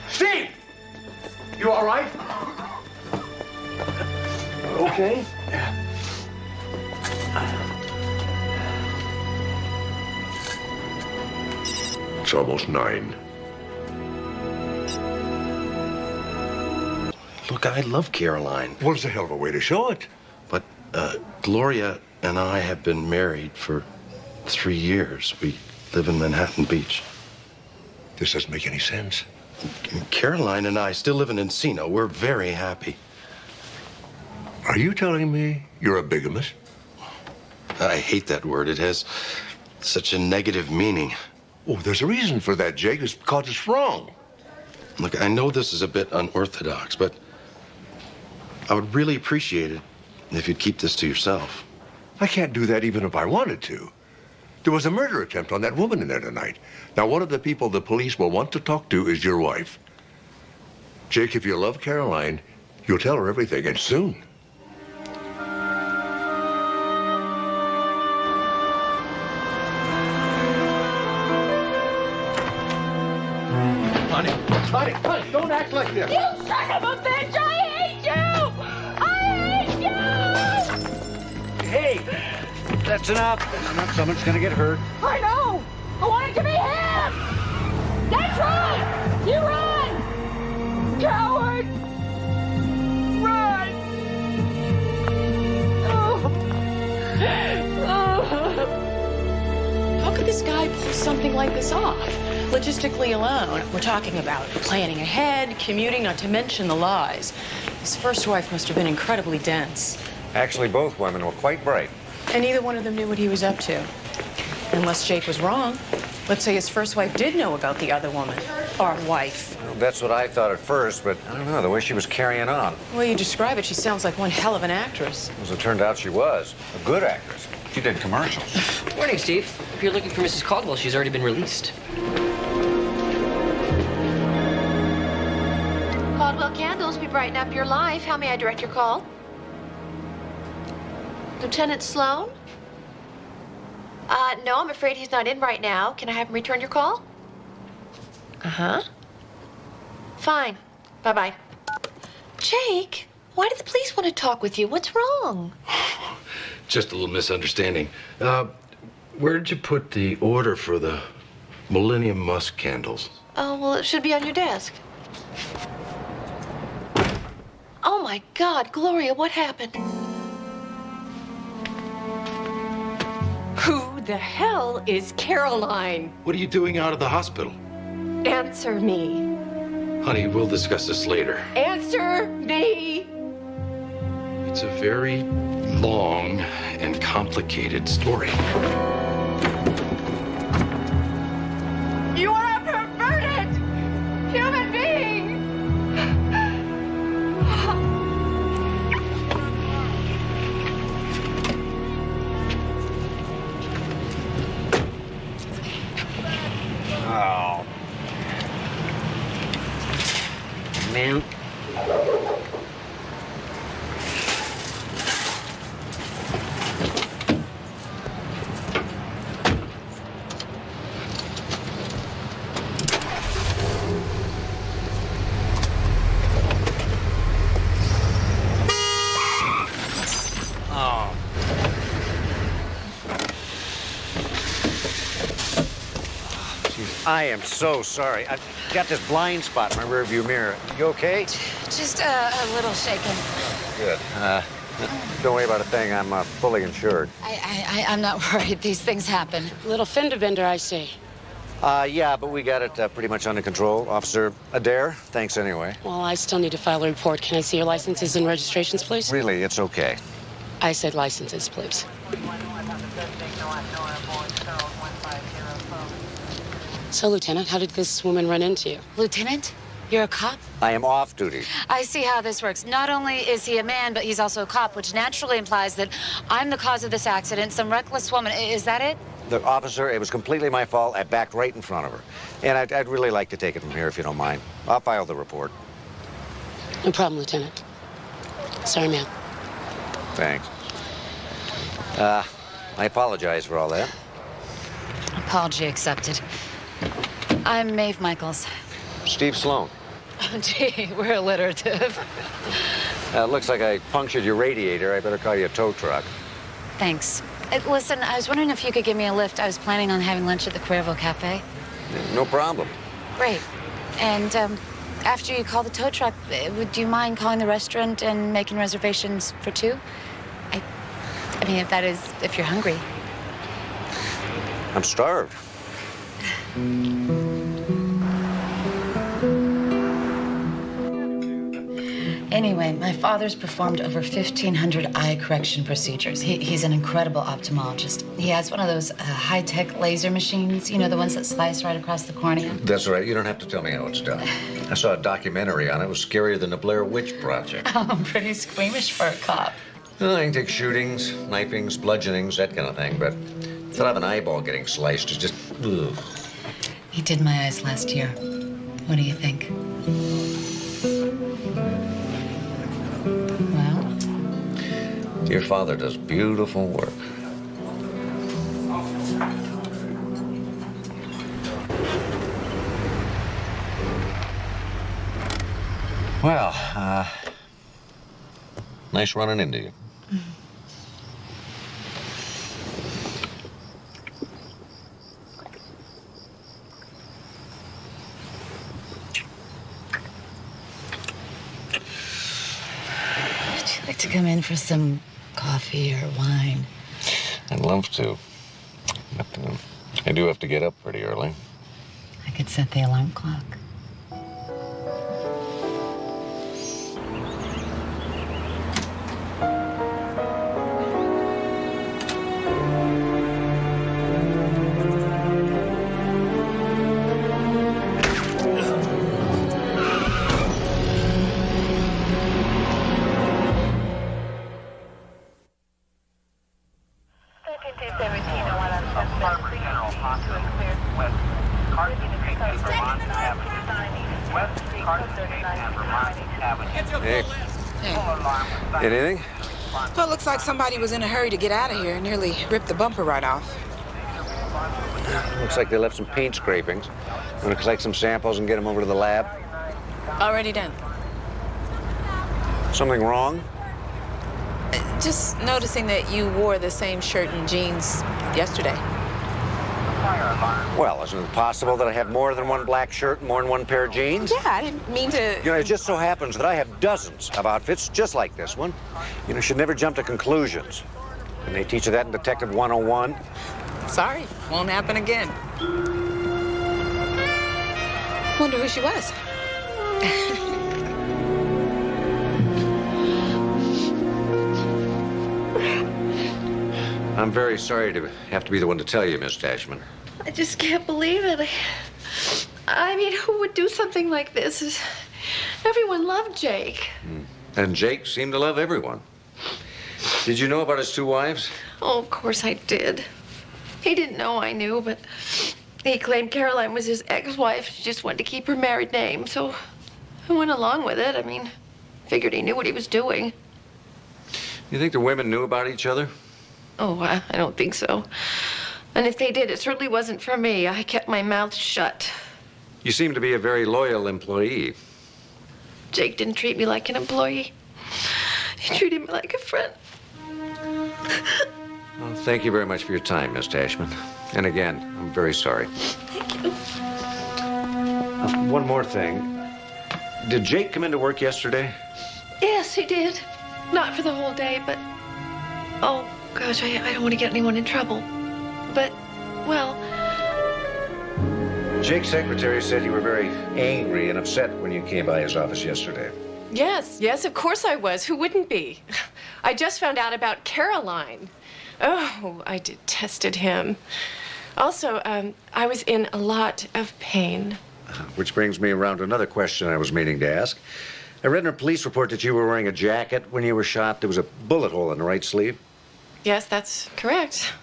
Steve! You all right? Okay? It's almost 9. Look, I love Caroline. Well, it's a hell of a way to show it. But Gloria and I have been married for 3 years. We live in Manhattan Beach. This doesn't make any sense. Caroline and I still live in Encino. We're very happy. Are you telling me you're a bigamist? I hate that word. It has such a negative meaning. Oh, there's a reason for that, Jake. It's because it's wrong. Look, I know this is a bit unorthodox, but I would really appreciate it if you'd keep this to yourself. I can't do that even if I wanted to. There was a murder attempt on that woman in there tonight. Now, one of the people the police will want to talk to is your wife. Jake, if you love Caroline, you'll tell her everything, and soon. Honey, don't act like this. You son of a bitch! I hate you! I hate you! Hey, that's enough. Someone's gonna get hurt. I know! I want it to be him! That's right! You run! coward! Run! How could this guy pull something like this off? Logistically alone, we're talking about planning ahead, commuting, not to mention the lies. His first wife must have been incredibly dense. Actually, both women were quite bright. And neither one of them knew what he was up to. Unless Jake was wrong. Let's say his first wife did know about the other woman. Or wife. Well, that's what I thought at first, but I don't know, the way she was carrying on. The way you describe it, she sounds like one hell of an actress. As it turned out, she was. A good actress. She did commercials. Morning, Steve. If you're looking for Mrs. Caldwell, she's already been released. Caldwell Candles, we brighten up your life. How may I direct your call? Lieutenant Sloan? No, I'm afraid he's not in right now. Can I have him return your call? Uh-huh. Fine. Bye-bye. Jake, why do the police want to talk with you? What's wrong? Just a little misunderstanding. Where did you put the order for the Millennium Musk candles? Oh, well, it should be on your desk. Oh, my God, Gloria, what happened? Who the hell is Caroline? What are you doing out of the hospital? Answer me. Honey, we'll discuss this later. Answer me. It's a very long and complicated story. You are a perverted human being. Oh. Man. Oh. I am so sorry. I've got this blind spot in my rearview mirror. You okay? Just a little shaken. Good. Don't worry about a thing. I'm fully insured. I'm not worried. These things happen. Little fender bender, I see. Yeah, but we got it pretty much under control. Officer Adair, thanks anyway. Well, I still need to file a report. Can I see your licenses and registrations, please? Really, it's okay. I said licenses, please. So, Lieutenant, how did this woman run into you? Lieutenant, you're a cop? I am off duty. I see how this works. Not only is he a man, but he's also a cop, which naturally implies that I'm the cause of this accident. Some reckless woman. Is that it? The officer, it was completely my fault. I backed right in front of her. And I'd really like to take it from here, if you don't mind. I'll file the report. No problem, Lieutenant. Sorry, ma'am. Thanks. I apologize for all that. Apology accepted. I'm Maeve Michaels. Steve Sloan. Gee, we're alliterative. Looks like I punctured your radiator. I better call you a tow truck. Thanks. Listen, I was wondering if you could give me a lift. I was planning on having lunch at the Cuervo Cafe. No problem. Great. And after you call the tow truck, would you mind calling the restaurant and making reservations for two? I mean, if you're hungry. I'm starved. Anyway, my father's performed over 1,500 eye correction procedures. He's an incredible ophthalmologist. He has one of those high-tech laser machines, you know, the ones that slice right across the cornea. That's right. You don't have to tell me how it's done. I saw a documentary on it. It was scarier than the Blair Witch Project. Oh, I'm pretty squeamish for a cop. Well, I can take shootings, knifings, bludgeonings, that kind of thing, but to have an eyeball getting sliced is just, ugh. He did my eyes last year. What do you think? Well? Your father does beautiful work. Well, nice running into you. to come in for some coffee or wine? I'd love to. But I do have to get up pretty early. I could set the alarm clock. Hey. Anything? Well, it looks like somebody was in a hurry to get out of here and nearly ripped the bumper right off. Looks like they left some paint scrapings. Want to collect some samples and get them over to the lab? Already done. Something wrong? Just noticing that you wore the same shirt and jeans yesterday. Well, isn't it possible that I have more than one black shirt and more than one pair of jeans? Yeah, I didn't mean to... You know, it just so happens that I have dozens of outfits just like this one. You know, should never jump to conclusions. Can they teach you that in Detective 101? Sorry, won't happen again. Wonder who she was. I'm very sorry to have to be the one to tell you, Miss Tashman. I just can't believe it. I mean, who would do something like this? Everyone loved Jake. And Jake seemed to love everyone. Did you know about his two wives? Oh, of course I did. He didn't know I knew, but he claimed Caroline was his ex-wife. She just wanted to keep her married name, so I went along with it. I mean, figured he knew what he was doing. You think the women knew about each other? Oh, I don't think so. And if they did, it certainly wasn't for me. I kept my mouth shut. You seem to be a very loyal employee. Jake didn't treat me like an employee. He treated me like a friend. Well, thank you very much for your time, Miss Tashman. And again, I'm very sorry. Thank you. One more thing. Did Jake come into work yesterday? Yes, he did. Not for the whole day, but... Oh, gosh, I don't want to get anyone in trouble. But, well... Jake's secretary said you were very angry and upset when you came by his office yesterday. Yes, of course I was. Who wouldn't be? I just found out about Caroline. Oh, I detested him. Also, I was in a lot of pain. Which brings me around to another question I was meaning to ask. I read in a police report that you were wearing a jacket when you were shot. There was a bullet hole in the right sleeve. Yes, that's correct.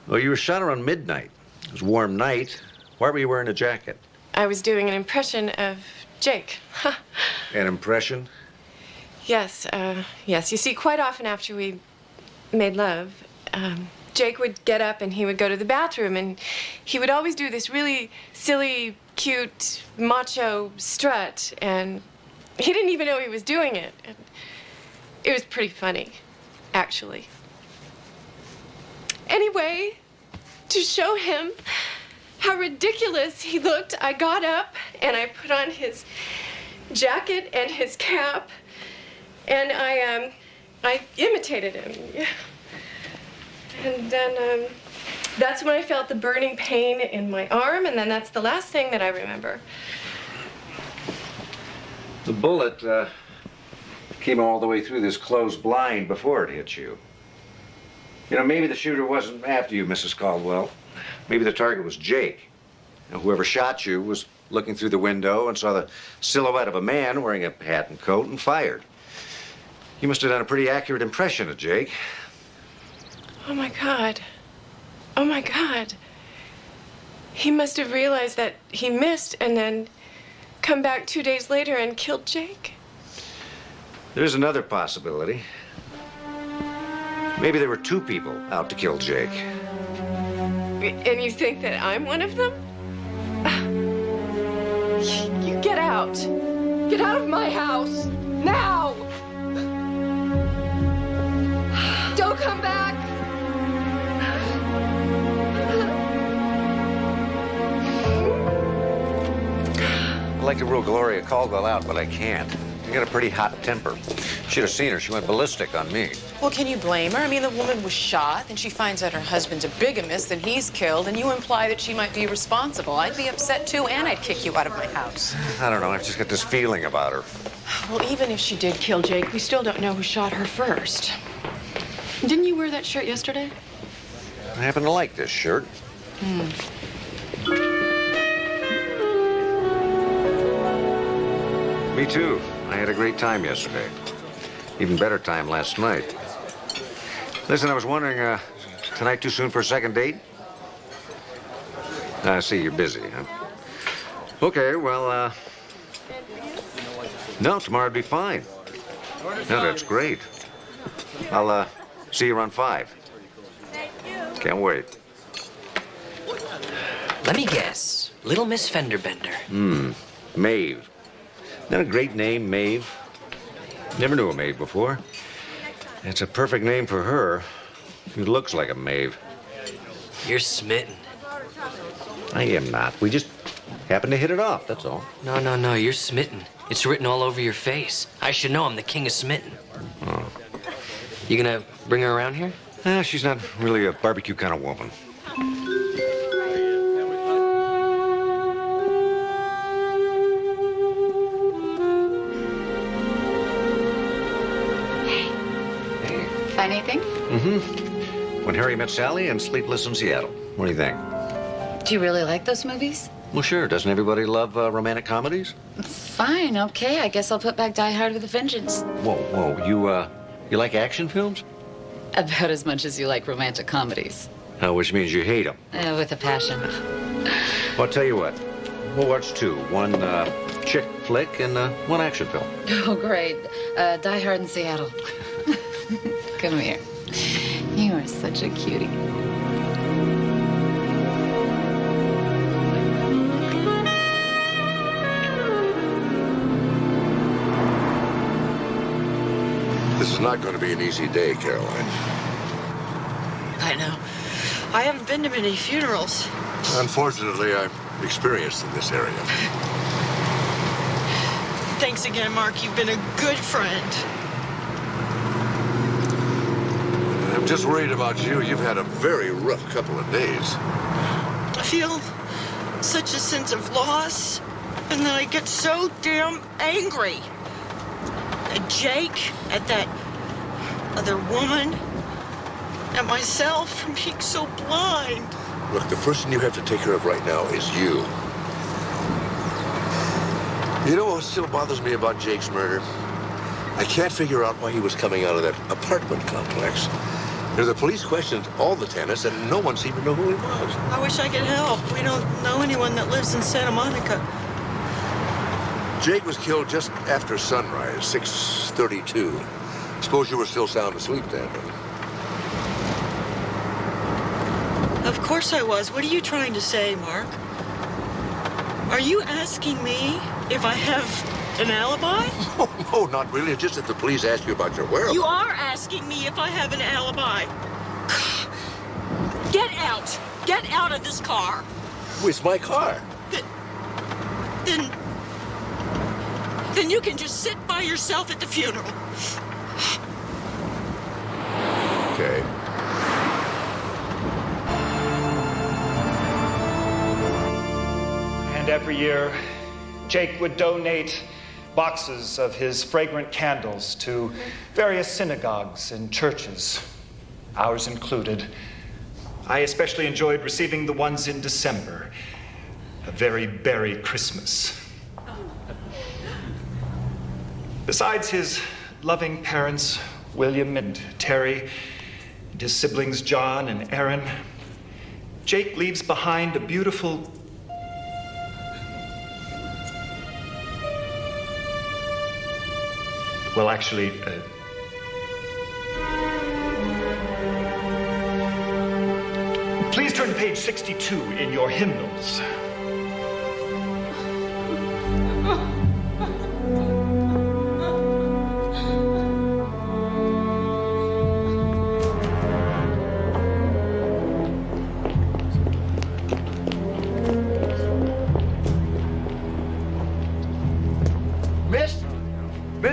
Well, you were shot around midnight. It was a warm night. Why were you wearing a jacket? I was doing an impression of Jake. An impression? Yes. You see, quite often after we made love, Jake would get up and he would go to the bathroom, and he would always do this really silly, cute, macho strut, and he didn't even know he was doing it. And it was pretty funny, actually. Anyway, to show him how ridiculous he looked, I got up and I put on his jacket and his cap, and I imitated him. And then that's when I felt the burning pain in my arm, and then that's the last thing that I remember. The bullet came all the way through this closed blind before it hit you. You know, maybe the shooter wasn't after you, Mrs. Caldwell. Maybe the target was Jake. Now, whoever shot you was looking through the window and saw the silhouette of a man wearing a hat and coat and fired. You must have done a pretty accurate impression of Jake. Oh, my God. Oh, my God. He must have realized that he missed and then come back 2 days later and killed Jake. There's another possibility. Maybe there were two people out to kill Jake. And you think that I'm one of them? You get out. Get out of my house. Now! Don't come back! I'd like to rule Gloria Caldwell out, but I can't. You got a pretty hot temper. Should have seen her. She went ballistic on me. Well, can you blame her? I mean, the woman was shot, and she finds out her husband's a bigamist, and he's killed, and you imply that she might be responsible. I'd be upset, too, and I'd kick you out of my house. I don't know. I've just got this feeling about her. Well, even if she did kill Jake, we still don't know who shot her first. Didn't you wear that shirt yesterday? I happen to like this shirt. Me too. I had a great time yesterday. Even better time last night. Listen, I was wondering, tonight too soon for a second date? I see you're busy, huh? Okay, well, no, tomorrow'd be fine. No, that's great. I'll, see you around 5. Can't wait. Let me guess. Little Miss Fenderbender. Maeve. Isn't that a great name, Maeve? Never knew a Maeve before. It's a perfect name for her. She looks like a Maeve. You're smitten. I am not. We just happened to hit it off, that's all. No, you're smitten. It's written all over your face. I should know I'm the king of smitten. Oh. You gonna bring her around here? She's not really a barbecue kind of woman. Find anything? When Harry Met Sally and Sleepless in Seattle. What do you think? Do you really like those movies? Well, sure. Doesn't everybody love romantic comedies? Fine, okay. I guess I'll put back Die Hard with a Vengeance. Whoa. You like action films? About as much as you like romantic comedies. Which means you hate them. With a passion. Well, I'll tell you what. We'll watch 2. One chick flick and one action film. Oh, great. Die Hard in Seattle. Come here. You are such a cutie. This is not going to be an easy day, Caroline. I know. I haven't been to many funerals. Unfortunately, I'm experienced in this area. Thanks again, Mark. You've been a good friend. I'm just worried about you. You've had a very rough couple of days. I feel such a sense of loss, and then I get so damn angry. At Jake, at that other woman, at myself for being so blind. Look, the person you have to take care of right now is you. You know what still bothers me about Jake's murder? I can't figure out why he was coming out of that apartment complex. The police questioned all the tenants, and no one seemed to know who he was. I wish I could help. We don't know anyone that lives in Santa Monica. Jake was killed just after sunrise, 6:32. Suppose you were still sound asleep then. Of course I was. What are you trying to say, Mark? Are you asking me if I have an alibi? No, not really. It's just that the police asked you about your whereabouts. You are asking me if I have an alibi. Get out. Get out of this car. It's my car. Then you can just sit by yourself at the funeral. Okay. And every year, Jake would donate boxes of his fragrant candles to various synagogues and churches, ours included. I especially enjoyed receiving the ones in December, a very berry Christmas. Besides his loving parents, William and Terry, and his siblings John and Aaron, Jake leaves behind a beautiful well, actually, please turn to page 62 in your hymnals.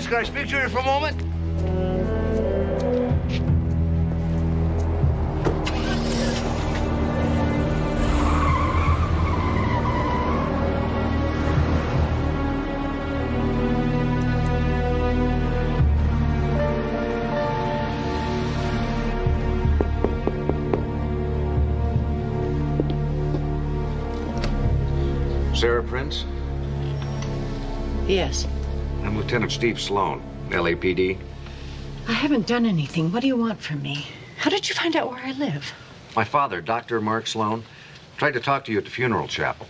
Yes, can I speak to you for a moment? Sarah Prince? Yes. I'm Lieutenant Steve Sloan, LAPD. I haven't done anything. What do you want from me? How did you find out where I live? My father, Dr. Mark Sloan, tried to talk to you at the funeral chapel.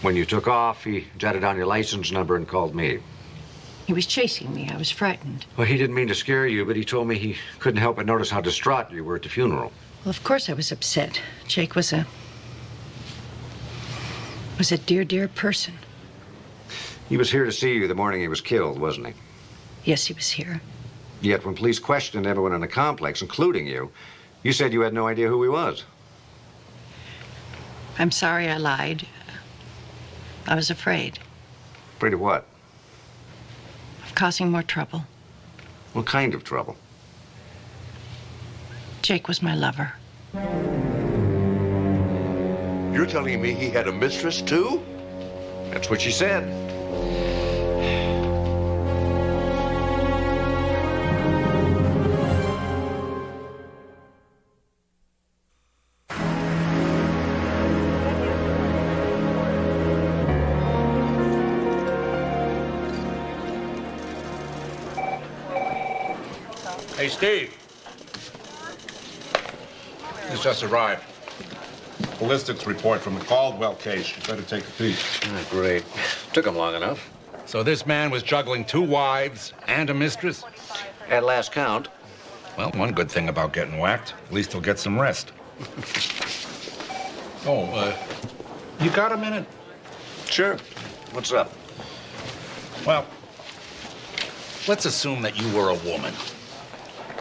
When you took off, he jotted down your license number and called me. He was chasing me. I was frightened. Well, he didn't mean to scare you, but he told me he couldn't help but notice how distraught you were at the funeral. Well, of course I was upset. Jake was a dear, dear person. He was here to see you the morning he was killed, wasn't he? Yes, he was here. Yet when police questioned everyone in the complex, including you, you said you had no idea who he was. I'm sorry I lied. I was afraid Afraid of what? of causing more trouble. What kind of trouble? Jake was my lover. You're telling me he had a mistress, too? That's what she said. Hey, Steve. He's just arrived. Ballistics report from the Caldwell case. You better take a peek. Great. Took him long enough. So this man was juggling 2 wives and a mistress? At last count. Well, one good thing about getting whacked, at least he'll get some rest. You got a minute? Sure. What's up? Well, let's assume that you were a woman.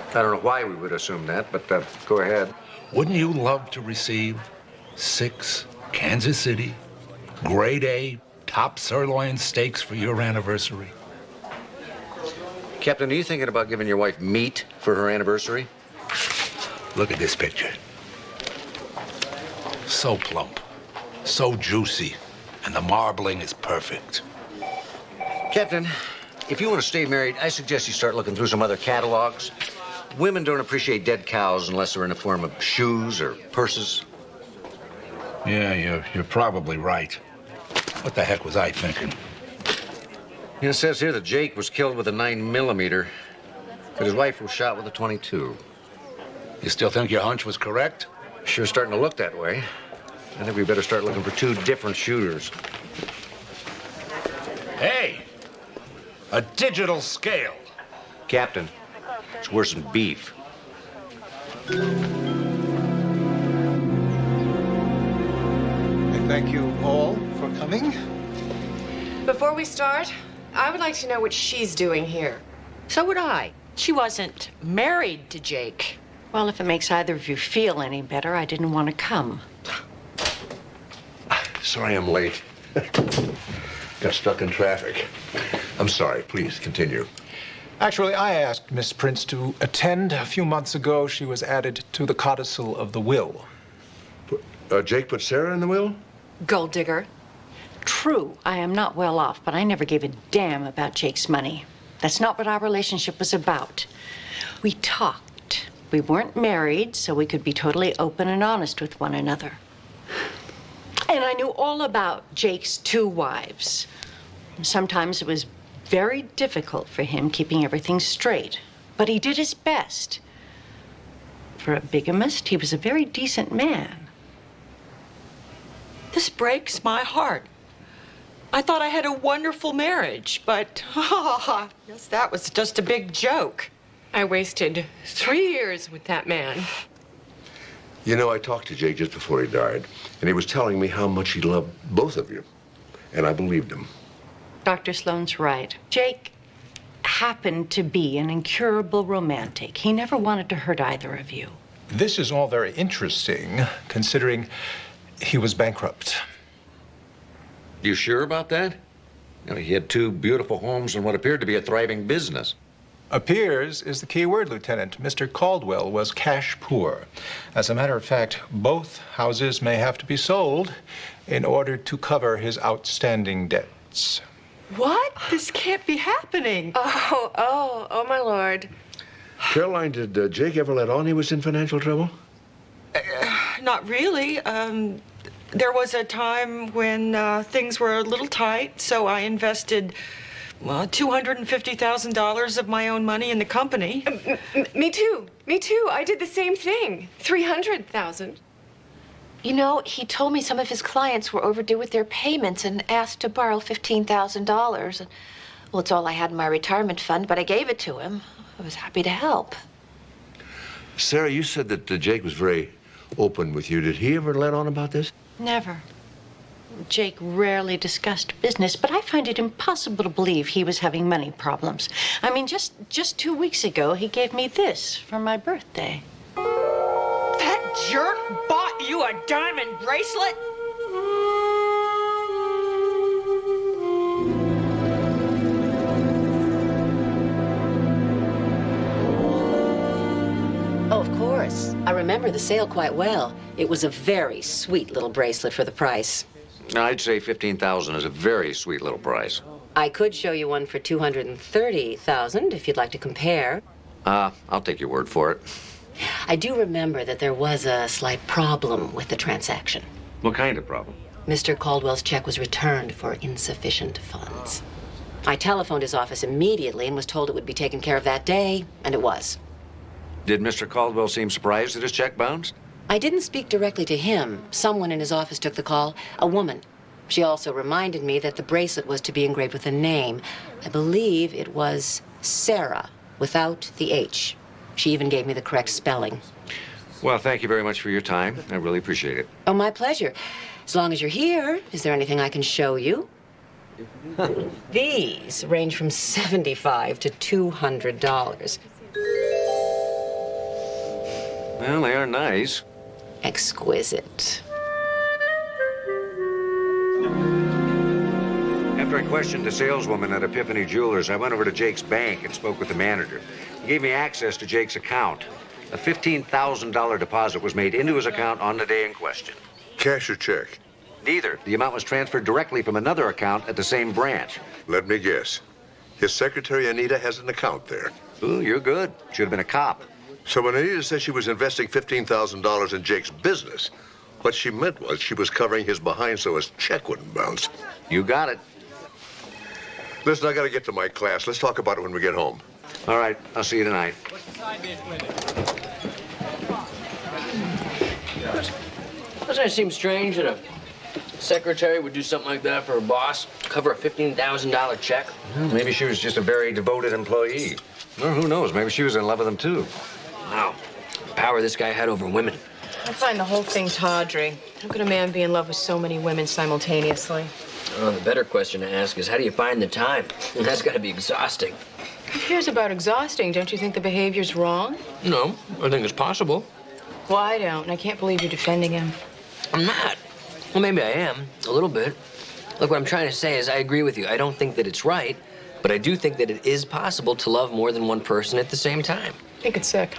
I don't know why we would assume that, but go ahead. Wouldn't you love to receive 6 Kansas City, grade A, top sirloin steaks for your anniversary? Captain, are you thinking about giving your wife meat for her anniversary? Look at this picture. So plump, so juicy, and the marbling is perfect. Captain, if you want to stay married, I suggest you start looking through some other catalogs. Women don't appreciate dead cows unless they're in the form of shoes or purses. Yeah, you're probably right. What the heck was I thinking? It says here that Jake was killed with a 9mm, but his wife was shot with a .22. You still think your hunch was correct? Sure starting to look that way. I think we better start looking for 2 different shooters. Hey! A digital scale. Captain, it's worse than beef. I thank you all for coming. Before we start, I would like to know what she's doing here. So would I. She wasn't married to Jake. Well, if it makes either of you feel any better, I didn't want to come. Sorry I'm late. Got stuck in traffic. I'm sorry. Please continue. Actually, I asked Miss Prince to attend. A few months ago, she was added to the codicil of the will. Jake put Sarah in the will? Gold digger. True, I am not well off, but I never gave a damn about Jake's money. That's not what our relationship was about. We talked. We weren't married, so we could be totally open and honest with one another. And I knew all about Jake's 2 wives. Sometimes it was very difficult for him keeping everything straight, but he did his best. For a bigamist, he was a very decent man. This breaks my heart. I thought I had a wonderful marriage, but yes, that was just a big joke. I wasted 3 years with that man. You know, I talked to Jake just before he died, and he was telling me how much he loved both of you. And I believed him. Dr. Sloan's right. Jake happened to be an incurable romantic. He never wanted to hurt either of you. This is all very interesting, considering he was bankrupt. You sure about that? You know, he had 2 beautiful homes and what appeared to be a thriving business. Appears is the key word, Lieutenant. Mr. Caldwell was cash poor. As a matter of fact, both houses may have to be sold in order to cover his outstanding debts. What? This can't be happening. Oh, my lord. Caroline, did Jake ever let on he was in financial trouble? Not really. There was a time when things were a little tight, so I invested $250,000 of my own money in the company. Me too. I did the same thing. 300,000. You know, he told me some of his clients were overdue with their payments and asked to borrow $15,000. Well, it's all I had in my retirement fund, but I gave it to him. I was happy to help. Sarah, you said that Jake was very open with you. Did he ever let on about this? Never. Jake rarely discussed business, but I find it impossible to believe he was having money problems. I mean, just 2 weeks ago, he gave me this for my birthday. That jerk bought you a diamond bracelet? Oh, of course. I remember the sale quite well. It was a very sweet little bracelet for the price. I'd say $15,000 is a very sweet little price. I could show you one for $230,000 if you'd like to compare. I'll take your word for it. I do remember that there was a slight problem with the transaction. What kind of problem? Mr. Caldwell's check was returned for insufficient funds. I telephoned his office immediately and was told it would be taken care of that day, and it was. Did Mr. Caldwell seem surprised that his check bounced? I didn't speak directly to him. Someone in his office took the call, a woman. She also reminded me that the bracelet was to be engraved with a name. I believe it was Sarah, without the H. She even gave me the correct spelling. Well, thank you very much for your time. I really appreciate it. Oh, my pleasure. As long as you're here, is there anything I can show you? These range from $75 to $200. Well, they are nice. Exquisite. After I questioned the saleswoman at Epiphany Jewelers, I went over to Jake's bank and spoke with the manager. He gave me access to Jake's account. A $15,000 deposit was made into his account on the day in question. Cash or check? Neither. The amount was transferred directly from another account at the same branch. Let me guess. His secretary, Anita, has an account there. Ooh, you're good. Should have been a cop. So when Anita said she was investing $15,000 in Jake's business, what she meant was she was covering his behind so his check wouldn't bounce. You got it. Listen, I gotta get to my class. Let's talk about it when we get home. All right, I'll see you tonight. Doesn't it seem strange that a secretary would do something like that for her boss? Cover a $15,000 check? Well, maybe she was just a very devoted employee. Or who knows, maybe she was in love with him too. Wow, the power this guy had over women. I find the whole thing tawdry. How could a man be in love with so many women simultaneously? Oh, the better question to ask is, how do you find the time? That's got to be exhausting. Who cares about exhausting? Don't you think the behavior's wrong? No, I think it's possible. Well, I don't, and I can't believe you're defending him. I'm not. Well, maybe I am, a little bit. Look, what I'm trying to say is I agree with you. I don't think that it's right, but I do think that it is possible to love more than one person at the same time. I think it's sick.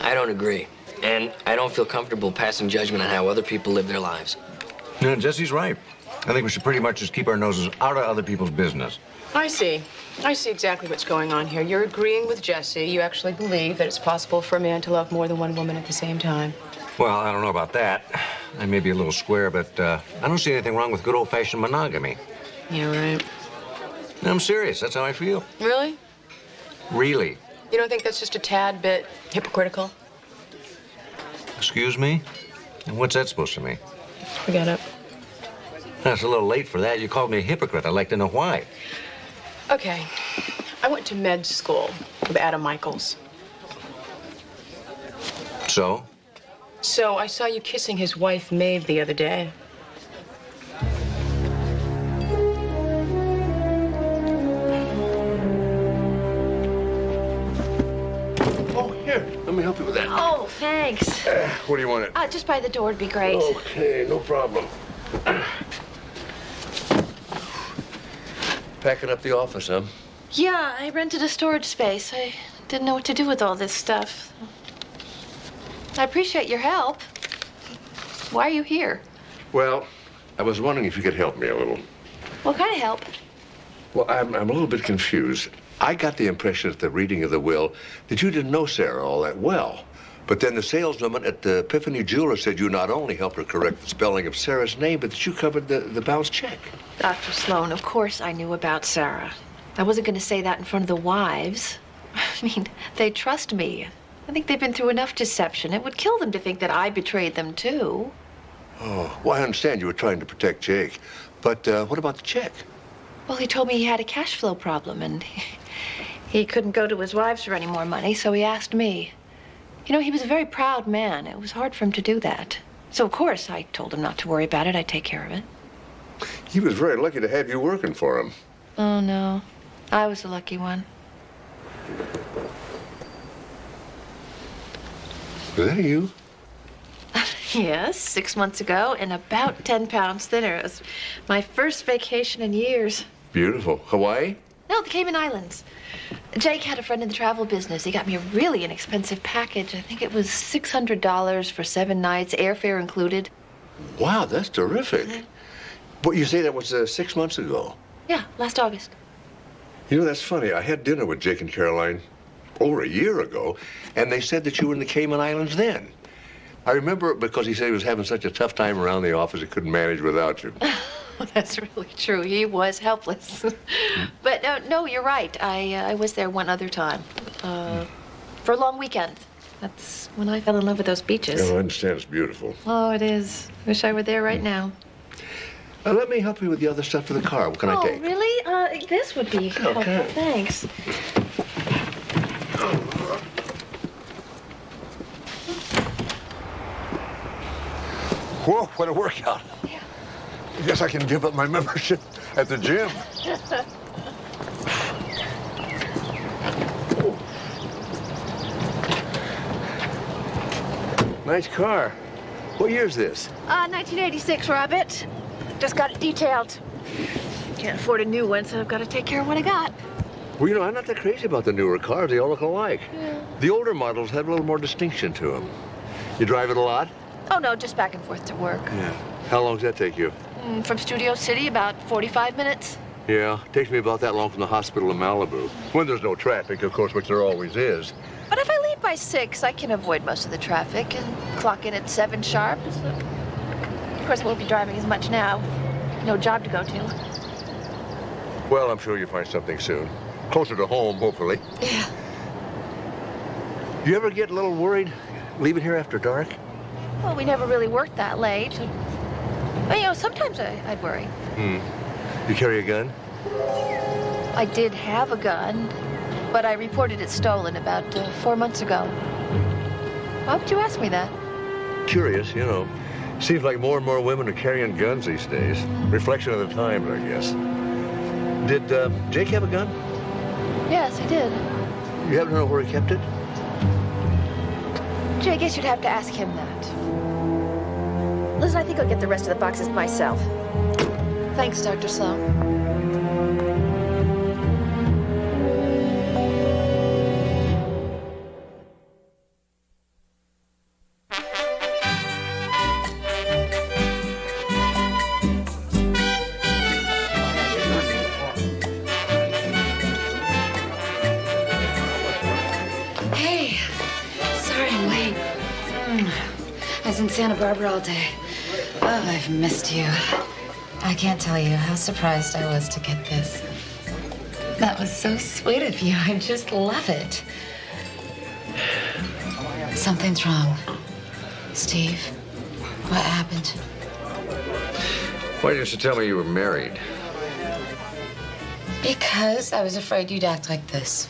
I don't agree. And I don't feel comfortable passing judgment on how other people live their lives. No, Jesse's right. I think we should pretty much just keep our noses out of other people's business. I see exactly what's going on here. You're agreeing with Jesse. You actually believe that it's possible for a man to love more than one woman at the same time. Well, I don't know about that. I may be a little square, but I don't see anything wrong with good old-fashioned monogamy. Yeah, right. I'm serious. That's how I feel. Really? Really. You don't think that's just a tad bit hypocritical? Excuse me? What's that supposed to mean? Forget it. That's a little late for that. You called me a hypocrite. I'd like to know why. Okay. I went to med school with Adam Michaels. So? So I saw you kissing his wife, Maeve, the other day. Oh, here. Let me help you with that. Oh, thanks. What do you want? Just by the door would be great. Okay, no problem. Packing up the office, huh? Yeah, I rented a storage space. I didn't know what to do with all this stuff. I appreciate your help. Why are you here? Well, I was wondering if you could help me a little. What kind of help? Well, I'm a little bit confused. I got the impression at the reading of the will that you didn't know Sarah all that well. But then the saleswoman at the Epiphany Jeweler said you not only helped her correct the spelling of Sarah's name, but that you covered the bounced check. Dr. Sloan, of course I knew about Sarah. I wasn't going to say that in front of the wives. I mean, they trust me. I think they've been through enough deception. It would kill them to think that I betrayed them, too. Oh, well, I understand you were trying to protect Jake. But what about the check? Well, he told me he had a cash flow problem, and he couldn't go to his wives for any more money, so he asked me. You know, he was a very proud man. It was hard for him to do that. So, of course, I told him not to worry about it. I'd take care of it. He was very lucky to have you working for him. Oh, no. I was the lucky one. Was that you? Yes, 6 months ago, and about 10 pounds thinner. It was my first vacation in years. Beautiful. Hawaii? No, the Cayman Islands. Jake had a friend in the travel business. He got me a really inexpensive package. I think it was $600 for 7 nights, airfare included. Wow, that's terrific. But you say that was 6 months ago? Yeah, last August. You know, that's funny. I had dinner with Jake and Caroline over a year ago, and they said that you were in the Cayman Islands then. I remember it because he said he was having such a tough time around the office he couldn't manage without you. That's really true. He was helpless. But no, you're right. I was there one other time for a long weekend. That's when I fell in love with those beaches. Yeah, I understand. It's beautiful. Oh, it is. Wish I were there right now. Let me help you with the other stuff for the car. What can I take? Oh, really? This would be helpful. Thanks. Whoa, what a workout. Yeah. I guess I can give up my membership at the gym. Nice car. What year is this? 1986, Rabbit. Just got it detailed. Can't afford a new one, so I've got to take care of what I got. Well, you know, I'm not that crazy about the newer cars. They all look alike. Yeah. The older models have a little more distinction to them. You drive it a lot? Oh, no, just back and forth to work. Yeah. How long does that take you? From Studio City, about 45 minutes. Yeah, takes me about that long from the hospital in Malibu. When there's no traffic, of course, which there always is. But if I leave by 6, I can avoid most of the traffic and clock in at 7 sharp. So, of course, I won't be driving as much now. No job to go to. Well, I'm sure you'll find something soon. Closer to home, hopefully. Yeah. You ever get a little worried leaving here after dark? Well, we never really worked that late. But, you know, sometimes I'd worry. You carry a gun? I did have a gun, but I reported it stolen about 4 months ago. Why would you ask me that? Curious, you know. Seems like more and more women are carrying guns these days. Reflection of the times, I guess. Did Jake have a gun? Yes, he did. You happen to know where he kept it? Gee, I guess you'd have to ask him that. Listen, I think I'll get the rest of the boxes myself. Thanks, Dr. Sloan. Hey, sorry I'm late. I was in Santa Barbara all day. Oh, I've missed you. I can't tell you how surprised I was to get this. That was so sweet of you. I just love it. Something's wrong. Steve, what happened? Why didn't you tell me you were married? Because I was afraid you'd act like this.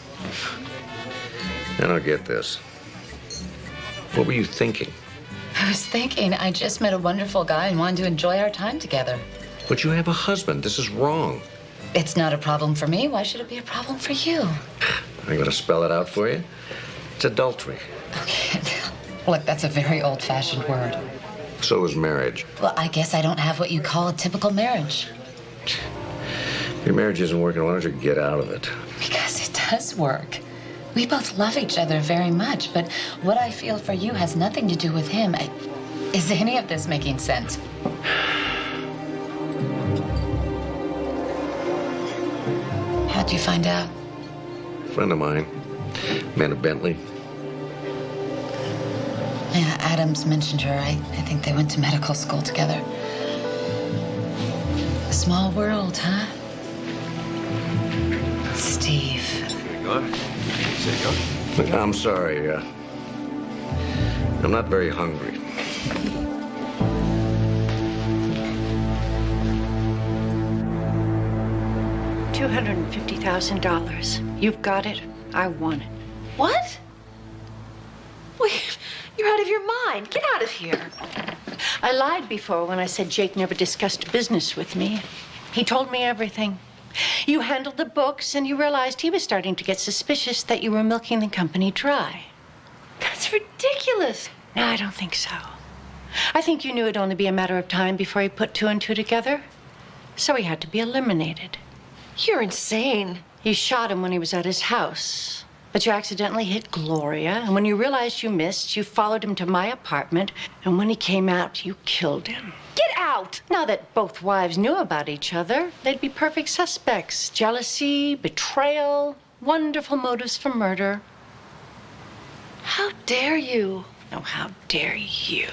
I don't get this. What were you thinking? I was thinking I just met a wonderful guy and wanted to enjoy our time together. But you have a husband. This is wrong. It's not a problem for me. Why should it be a problem for you? I'm going to spell it out for you. It's adultery. Okay. Look, that's a very old-fashioned word. So is marriage. Well, I guess I don't have what you call a typical marriage. Your marriage isn't working. Why don't you get out of it? Because it does work. We both love each other very much, but what I feel for you has nothing to do with him. Is any of this making sense? How'd you find out? A friend of mine, Amanda Bentley. Yeah, Adams mentioned her. I think they went to medical school together. A small world, huh? Steve. I'm sorry. I'm not very hungry. $250,000. You've got it. I want it. What? Wait, you're out of your mind. Get out of here. I lied before when I said Jake never discussed business with me. He told me everything. You handled the books, and you realized he was starting to get suspicious that you were milking the company dry. That's ridiculous. No, I don't think so. I think you knew it'd only be a matter of time before he put two and two together. So he had to be eliminated. You're insane. You shot him when he was at his house. But you accidentally hit Gloria, and when you realized you missed, you followed him to my apartment, and when he came out, you killed him. Get out! Now that both wives knew about each other, they'd be perfect suspects. Jealousy, betrayal, wonderful motives for murder. How dare you? Oh, how dare you?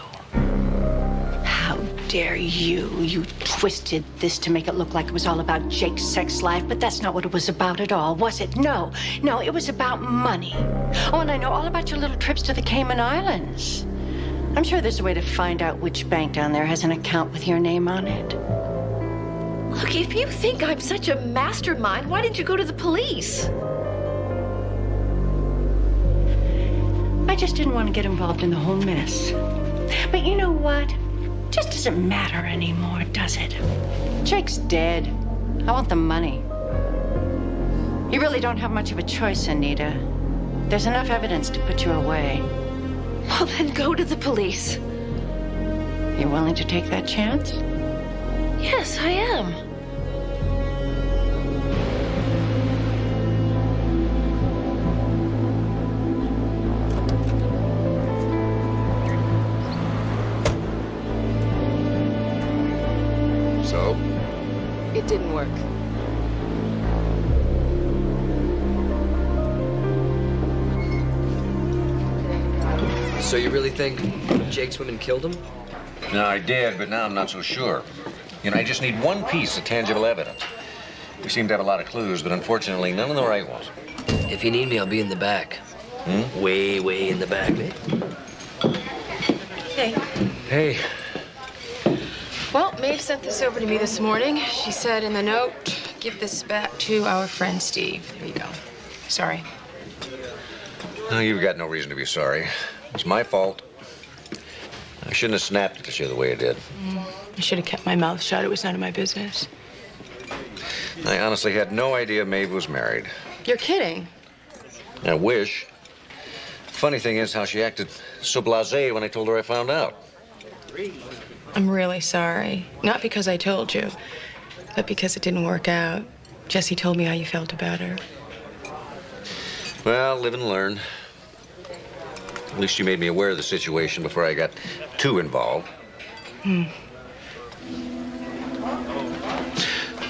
How dare you? You twisted this to make it look like it was all about Jake's sex life, but that's not what it was about at all, was it? No, it was about money. Oh, and I know all about your little trips to the Cayman Islands. I'm sure there's a way to find out which bank down there has an account with your name on it. Look, if you think I'm such a mastermind, why didn't you go to the police? I just didn't want to get involved in the whole mess. But you know what? It just doesn't matter anymore, does it? Jake's dead. I want the money. You really don't have much of a choice, Anita. There's enough evidence to put you away. Well, then go to the police. You willing to take that chance? Yes, I am. So? It didn't work. So you really think Jake's women killed him? No, I did, but now I'm not so sure. You know, I just need one piece of tangible evidence. We seem to have a lot of clues, but unfortunately, none of the right ones. If you need me, I'll be in the back. Way, way in the back. Hey. Hey. Well, Maeve sent this over to me this morning. She said in the note, give this back to our friend Steve. There you go. Sorry. No, you've got no reason to be sorry. It's my fault. I shouldn't have snapped at you the way I did. I should have kept my mouth shut. It was none of my business. I honestly had no idea Maeve was married. You're kidding. I wish. Funny thing is how she acted so blasé when I told her I found out. I'm really sorry. Not because I told you, but because it didn't work out. Jesse told me how you felt about her. Well, live and learn. At least you made me aware of the situation before I got too involved.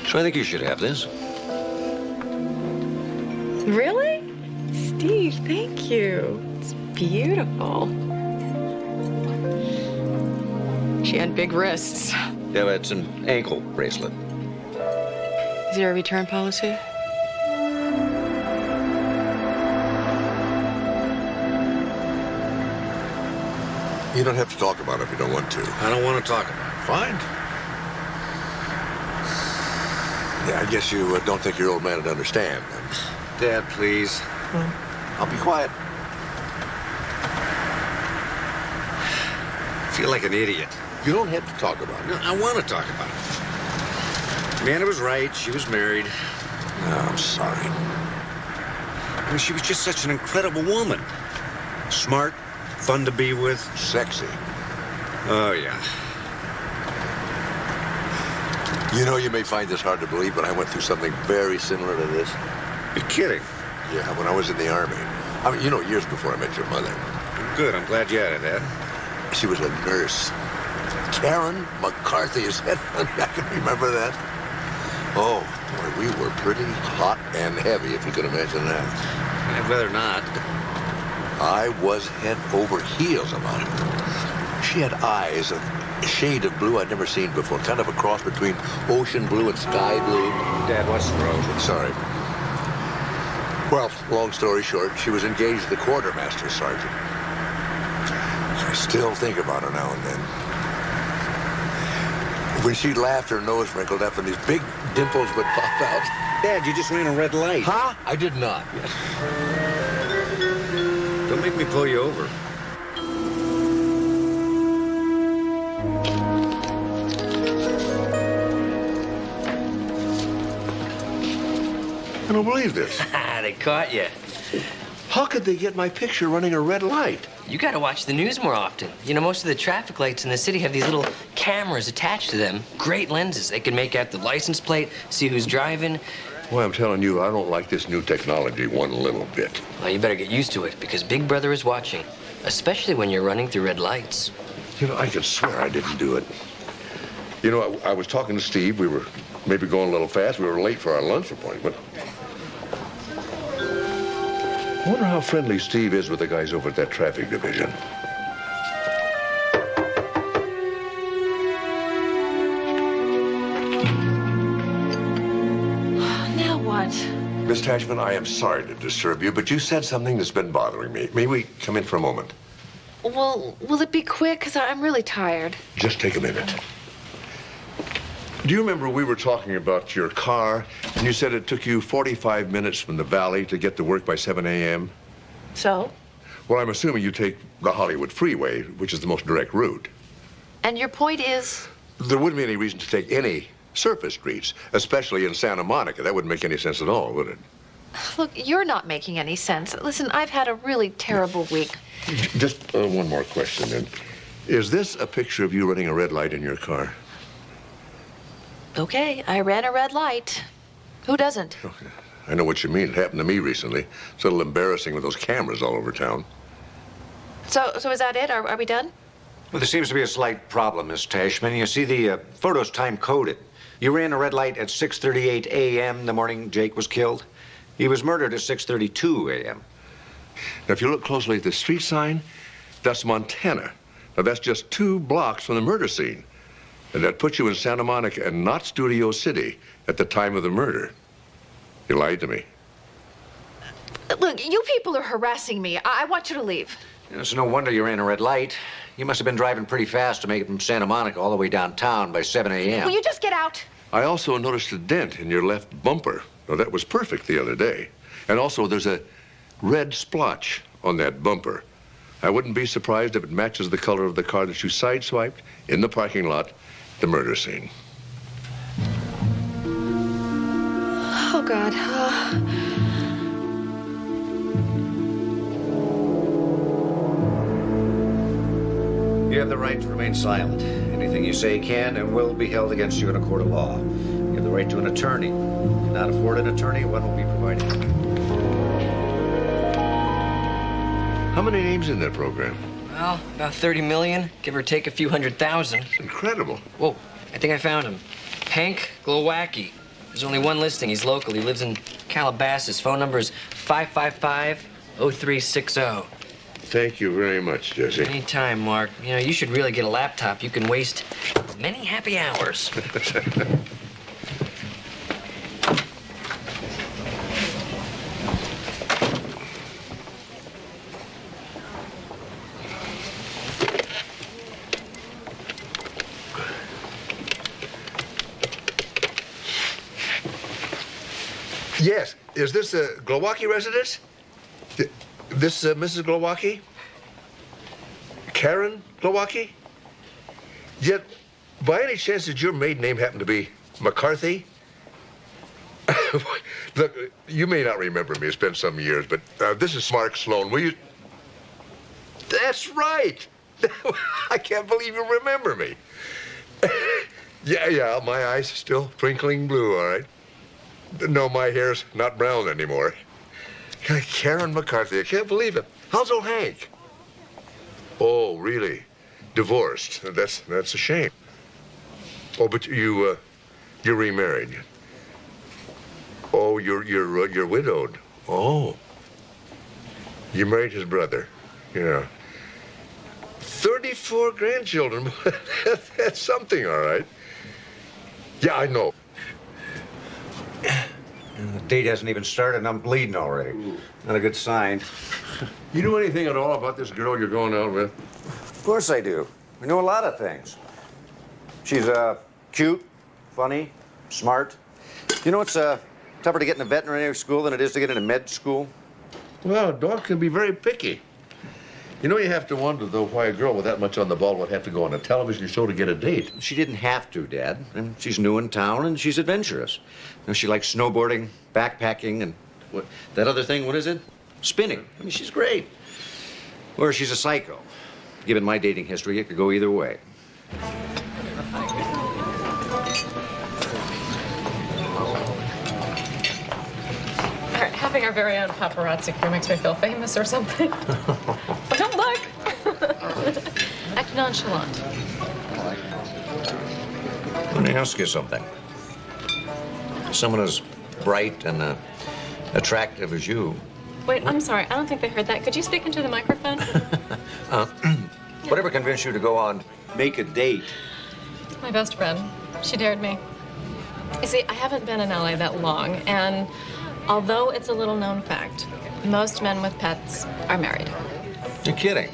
So I think you should have this. Really? Steve, thank you. It's beautiful. She had big wrists. Yeah, but it's an ankle bracelet. Is there a return policy? You don't have to talk about it if you don't want to. I don't want to talk about it. Fine. Yeah, I guess you don't think your old man would understand. Dad, please. I'll be quiet. I feel like an idiot. You don't have to talk about it. No, I want to talk about it. Amanda was right. She was married. No, I'm sorry. I mean, she was just such an incredible woman. Smart, fun to be with. Sexy. Oh, yeah. You know, you may find this hard to believe, but I went through something very similar to this. You're kidding. Yeah, when I was in the Army. I mean, you know, years before I met your mother. Good, I'm glad you added that. She was a nurse. Karen McCarthy, is that? I can remember that. Oh, boy, we were pretty hot and heavy, if you can imagine that. I'd rather not. I was head over heels about her. She had eyes of a shade of blue I'd never seen before, kind of a cross between ocean blue and sky blue. Dad, what's the road? Sorry. Well, long story short, she was engaged to the quartermaster sergeant. I still think about her now and then. When she laughed, her nose wrinkled up and these big dimples would pop out. Dad, you just ran a red light. Huh? I did not. Don't make me pull you over. I don't believe this. They caught you. How could they get my picture running a red light? You gotta watch the news more often. You know, most of the traffic lights in the city have these little cameras attached to them. Great lenses. They can make out the license plate, see who's driving. Well, I'm telling you, I don't like this new technology one little bit. Well, you better get used to it, because Big Brother is watching. Especially when you're running through red lights. You know, I could swear I didn't do it. You know, I was talking to Steve. We were maybe going a little fast. We were late for our lunch appointment. I wonder how friendly Steve is with the guys over at that traffic division. Now what? Miss Tashman, I am sorry to disturb you, but you said something that's been bothering me. May we come in for a moment? Well, will it be quick? Because I'm really tired. Just take a minute. Do you remember we were talking about your car, and you said it took you 45 minutes from the valley to get to work by 7 a.m.? So? Well, I'm assuming you take the Hollywood Freeway, which is the most direct route. And your point is? There wouldn't be any reason to take any surface streets, especially in Santa Monica. That wouldn't make any sense at all, would it? Look, you're not making any sense. Listen, I've had a really terrible week. Just one more question, then. Is this a picture of you running a red light in your car? Okay, I ran a red light. Who doesn't? Okay. I know what you mean. It happened to me recently. It's a little embarrassing with those cameras all over town. So is that it? Are we done? Well, there seems to be a slight problem, Miss Tashman. You see, the photo's time-coded. You ran a red light at 6:38 a.m. the morning Jake was killed. He was murdered at 6:32 a.m. Now, if you look closely at the street sign, that's Montana. Now, that's just 2 blocks from the murder scene. And that puts you in Santa Monica and not Studio City at the time of the murder. You lied to me. Look, you people are harassing me. I want you to leave. It's no wonder you ran a red light. You must have been driving pretty fast to make it from Santa Monica all the way downtown by 7 a.m. Will you just get out? I also noticed a dent in your left bumper. Now, that was perfect the other day. And also, there's a red splotch on that bumper. I wouldn't be surprised if it matches the color of the car that you sideswiped in the parking lot, the murder scene. Oh, God. You have the right to remain silent. Anything you say can and will be held against you in a court of law. You have the right to an attorney. If you cannot afford an attorney, one will be provided. How many names in that program? Well, about 30 million, give or take a few 100,000. Incredible. Whoa, I think I found him. Hank Glowacki. There's only one listing. He's local. He lives in Calabasas. Phone number is 555-0360. Thank you very much, Jesse. Anytime, Mark. You know, you should really get a laptop. You can waste many happy hours. Yes. Is this a Glowacki residence? This Mrs. Glowacki? Karen Glowacki? Yet, by any chance, did your maiden name happen to be McCarthy? Look, you may not remember me. It's been some years, but this is Mark Sloan. Will you... That's right. I can't believe you remember me. Yeah, my eyes are still twinkling blue, all right. No, my hair's not brown anymore. Karen McCarthy, I can't believe it. How's old Hank? Oh, really? Divorced? That's a shame. Oh, but you're remarried. Oh, you're widowed. Oh. You married his brother. Yeah. 34 grandchildren. That's something, all right. Yeah, I know. The date hasn't even started and I'm bleeding already. Not a good sign. You know anything at all about this girl you're going out with? Of course I do. We know a lot of things. She's cute, funny, smart. You know it's tougher to get into veterinary school than it is to get into med school? Well, a dog can be very picky. You know, you have to wonder, though, why a girl with that much on the ball would have to go on a television show to get a date. She didn't have to, Dad. And she's new in town and she's adventurous. You know, she likes snowboarding, backpacking, and that other thing, what is it? Spinning. I mean, she's great. Or she's a psycho. Given my dating history, it could go either way. Having our very own paparazzi crew makes me feel famous or something. Don't look. Act nonchalant. Let me ask you something. Someone as bright and attractive as you, Wait, I'm sorry. I don't think they heard that. Could you speak into the microphone? whatever convinced you to go on make a date? My best friend. She dared me. You see, I haven't been in LA that long, and although it's a little known fact, most men with pets are married. You're kidding.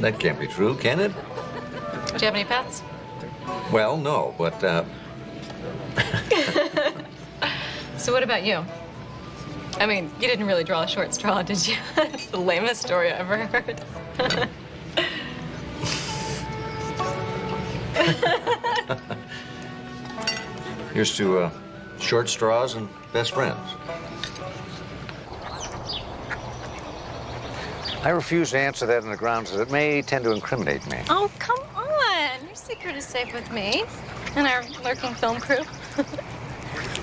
That can't be true, can it? Do you have any pets? Well, no, but So what about you? I mean, you didn't really draw a short straw, did you? It's the lamest story I ever heard. here's to short straws and best friends. I refuse to answer that on the grounds that it may tend to incriminate me. Oh, come on. Your secret is safe with me and our lurking film crew.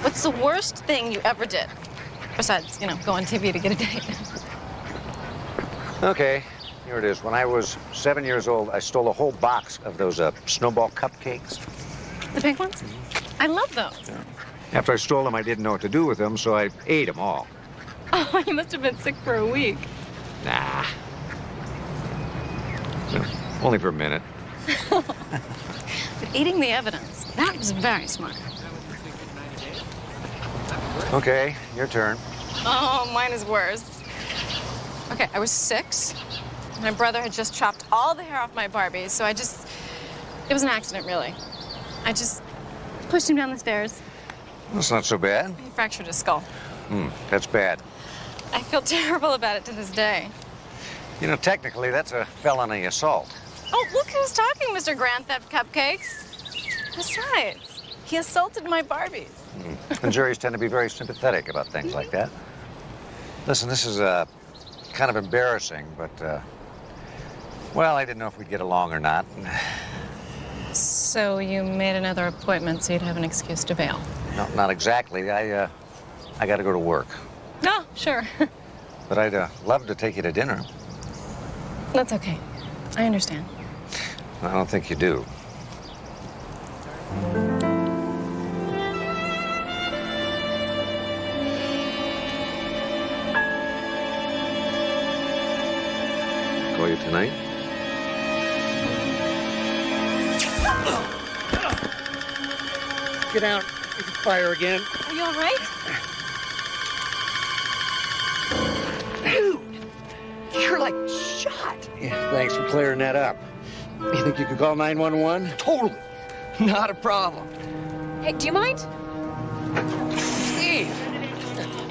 What's the worst thing you ever did? Besides, go on TV to get a date. Okay, here it is. When I was 7 years old, I stole a whole box of those snowball cupcakes. The pink ones? I love those. After I stole them, I didn't know what to do with them, so I ate them all. Oh, you must have been sick for a week. Nah. No, only for a minute. But eating the evidence, that was very smart. Okay, your turn. Oh, mine is worse. Okay, I was 6. My brother had just chopped all the hair off my Barbie, so it was an accident, really. I just pushed him down the stairs. That's not so bad. He fractured his skull. That's bad. I feel terrible about it to this day. You know, technically, that's a felony assault. Oh, look who's talking, Mr. Grand Theft Cupcakes. Besides, he assaulted my Barbies. And juries tend to be very sympathetic about things like that. Listen, this is kind of embarrassing, but, well, I didn't know if we'd get along or not. So you made another appointment so you'd have an excuse to bail? No, not exactly. I got to go to work. No, sure. But I'd love to take you to dinner. That's okay. I understand. I don't think you do. Call you tonight? Get out. You can fire again. Are you all right? Dude, you're like shot. Yeah, thanks for clearing that up. You think you could call 911? Totally. Not a problem. Hey, do you mind? Steve,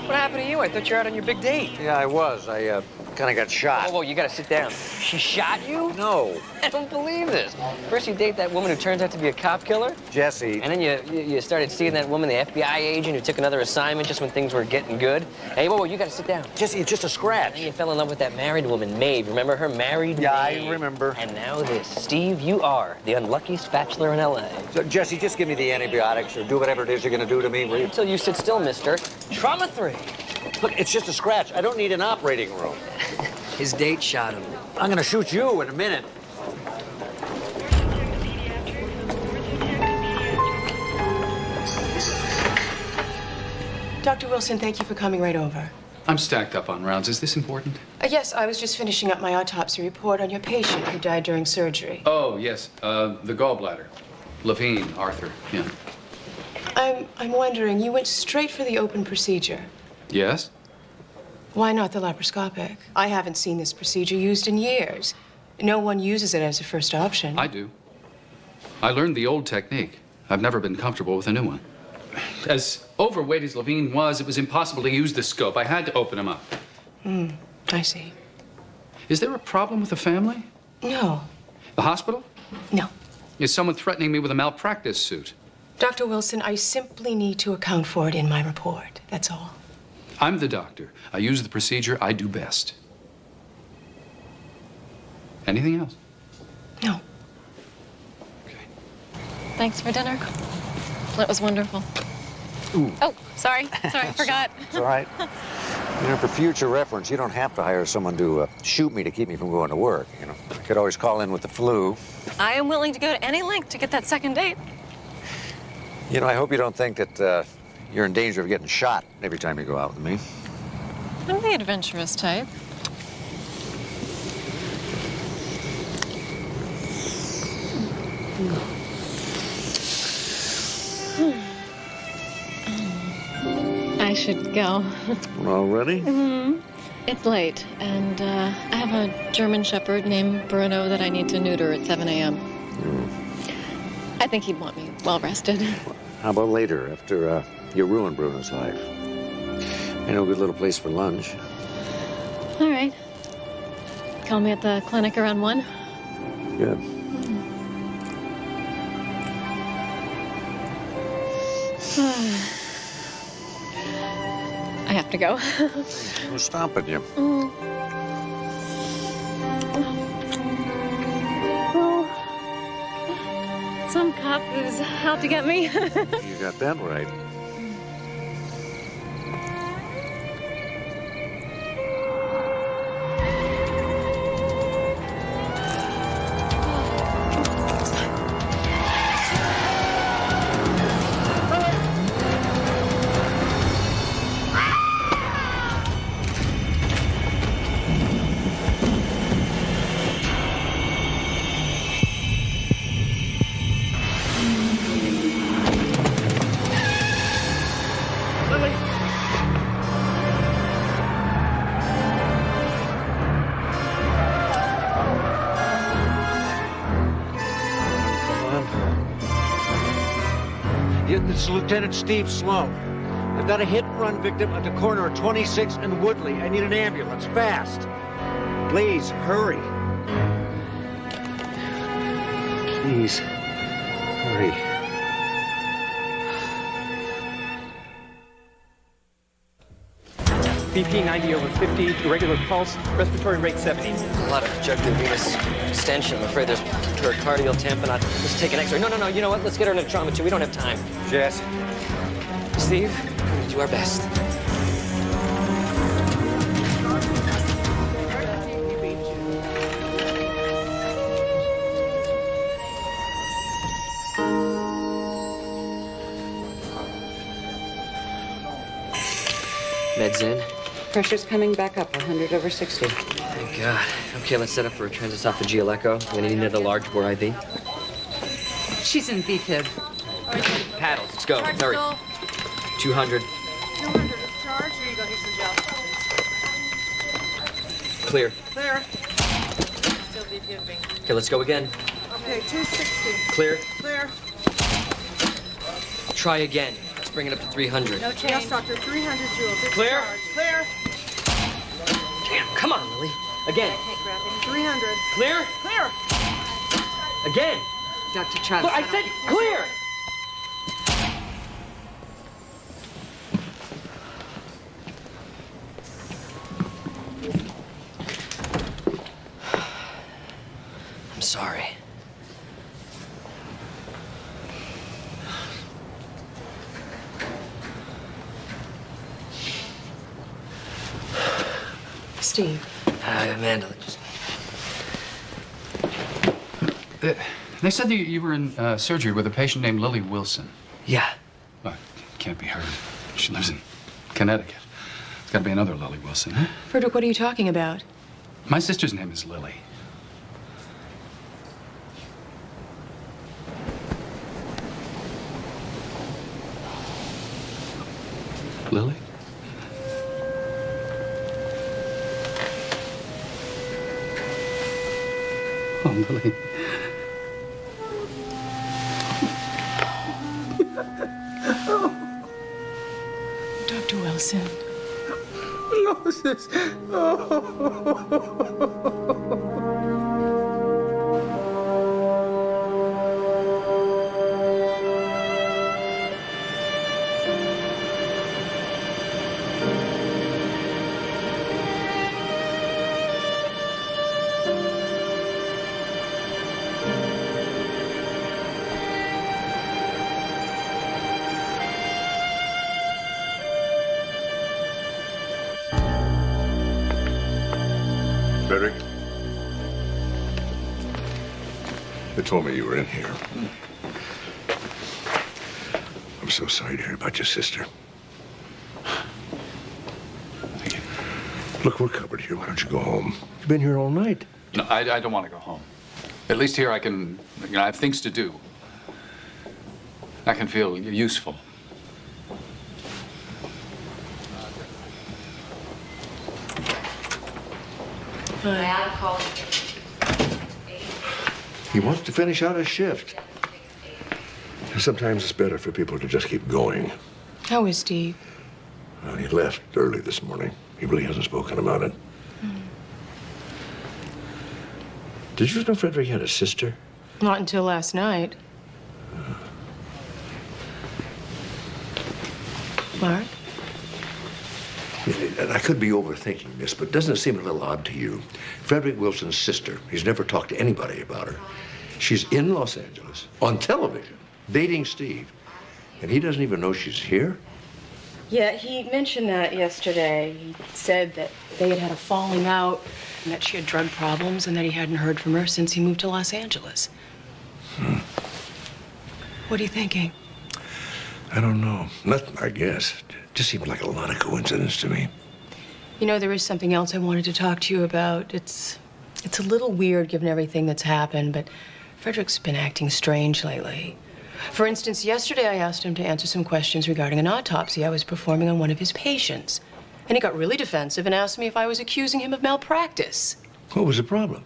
what happened to you? I thought you were out on your big date. Yeah, I was. I kind of got shot. Whoa, you gotta sit down. She shot you? No. I don't believe this. First you date that woman who turns out to be a cop killer. Jesse. And then you started seeing that woman, the FBI agent who took another assignment just when things were getting good. Hey, whoa, you gotta sit down. Jesse, it's just a scratch. And then you fell in love with that married woman, Maeve. Remember her? Married Yeah, Maeve. I remember. And now this. Steve, you are the unluckiest bachelor in L.A. So, Jesse, just give me the antibiotics or do whatever it is you're gonna do to me, will you? Until you sit still, mister. Trauma 3. Look, it's just a scratch. I don't need an operating room. His date shot him. I'm gonna shoot you in a minute. Dr. Wilson, thank you for coming right over. I'm stacked up on rounds. Is this important? Yes, I was just finishing up my autopsy report on your patient who died during surgery. Oh, yes. The gallbladder. Levine, Arthur. Yeah. I'm wondering, you went straight for the open procedure. Yes? Why not the laparoscopic? I haven't seen this procedure used in years. No one uses it as a first option. I do. I learned the old technique. I've never been comfortable with a new one. As overweight as Levine was, it was impossible to use the scope. I had to open him up. I see. Is there a problem with the family? No. The hospital? No. Is someone threatening me with a malpractice suit? Dr. Wilson, I simply need to account for it in my report. That's all. I'm the doctor. I use the procedure I do best. Anything else? No. Thanks for dinner. That was wonderful. Ooh. Oh, sorry. Sorry, I forgot. It's all right. You know, for future reference, you don't have to hire someone to shoot me to keep me from going to work. You know, I could always call in with the flu. I am willing to go to any length to get that second date. You know, I hope you don't think that you're in danger of getting shot every time you go out with me. I'm the adventurous type. I should go. Already? It's late, and I have a German Shepherd named Bruno that I need to neuter at 7 a.m. I think he'd want me well rested. How about later, after you ruin Bruno's life? I know a good little place for lunch. All right. Call me at the clinic around 1. Good. I have to go. Who's stopping you? Some cop who's out to get me. You got that right. This is Lieutenant Steve Sloan. I've got a hit-and-run victim at the corner of 26th and Woodley. I need an ambulance, fast. Please, hurry. Please, hurry. BP 90 over 50, irregular pulse, respiratory rate 70. A lot of jugular venous extension. I'm afraid there's pericardial tamponade. Let's take an X-ray. No. You know what? Let's get her into trauma too. We don't have time. Jess. Steve, we'll do our best. Meds in. Pressure's coming back up, 100 over 60. Thank God. Okay, let's set up for a transesophageal echo. We're gonna need another large bore IV. She's in B-fib. Paddles, let's go. Hurry. 200. 200 is charged. Here you go, here's some gel. Clear. Clear. Still defibbing. Okay, let's go again. Okay, 260. Clear. Clear. Try again. Let's bring it up to 300. No change. Yes, doctor, 300 joules. It's Clear. charged. Clear. Damn, come on, Lily. Again. I can't grab him. 300. Clear? Clear. Again. Dr. Travis. Look, I said clear. I'm sorry. Steve. Amanda, just... They said that you were in surgery with a patient named Lily Wilson. Yeah. Well, it can't be her. She lives in Connecticut. It's got to be another Lily Wilson, huh? Frederick, what are you talking about? My sister's name is Lily. Lily? Oh, Lily. Dr. Wilson. No, sis. Frederick? They told me you were in here. I'm so sorry to hear about your sister. Look, we're covered here. Why don't you go home? You've been here all night. No, I don't want to go home. At least here I can, I have things to do. I can feel useful. He wants to finish out his shift. Sometimes it's better for people to just keep going. How is Steve? Well, he left early this morning. He really hasn't spoken about it. Did you know Frederick had a sister? Not until last night. Mark? And I could be overthinking this, but doesn't it seem a little odd to you? Frederick Wilson's sister, he's never talked to anybody about her. She's in Los Angeles, on television, dating Steve. And he doesn't even know she's here? Yeah, he mentioned that yesterday. He said that they had had a falling out and that she had drug problems and that he hadn't heard from her since he moved to Los Angeles. What are you thinking? I don't know. Nothing, I guess. Just seemed like a lot of coincidence to me. You know, there is something else I wanted to talk to you about. It's a little weird given everything that's happened, but Frederick's been acting strange lately. For instance, yesterday I asked him to answer some questions regarding an autopsy I was performing on one of his patients. And he got really defensive and asked me if I was accusing him of malpractice. What was the problem?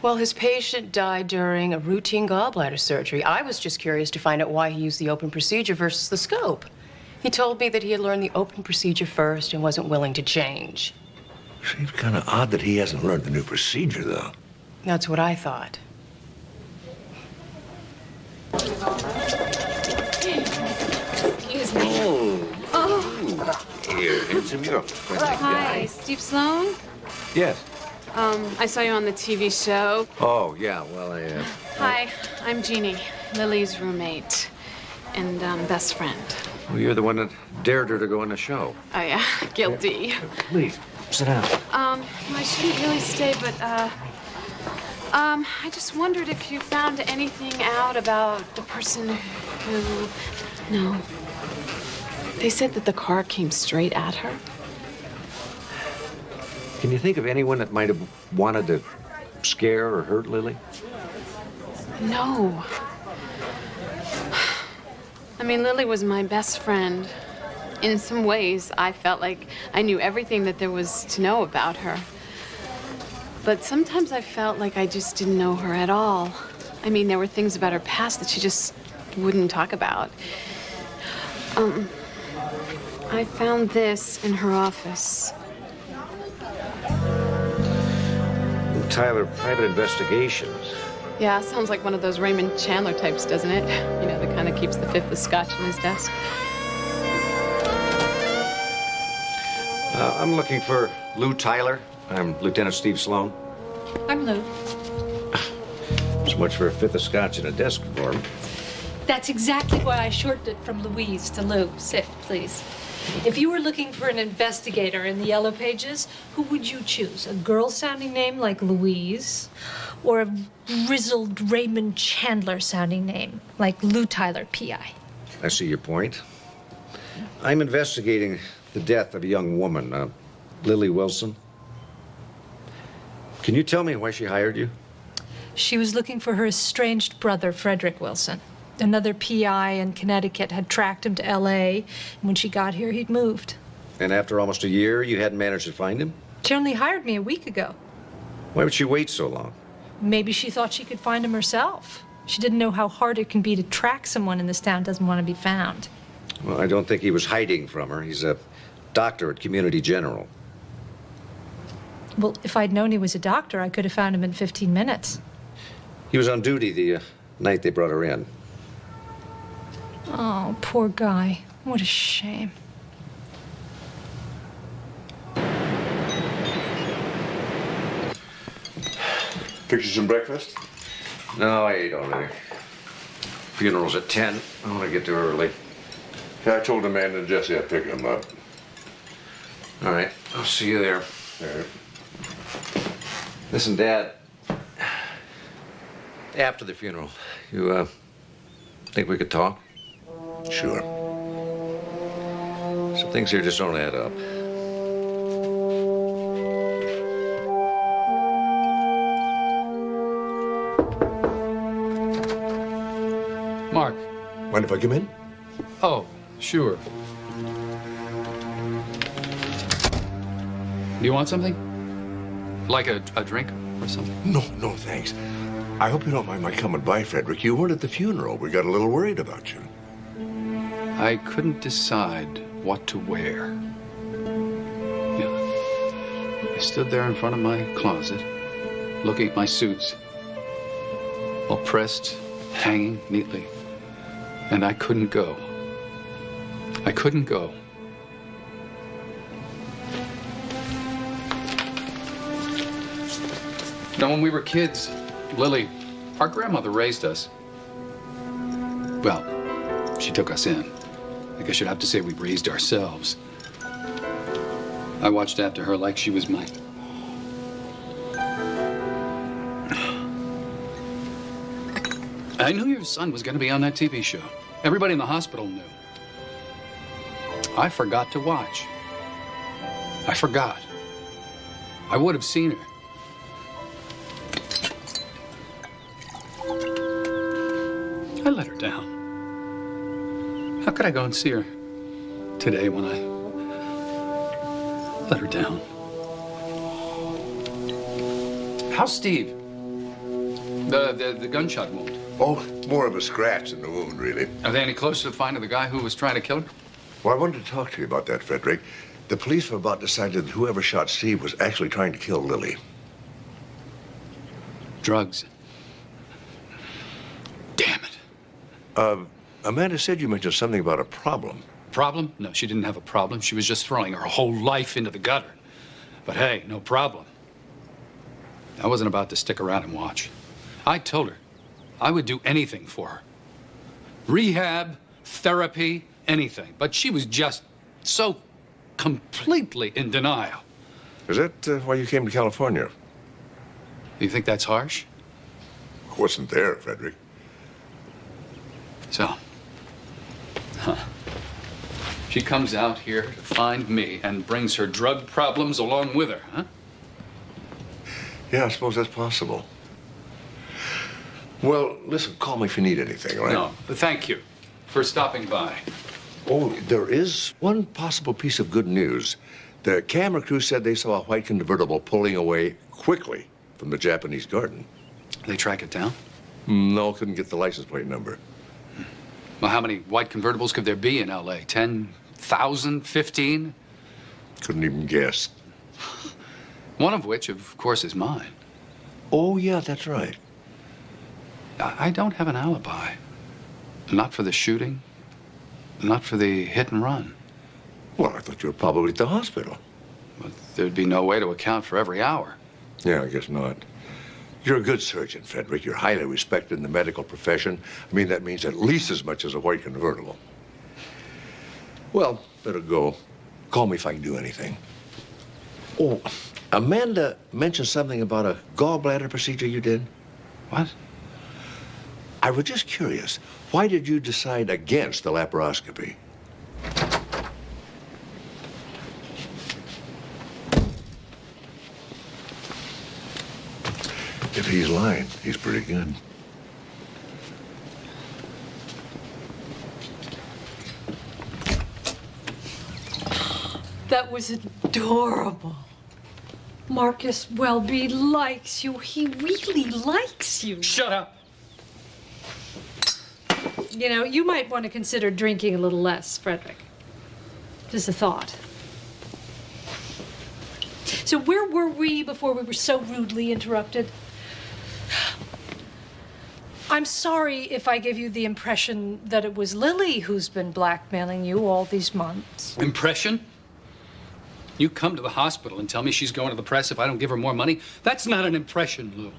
Well, his patient died during a routine gallbladder surgery. I was just curious to find out why he used the open procedure versus the scope. He told me that he had learned the open procedure first and wasn't willing to change. Seems kind of odd that he hasn't learned the new procedure, though. That's what I thought. Excuse me. Oh. Here, handsome you. Hi, Steve Sloan. Yes. I saw you on the TV show. Oh, yeah. Well, Hi, I'm Jeannie, Lily's roommate and best friend. well, you're the one that dared her to go on the show. Oh yeah, guilty. Please, sit down. I shouldn't really stay, but I just wondered if you found anything out about the person who. No. They said that the car came straight at her. Can you think of anyone that might have wanted to scare or hurt Lily? No. I mean, Lily was my best friend. In some ways, I felt like I knew everything that there was to know about her. But sometimes I felt like I just didn't know her at all. I mean, there were things about her past that she just wouldn't talk about. I found this in her office. Tyler Private Investigations. Yeah, sounds like one of those Raymond Chandler types, doesn't it? You know, the kind that keeps the fifth of scotch on his desk. I'm looking for Lou Tyler. I'm Lieutenant Steve Sloan. I'm Lou. So much for a fifth of scotch in a desk drawer. That's exactly why I shortened it from Louise to Lou. Sit, please. If you were looking for an investigator in the Yellow Pages, who would you choose? A girl-sounding name like Louise, or a grizzled Raymond Chandler-sounding name like Lou Tyler, P.I.? I see your point. I'm investigating the death of a young woman, Lily Wilson. Can you tell me why she hired you? She was looking for her estranged brother, Frederick Wilson. Another PI in Connecticut had tracked him to L.A., and when she got here, he'd moved. And after almost a year, you hadn't managed to find him? She only hired me a week ago. Why would she wait so long? Maybe she thought she could find him herself. She didn't know how hard it can be to track someone in this town who doesn't want to be found. Well, I don't think he was hiding from her. He's a doctor at Community General. Well, if I'd known he was a doctor, I could have found him in 15 minutes. He was on duty the night they brought her in. Oh, poor guy. What a shame. Fix you some breakfast? No, I ate already. Funeral's at 10. I want to get there early. Yeah, I told Amanda and Jesse I'd pick them up. All right, I'll see you there. All right. Listen, Dad. After the funeral, you think we could talk? Sure. Some things here just don't add up. Mark. Mind if I come in? Oh, sure. Do you want something? Like a drink or something? No, thanks. I hope you don't mind my coming by, Frederick. You weren't at the funeral. We got a little worried about you. I couldn't decide what to wear. Yeah. I stood there in front of my closet, looking at my suits, all pressed, hanging neatly. And I couldn't go. I couldn't go. Now, when we were kids, Lily, our grandmother raised us. Well, she took us in. I guess you'd have to say we raised ourselves. I watched after her like she was mine. I knew your son was going to be on that TV show. Everybody in the hospital knew. I forgot to watch. I forgot. I would have seen her. I let her down. How could I go and see her today when I let her down? How's Steve? The gunshot wound. Oh, more of a scratch than a wound, really. Are they any closer to finding the guy who was trying to kill her? Well, I wanted to talk to you about that, Frederick. The police have about decided that whoever shot Steve was actually trying to kill Lily. Drugs. Damn it. Amanda said you mentioned something about a problem. Problem? No, she didn't have a problem. She was just throwing her whole life into the gutter. But hey, no problem. I wasn't about to stick around and watch. I told her I would do anything for her. Rehab, therapy, anything. But she was just so completely in denial. Is that why you came to California? You think that's harsh? I wasn't there, Frederick. So, she comes out here to find me and brings her drug problems along with her, huh? Yeah, I suppose that's possible. Well, listen, call me if you need anything, all right? No, but thank you for stopping by. Oh, there is one possible piece of good news. The camera crew said they saw a white convertible pulling away quickly from the Japanese garden. They track it down? No, couldn't get the license plate number. Well, how many white convertibles could there be in L.A.? 10,000? 15? Couldn't even guess. One of which, of course, is mine. Oh, yeah, that's right. I don't have an alibi. Not for the shooting, not for the hit and run. Well, I thought you were probably at the hospital. But there'd be no way to account for every hour. Yeah, I guess not. You're a good surgeon, Frederick. You're highly respected in the medical profession. I mean, that means at least as much as a white convertible. Well, better go. Call me if I can do anything. Oh, Amanda mentioned something about a gallbladder procedure you did. What? I was just curious. Why did you decide against the laparoscopy? If he's lying, he's pretty good. That was adorable. Marcus Welby likes you. He really likes you. Shut up. You know, you might want to consider drinking a little less, Frederick. Just a thought. So where were we before we were so rudely interrupted? I'm sorry if I gave you the impression that it was Lily who's been blackmailing you all these months. Impression? You come to the hospital and tell me she's going to the press if I don't give her more money? That's not an impression, Lou.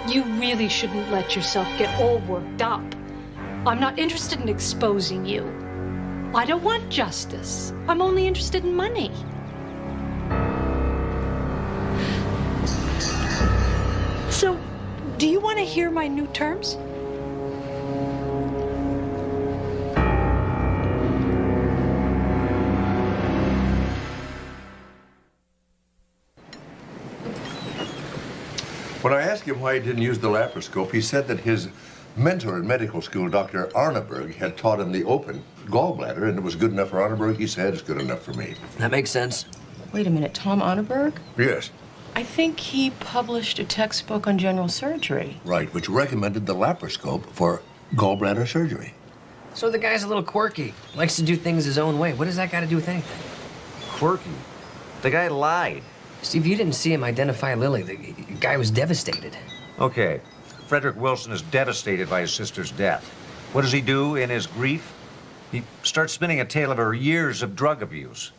You really shouldn't let yourself get all worked up. I'm not interested in exposing you. I don't want justice. I'm only interested in money. So, do you want to hear my new terms? When I asked him why he didn't use the laparoscope, he said that his mentor in medical school, Dr. Arneberg, had taught him the open gallbladder, and it was good enough for Arneberg. He said it's good enough for me. That makes sense. Wait a minute, Tom Arneberg? Yes. I think he published a textbook on general surgery. Right, which recommended the laparoscope for gallbladder surgery. So the guy's a little quirky. Likes to do things his own way. What does that got to do with anything? Quirky? The guy lied. Steve, you didn't see him identify Lily. The guy was devastated. Okay. Frederick Wilson is devastated by his sister's death. What does he do in his grief? He starts spinning a tale of her years of drug abuse.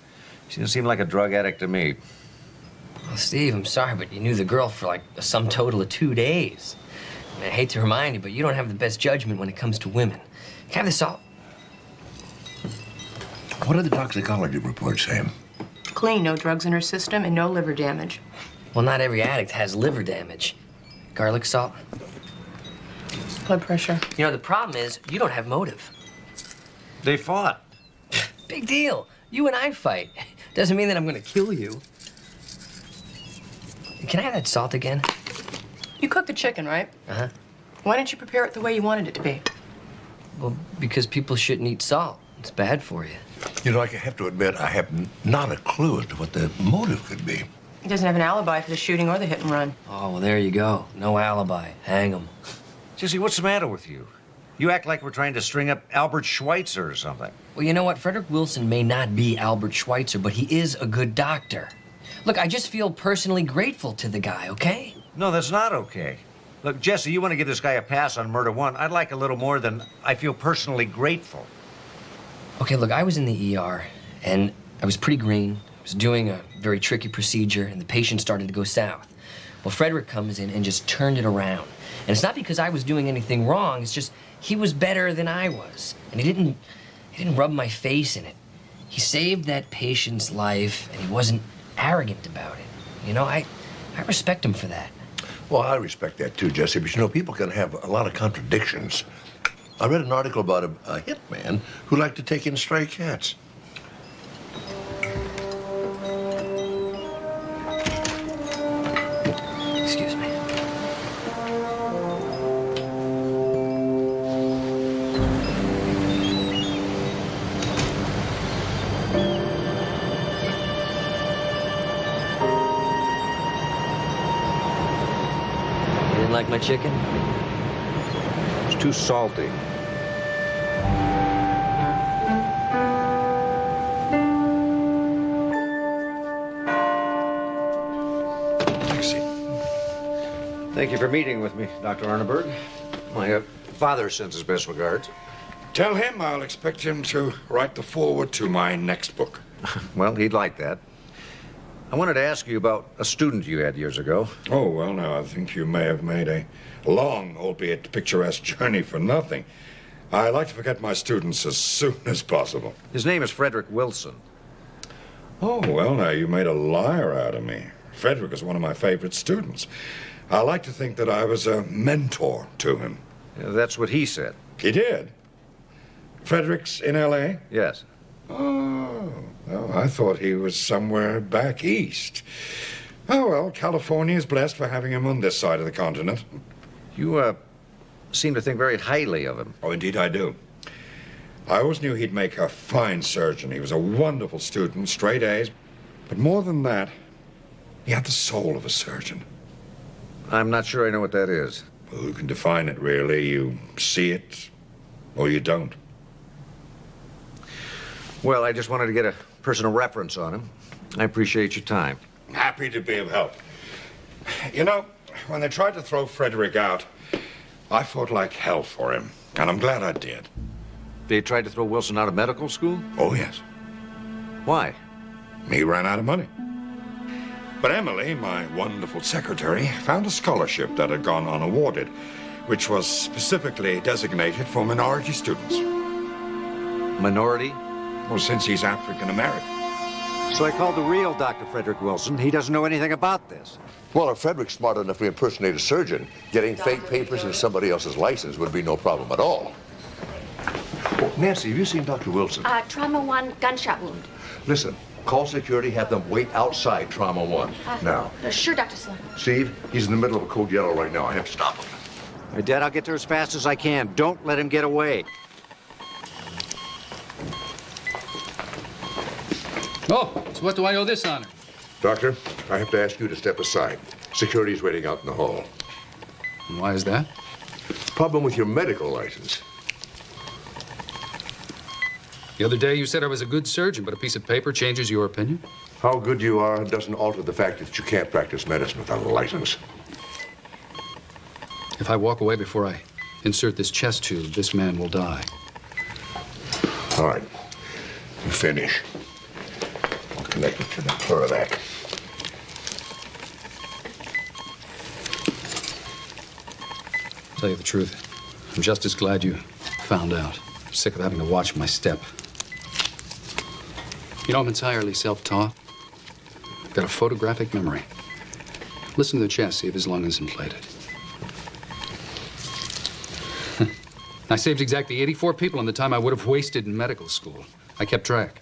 She doesn't seem like a drug addict to me. Well, Steve, I'm sorry, but you knew the girl for like a sum total of 2 days. I mean, I hate to remind you, but you don't have the best judgment when it comes to women. Can I have this all? What did the toxicology report say? Clean, no drugs in her system, and no liver damage. Well, not every addict has liver damage. Garlic salt? Blood pressure. You know, the problem is you don't have motive. They fought. Big deal. You and I fight. Doesn't mean that I'm gonna kill you. Can I have that salt again? You cooked the chicken, right? Uh-huh. Why didn't you prepare it the way you wanted it to be? Well, because people shouldn't eat salt. It's bad for you. You know, I have to admit, I have not a clue as to what the motive could be. He doesn't have an alibi for the shooting or the hit and run. Oh, well, there you go. No alibi. Hang him. Jesse, what's the matter with you? You act like we're trying to string up Albert Schweitzer or something. Well, you know what? Frederick Wilson may not be Albert Schweitzer, but he is a good doctor. Look, I just feel personally grateful to the guy, okay? No, that's not okay. Look, Jesse, you want to give this guy a pass on murder one. I'd like a little more than I feel personally grateful. Okay, look, I was in the ER, and I was pretty green. I was doing a very tricky procedure, and the patient started to go south. Well, Frederick comes in and just turned it around. And it's not because I was doing anything wrong. It's just he was better than I was. And he didn't rub my face in it. He saved that patient's life, and he wasn't arrogant about it. You know, I respect him for that. Well, I respect that too, Jesse, but you know, people can have a lot of contradictions. I read an article about a hitman who liked to take in stray cats. Excuse me. You didn't like my chicken? It's too salty. Thank you for meeting with me, Dr. Arneberg. My father sends his best regards. Tell him I'll expect him to write the foreword to my next book. Well, he'd like that. I wanted to ask you about a student you had years ago. Oh, well, now, I think you may have made a long, albeit picturesque journey for nothing. I like to forget my students as soon as possible. His name is Frederick Wilson. Oh, well, now, you made a liar out of me. Frederick is one of my favorite students. I like to think that I was a mentor to him. Yeah, that's what he said. He did? Frederick's in L.A.? Yes. Oh, well, I thought he was somewhere back east. Oh, well, California is blessed for having him on this side of the continent. You, seem to think very highly of him. Oh, indeed I do. I always knew he'd make a fine surgeon. He was a wonderful student, straight A's. But more than that, he had the soul of a surgeon. I'm not sure I know what that is. Well, who can define it, really? You see it, or you don't. Well, I just wanted to get a personal reference on him. I appreciate your time. Happy to be of help. You know, when they tried to throw Frederick out, I fought like hell for him, and I'm glad I did. They tried to throw Wilson out of medical school? Oh, yes. Why? He ran out of money. But Emily, my wonderful secretary, found a scholarship that had gone unawarded, which was specifically designated for minority students. Minority? Well, since he's African-American. So I called the real Dr. Frederick Wilson. He doesn't know anything about this. Well, if Frederick's smart enough to impersonate a surgeon, getting fake papers and somebody else's license would be no problem at all. Oh, Nancy, have you seen Dr. Wilson? Trauma 1, gunshot wound. Listen, call security, have them wait outside Trauma 1. Now. Sure, Dr. Sloan. Steve, he's in the middle of a code yellow right now. I have to stop him. All right, Dad, I'll get there as fast as I can. Don't let him get away. Oh, so what do I owe this honor? Doctor, I have to ask you to step aside. Security's waiting out in the hall. And why is that? Problem with your medical license. The other day you said I was a good surgeon, but a piece of paper changes your opinion? How good you are doesn't alter the fact that you can't practice medicine without a license. If I walk away before I insert this chest tube, this man will die. All right. You finish. I'll connect it to the Plurivac. Tell you the truth, I'm just as glad you found out. I'm sick of having to watch my step. You know, I'm entirely self-taught. I've got a photographic memory. Listen to the chest, see if his lung is inflated. I saved exactly 84 people in the time I would have wasted in medical school. I kept track.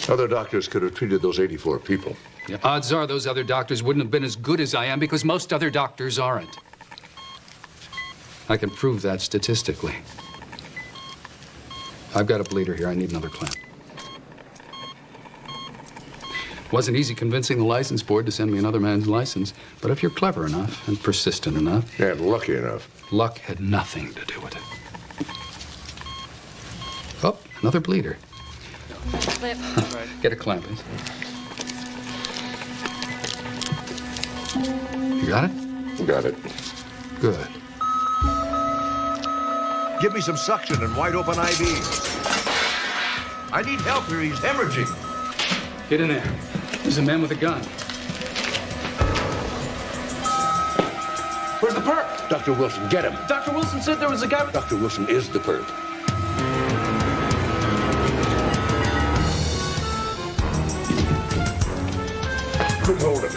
Other doctors could have treated those 84 people. Yeah, odds are those other doctors wouldn't have been as good as I am because most other doctors aren't. I can prove that statistically. I've got a bleeder here. I need another clamp. Wasn't easy convincing the license board to send me another man's license, but if you're clever enough and persistent enough... And lucky enough. Luck had nothing to do with it. Oh, another bleeder. Lip. Get a clamp, please. You got it? Got it. Good. Give me some suction and wide open IVs. I need help here. He's hemorrhaging. Get in there. There's a man with a gun. Where's the perp? Dr. Wilson, get him. Dr. Wilson said there was a guy... Dr. Wilson is the perp. Couldn't hold him.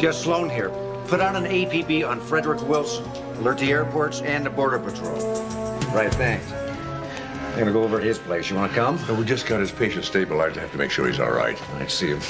Jess Sloan here. Put out an APB on Frederick Wilson. Alert the airports and the Border Patrol. Right, thanks. I'm gonna go over to his place. You wanna come? No, we just got his patient stabilized. I have to make sure he's all right. I see him.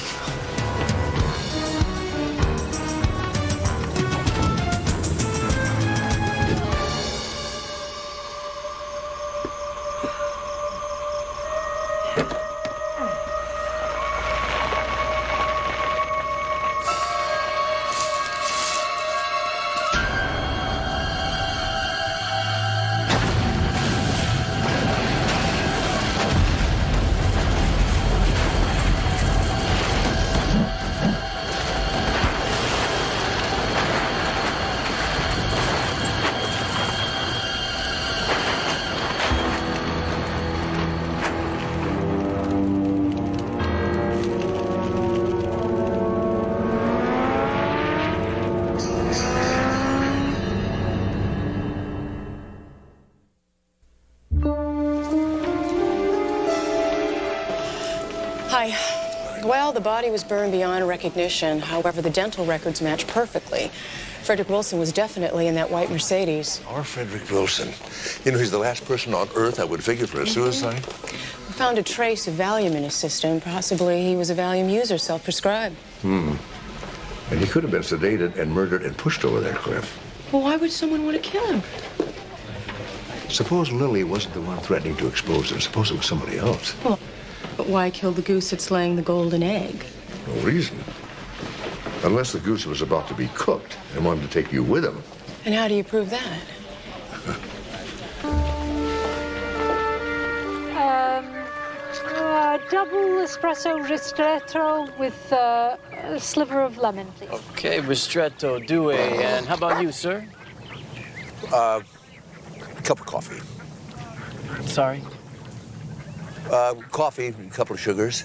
Well, the body was burned beyond recognition. However, the dental records match perfectly. Frederick Wilson was definitely in that white Mercedes. Or Frederick Wilson. You know, he's the last person on Earth I would figure for a suicide. We found a trace of Valium in his system. Possibly he was a Valium user, self-prescribed. And he could have been sedated and murdered and pushed over that cliff. Well, why would someone want to kill him? Suppose Lily wasn't the one threatening to expose him. Suppose it was somebody else. Well, but why kill the goose that's laying the golden egg? No reason. Unless the goose was about to be cooked and wanted to take you with him. And how do you prove that? Double espresso ristretto with a sliver of lemon, please. Okay, ristretto, due. And how about you, sir? A cup of coffee. Sorry? Coffee, a couple of sugars.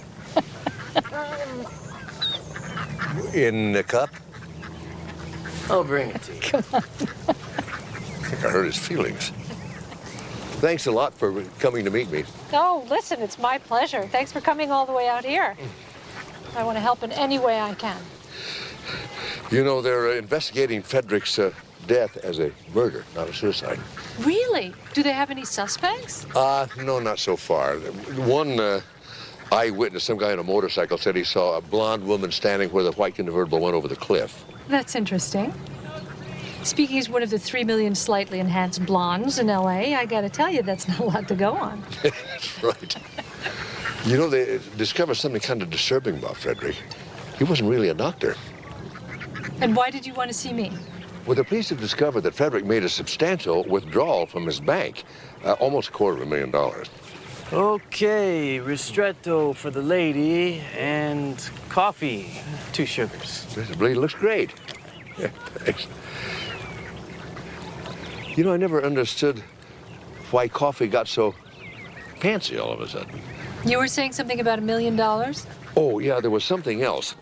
In a cup? I'll bring it to you. Come on. I think I hurt his feelings. Thanks a lot for coming to meet me. Oh, listen, it's my pleasure. Thanks for coming all the way out here. I want to help in any way I can. You know, they're investigating Frederick's death as a murder, not a suicide. Really? Do they have any suspects? No, not so far. One eyewitness, some guy on a motorcycle, said he saw a blonde woman standing where the white convertible went over the cliff. That's interesting. Speaking as one of the 3 million slightly enhanced blondes in L.A., I gotta tell you, that's not a lot to go on. That's right. You know, they discovered something kind of disturbing about Frederick. He wasn't really a doctor. And why did you want to see me? Well, the police have discovered that Frederick made a substantial withdrawal from his bank, almost $250,000. Okay, ristretto for the lady and coffee, 2 sugars. This blade looks great. Yeah, thanks. You know, I never understood why coffee got so fancy all of a sudden. You were saying something about $1 million? Oh, yeah, there was something else.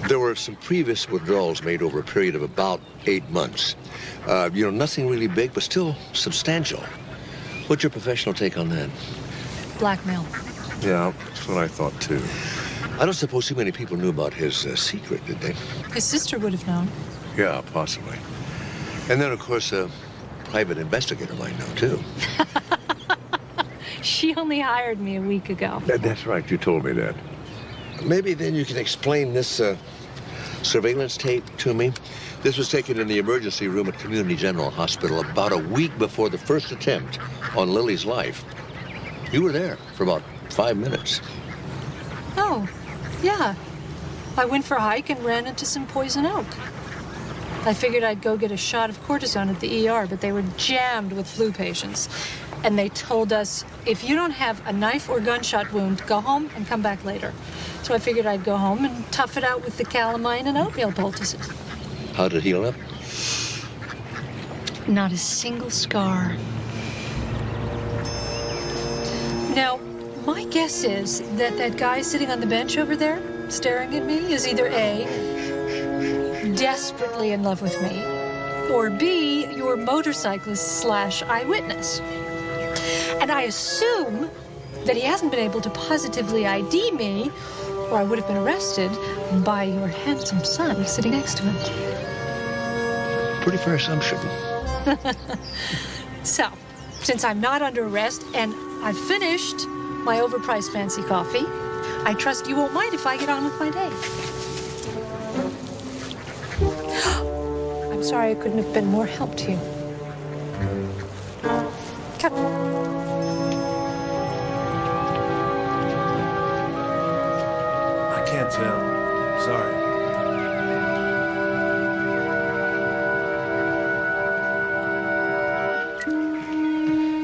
There were some previous withdrawals made over a period of about 8 months. You know, nothing really big, but still substantial. What's your professional take on that? Blackmail. Yeah, that's what I thought, too. I don't suppose too many people knew about his secret, did they? His sister would have known. Yeah, possibly. And then, of course, a private investigator might know, too. She only hired me a week ago. That's right, you told me that. Maybe then you can explain this surveillance tape to me. This was taken in the emergency room at Community General Hospital about a week before the first attempt on Lily's life. You were there for about 5 minutes. Oh, yeah. I went for a hike and ran into some poison oak. I figured I'd go get a shot of cortisone at the ER, but they were jammed with flu patients. And they told us, if you don't have a knife or gunshot wound, go home and come back later. So I figured I'd go home and tough it out with the calamine and oatmeal poultices. How did it heal up? Not a single scar. Now, my guess is that that guy sitting on the bench over there, staring at me, is either A, desperately in love with me, or B, your motorcyclist / eyewitness. And I assume that he hasn't been able to positively ID me, or I would have been arrested by your handsome son sitting next to him. Pretty fair assumption. So, since I'm not under arrest and I've finished my overpriced fancy coffee, I trust you won't mind if I get on with my day. I'm sorry I couldn't have been more help to you. Come. I can't tell. Sorry.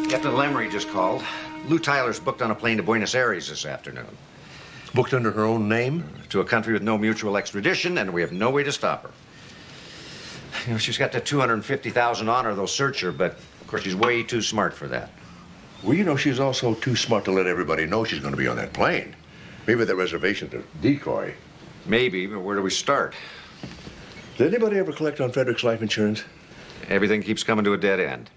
Captain Lemery just called. Lou Tyler's booked on a plane to Buenos Aires this afternoon. Booked under her own name? To a country with no mutual extradition, and we have no way to stop her. You know, she's got that $250,000 on her. They'll search her, but of course she's way too smart for that. Well, you know, she's also too smart to let everybody know she's going to be on that plane. Maybe the reservation's a decoy. Maybe, but where do we start? Did anybody ever collect on Frederick's life insurance? Everything keeps coming to a dead end.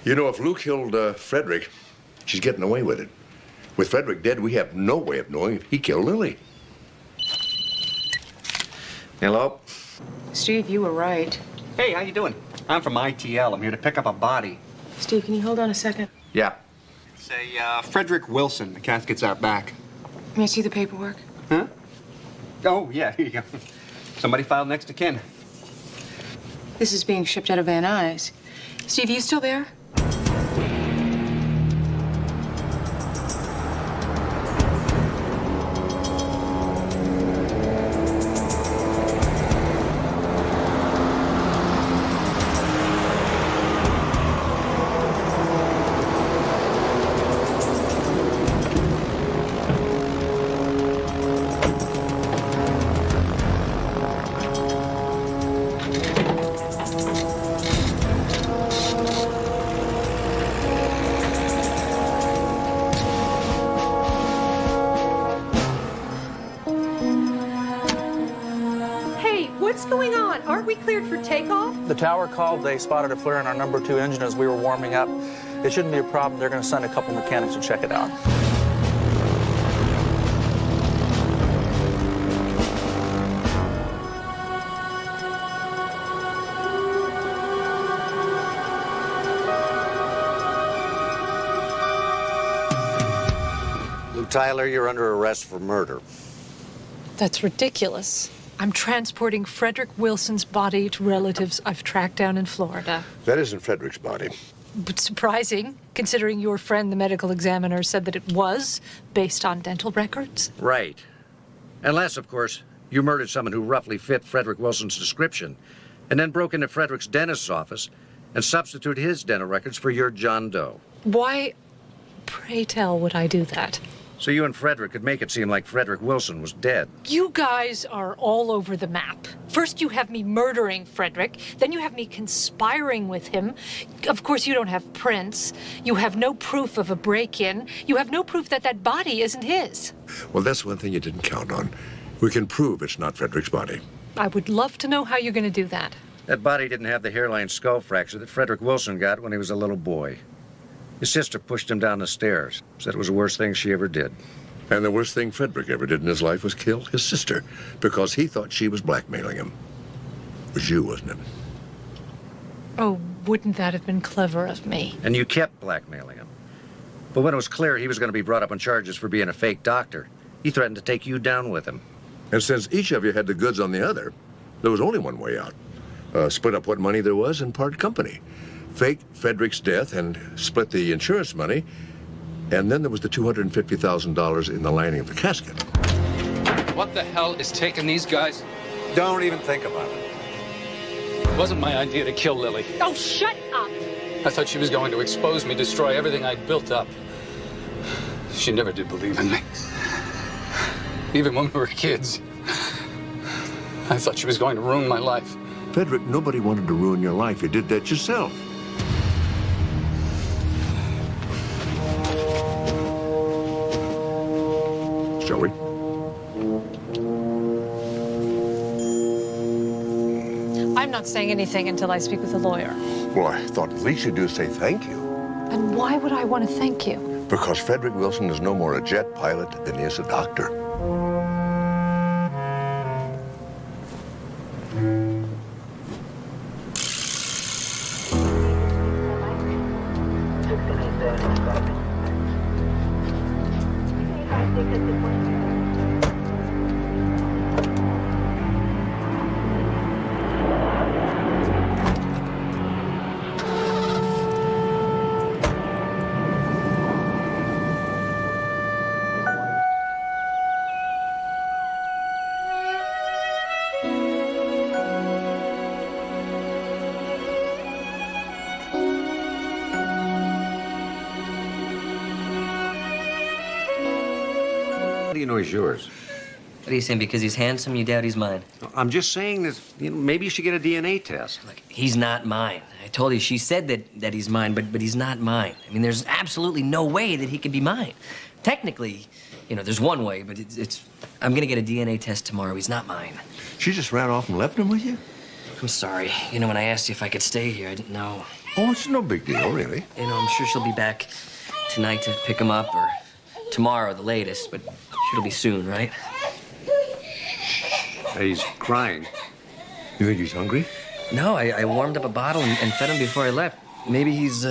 You know, if Lou killed Frederick, she's getting away with it. With Frederick dead, we have no way of knowing if he killed Lily. Hello? Steve, you were right. Hey, how you doing? I'm from ITL. I'm here to pick up a body. Steve, can you hold on a second? Yeah. It's a Frederick Wilson. The casket's out back. May I see the paperwork? Huh? Oh, yeah, here you go. Somebody filed next to kin. This is being shipped out of Van Nuys. Steve, you still there? What's going on? Aren't we cleared for takeoff? The tower called. They spotted a flare in our number 2 engine as we were warming up. It shouldn't be a problem. They're going to send a couple mechanics to check it out. Lou Tyler, you're under arrest for murder. That's ridiculous. I'm transporting Frederick Wilson's body to relatives I've tracked down in Florida. That isn't Frederick's body. But surprising, considering your friend, the medical examiner, said that it was based on dental records. Right. Unless, of course, you murdered someone who roughly fit Frederick Wilson's description, and then broke into Frederick's dentist's office and substituted his dental records for your John Doe. Why, pray tell, would I do that? So you and Frederick could make it seem like Frederick Wilson was dead. You guys are all over the map. First you have me murdering Frederick, then you have me conspiring with him. Of course you don't have prints. You have no proof of a break-in. You have no proof that that body isn't his. Well, that's one thing you didn't count on. We can prove it's not Frederick's body. I would love to know how you're going to do that. That body didn't have the hairline skull fracture that Frederick Wilson got when he was a little boy. His sister pushed him down the stairs. Said it was the worst thing she ever did. And the worst thing Frederick ever did in his life was kill his sister because he thought she was blackmailing him. It was you, wasn't it? Oh, wouldn't that have been clever of me? And you kept blackmailing him. But when it was clear he was going to be brought up on charges for being a fake doctor, he threatened to take you down with him. And since each of you had the goods on the other, there was only one way out. Split up what money there was and part company. Fake Frederick's death and split the insurance money. And then there was the $250,000 in the lining of the casket. What the hell is taking these guys? Don't even think about it. It wasn't my idea to kill Lily. Oh, shut up! I thought she was going to expose me, destroy everything I'd built up. She never did believe in me. Even when we were kids. I thought she was going to ruin my life. Frederick, nobody wanted to ruin your life. You did that yourself. Shall we? I'm not saying anything until I speak with a lawyer. Well, I thought the least you'd do is say thank you. And why would I want to thank you? Because Frederick Wilson is no more a jet pilot than he is a doctor. How do you know he's yours? What are you saying? Because he's handsome, you doubt he's mine? I'm just saying that, maybe you should get a DNA test. Look, he's not mine. I told you, she said that he's mine, but he's not mine. I mean, there's absolutely no way that he could be mine. Technically, there's one way, but I'm gonna get a DNA test tomorrow. He's not mine. She just ran off and left him with you? I'm sorry. When I asked you if I could stay here, I didn't know. Oh, it's no big deal, really. I'm sure she'll be back tonight to pick him up, or tomorrow, the latest, but it'll be soon, right? He's crying. You think he's hungry? No, I warmed up a bottle and fed him before I left. Maybe he's,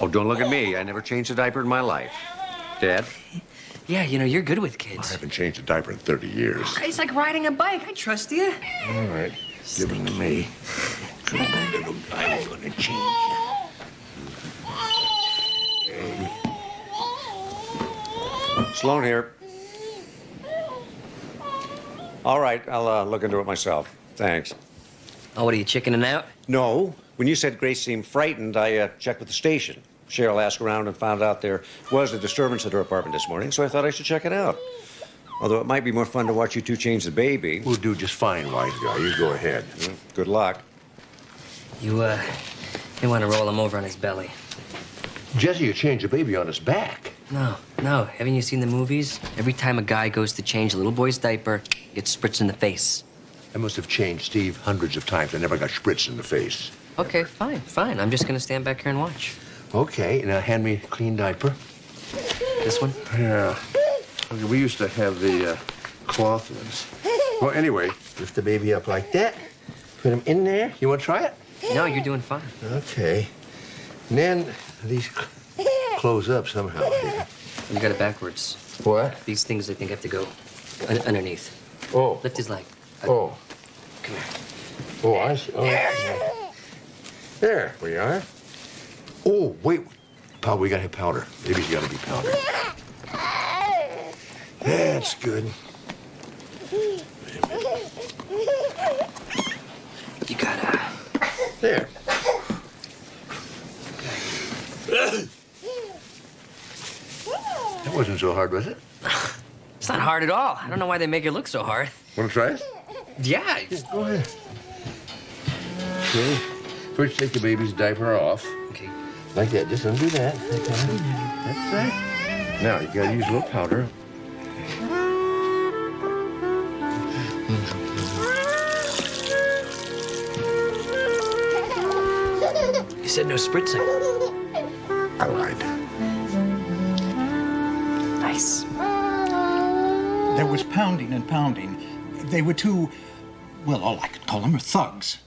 Oh, don't look at me. I never changed a diaper in my life. Dad? Yeah, you know, you're good with kids. I haven't changed a diaper in 30 years. It's like riding a bike. I trust you. All right, give him to me. Come on, little guy, I'm gonna change you. Sloan here. All right, I'll look into it myself. Thanks. Oh, what are you, chickening out? No. When you said Grace seemed frightened, I checked with the station. Cheryl asked around and found out there was a disturbance at her apartment this morning, so I thought I should check it out. Although it might be more fun to watch you two change the baby. We'll do just fine, wise guy. You go ahead. Good luck. You want to roll him over on his belly. Jesse, you changed the baby on his back. No. Haven't you seen the movies? Every time a guy goes to change a little boy's diaper, he gets spritzed in the face. I must have changed Steve hundreds of times. I never got spritzed in the face. Okay, fine. I'm just going to stand back here and watch. Okay, now hand me a clean diaper. This one? Yeah. Okay, we used to have the cloth ones. Well, anyway, lift the baby up like that. Put him in there. You want to try it? No, you're doing fine. Okay. And then these close up somehow. You got it backwards. What? These things, I think, have to go underneath. Oh. Lift his leg. Oh. Come here. Oh, I see. Oh, there we are. Oh, wait. Powder, we gotta have powder. Baby's gotta be powder. That's good. You gotta. There. That wasn't so hard, was it? It's not hard at all. I don't know why they make it look so hard. Want to try it? Yeah. Go ahead. Okay. First, take the baby's diaper off. Okay. Like that. Just undo that. That's right. Now, you gotta use a little powder. You said no spritzing. I lied. Nice. There was pounding and pounding. They were two, well, all I could call them are thugs.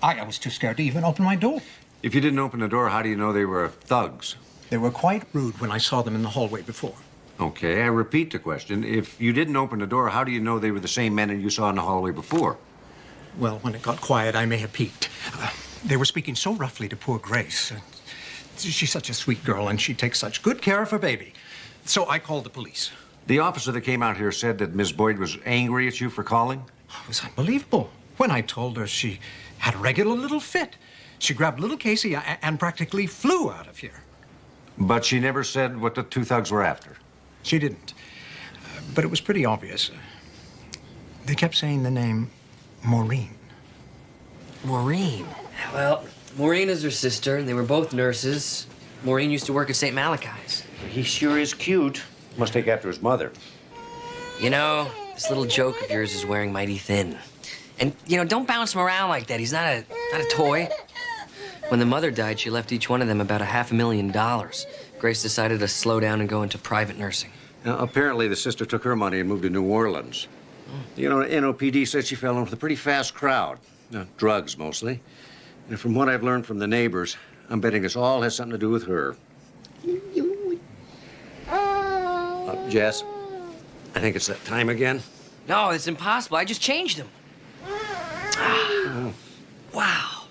I was too scared to even open my door. If you didn't open the door, how do you know they were thugs? They were quite rude when I saw them in the hallway before. Okay, I repeat the question. If you didn't open the door, how do you know they were the same men you saw in the hallway before? Well, when it got quiet, I may have peeked. They were speaking so roughly to poor Grace. She's such a sweet girl, and she takes such good care of her baby. So I called the police. The officer that came out here said that Miss Boyd was angry at you for calling? It was unbelievable. When I told her, she had a regular little fit. She grabbed little Casey and practically flew out of here. But she never said what the two thugs were after? She didn't. But it was pretty obvious. They kept saying the name Maureen. Maureen? Well, Maureen is her sister, and they were both nurses. Maureen used to work at St. Malachi's. He sure is cute. Must take after his mother. You know, this little joke of yours is wearing mighty thin. And, you know, don't bounce him around like that. He's not a toy. When the mother died, she left each one of them about $500,000. Grace decided to slow down and go into private nursing. Now, apparently, the sister took her money and moved to New Orleans. You know, NOPD said she fell in with a pretty fast crowd. Drugs, mostly. And from what I've learned from the neighbors, I'm betting this all has something to do with her. Jess, I think it's that time again. No, it's impossible. I just changed him. Wow.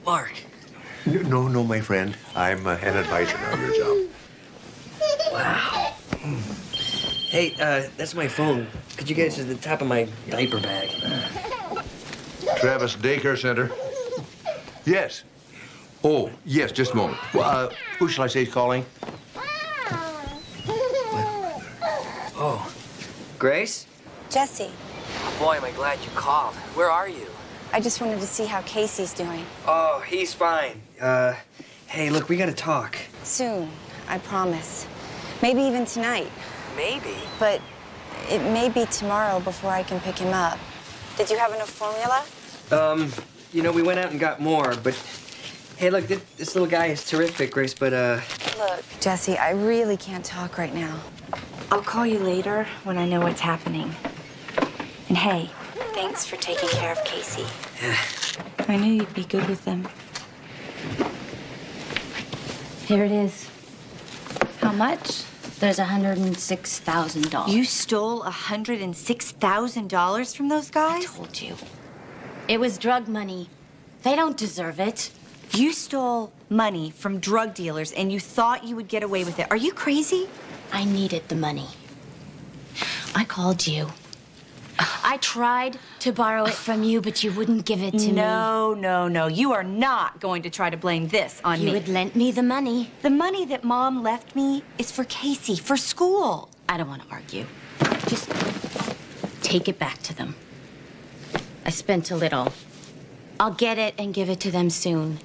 Mark. No, my friend. I'm an advisor now, your job. Wow. Hey, that's my phone. Could you get it to the top of my diaper bag? Travis Daycare Center. Yes. Oh, yes, just a moment. Well, who shall I say is calling? Oh, Grace? Jesse, Oh, boy, am I glad you called. Where are you? I just wanted to see how Casey's doing. Oh, he's fine. Hey, look, we gotta talk. Soon, I promise. Maybe even tonight. Maybe? But it may be tomorrow before I can pick him up. Did you have enough formula? You know, we went out and got more, but Hey, look, this little guy is terrific, Grace, but, Look, Jesse, I really can't talk right now. I'll call you later when I know what's happening. And hey, thanks for taking care of Casey. I knew you'd be good with them. Here it is. How much? There's $106,000. You stole $106,000 from those guys? I told you. It was drug money. They don't deserve it. You stole money from drug dealers and you thought you would get away with it. Are you crazy? I needed the money. I called you. I tried to borrow it from you, but you wouldn't give it to me. No. You are not going to try to blame this on me. You had lent me the money. The money that Mom left me is for Casey, for school. I don't want to argue. Just take it back to them. I spent a little. I'll get it and give it to them soon.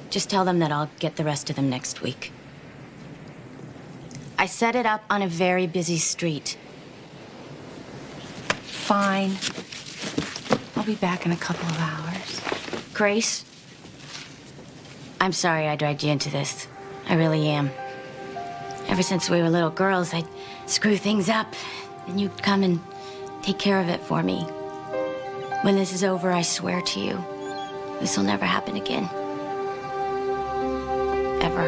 Just tell them that I'll get the rest of them next week. I set it up on a very busy street. Fine. I'll be back in a couple of hours. Grace, I'm sorry I dragged you into this. I really am. Ever since we were little girls, I'd screw things up, and you'd come and take care of it for me. When this is over, I swear to you, this will never happen again. Ever.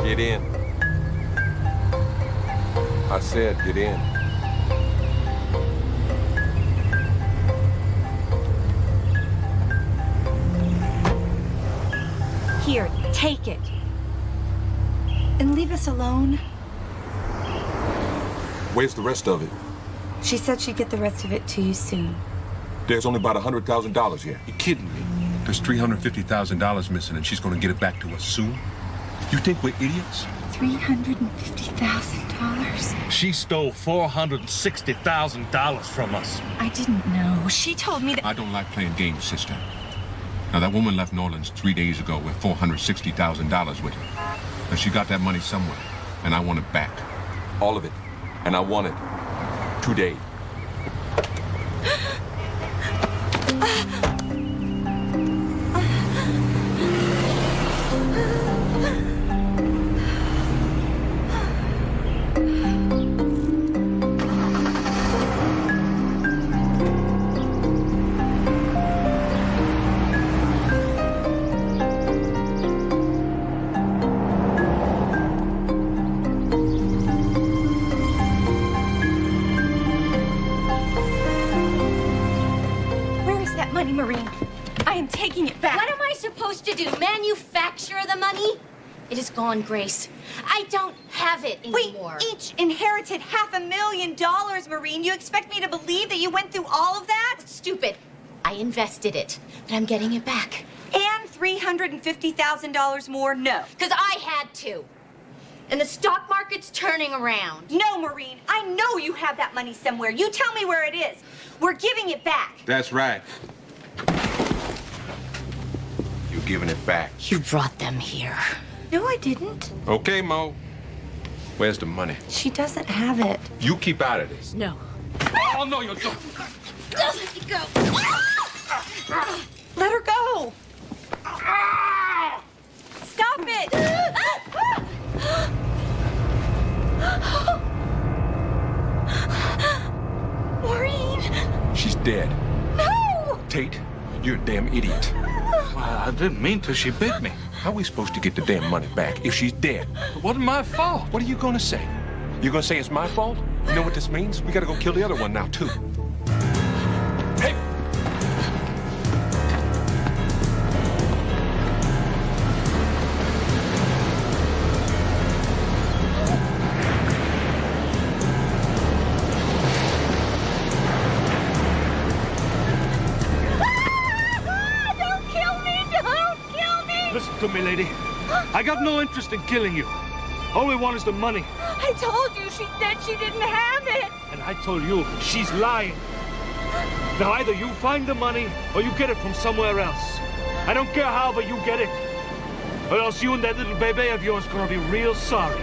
Get in. I said get in. Here, take it. And leave us alone. Where's the rest of it? She said she'd get the rest of it to you soon. There's only about $100,000 here. You're kidding me. There's $350,000 missing and she's gonna get it back to us soon? You think we're idiots? $350,000. She stole $460,000 from us. I didn't know. She told me that. I don't like playing games, sister. Now, that woman left New Orleans 3 days ago with $460,000 with her. Now, she got that money somewhere, and I want it back. All of it. And I want it today. Maureen. I am taking it back. What am I supposed to do? Manufacture the money? It is gone, Grace. I don't have it anymore. We each inherited $500,000, Maureen. You expect me to believe that you went through all of that? It's stupid. I invested it, but I'm getting it back. And $350,000 more? No. Because I had to. And the stock market's turning around. No, Maureen. I know you have that money somewhere. You tell me where it is. We're giving it back. That's right. You're giving it back. You brought them here. No, I didn't. Okay, Mo. Where's the money? She doesn't have it. You keep out of this. No. Oh, no, you don't. Let me go. Let her go. Stop it. Maureen. She's dead. No. Tate, you're a damn idiot. I didn't mean to. She bit me. How are we supposed to get the damn money back if she's dead? It wasn't my fault. What are you gonna say? You're gonna say it's my fault? You know what this means? We gotta go kill the other one now, too. Hey! Listen to me, lady. I got no interest in killing you. All we want is the money. I told you. She said she didn't have it. And I told you, she's lying. Now either you find the money or you get it from somewhere else. I don't care how, but you get it. or else you and that little baby of yours gonna be real sorry.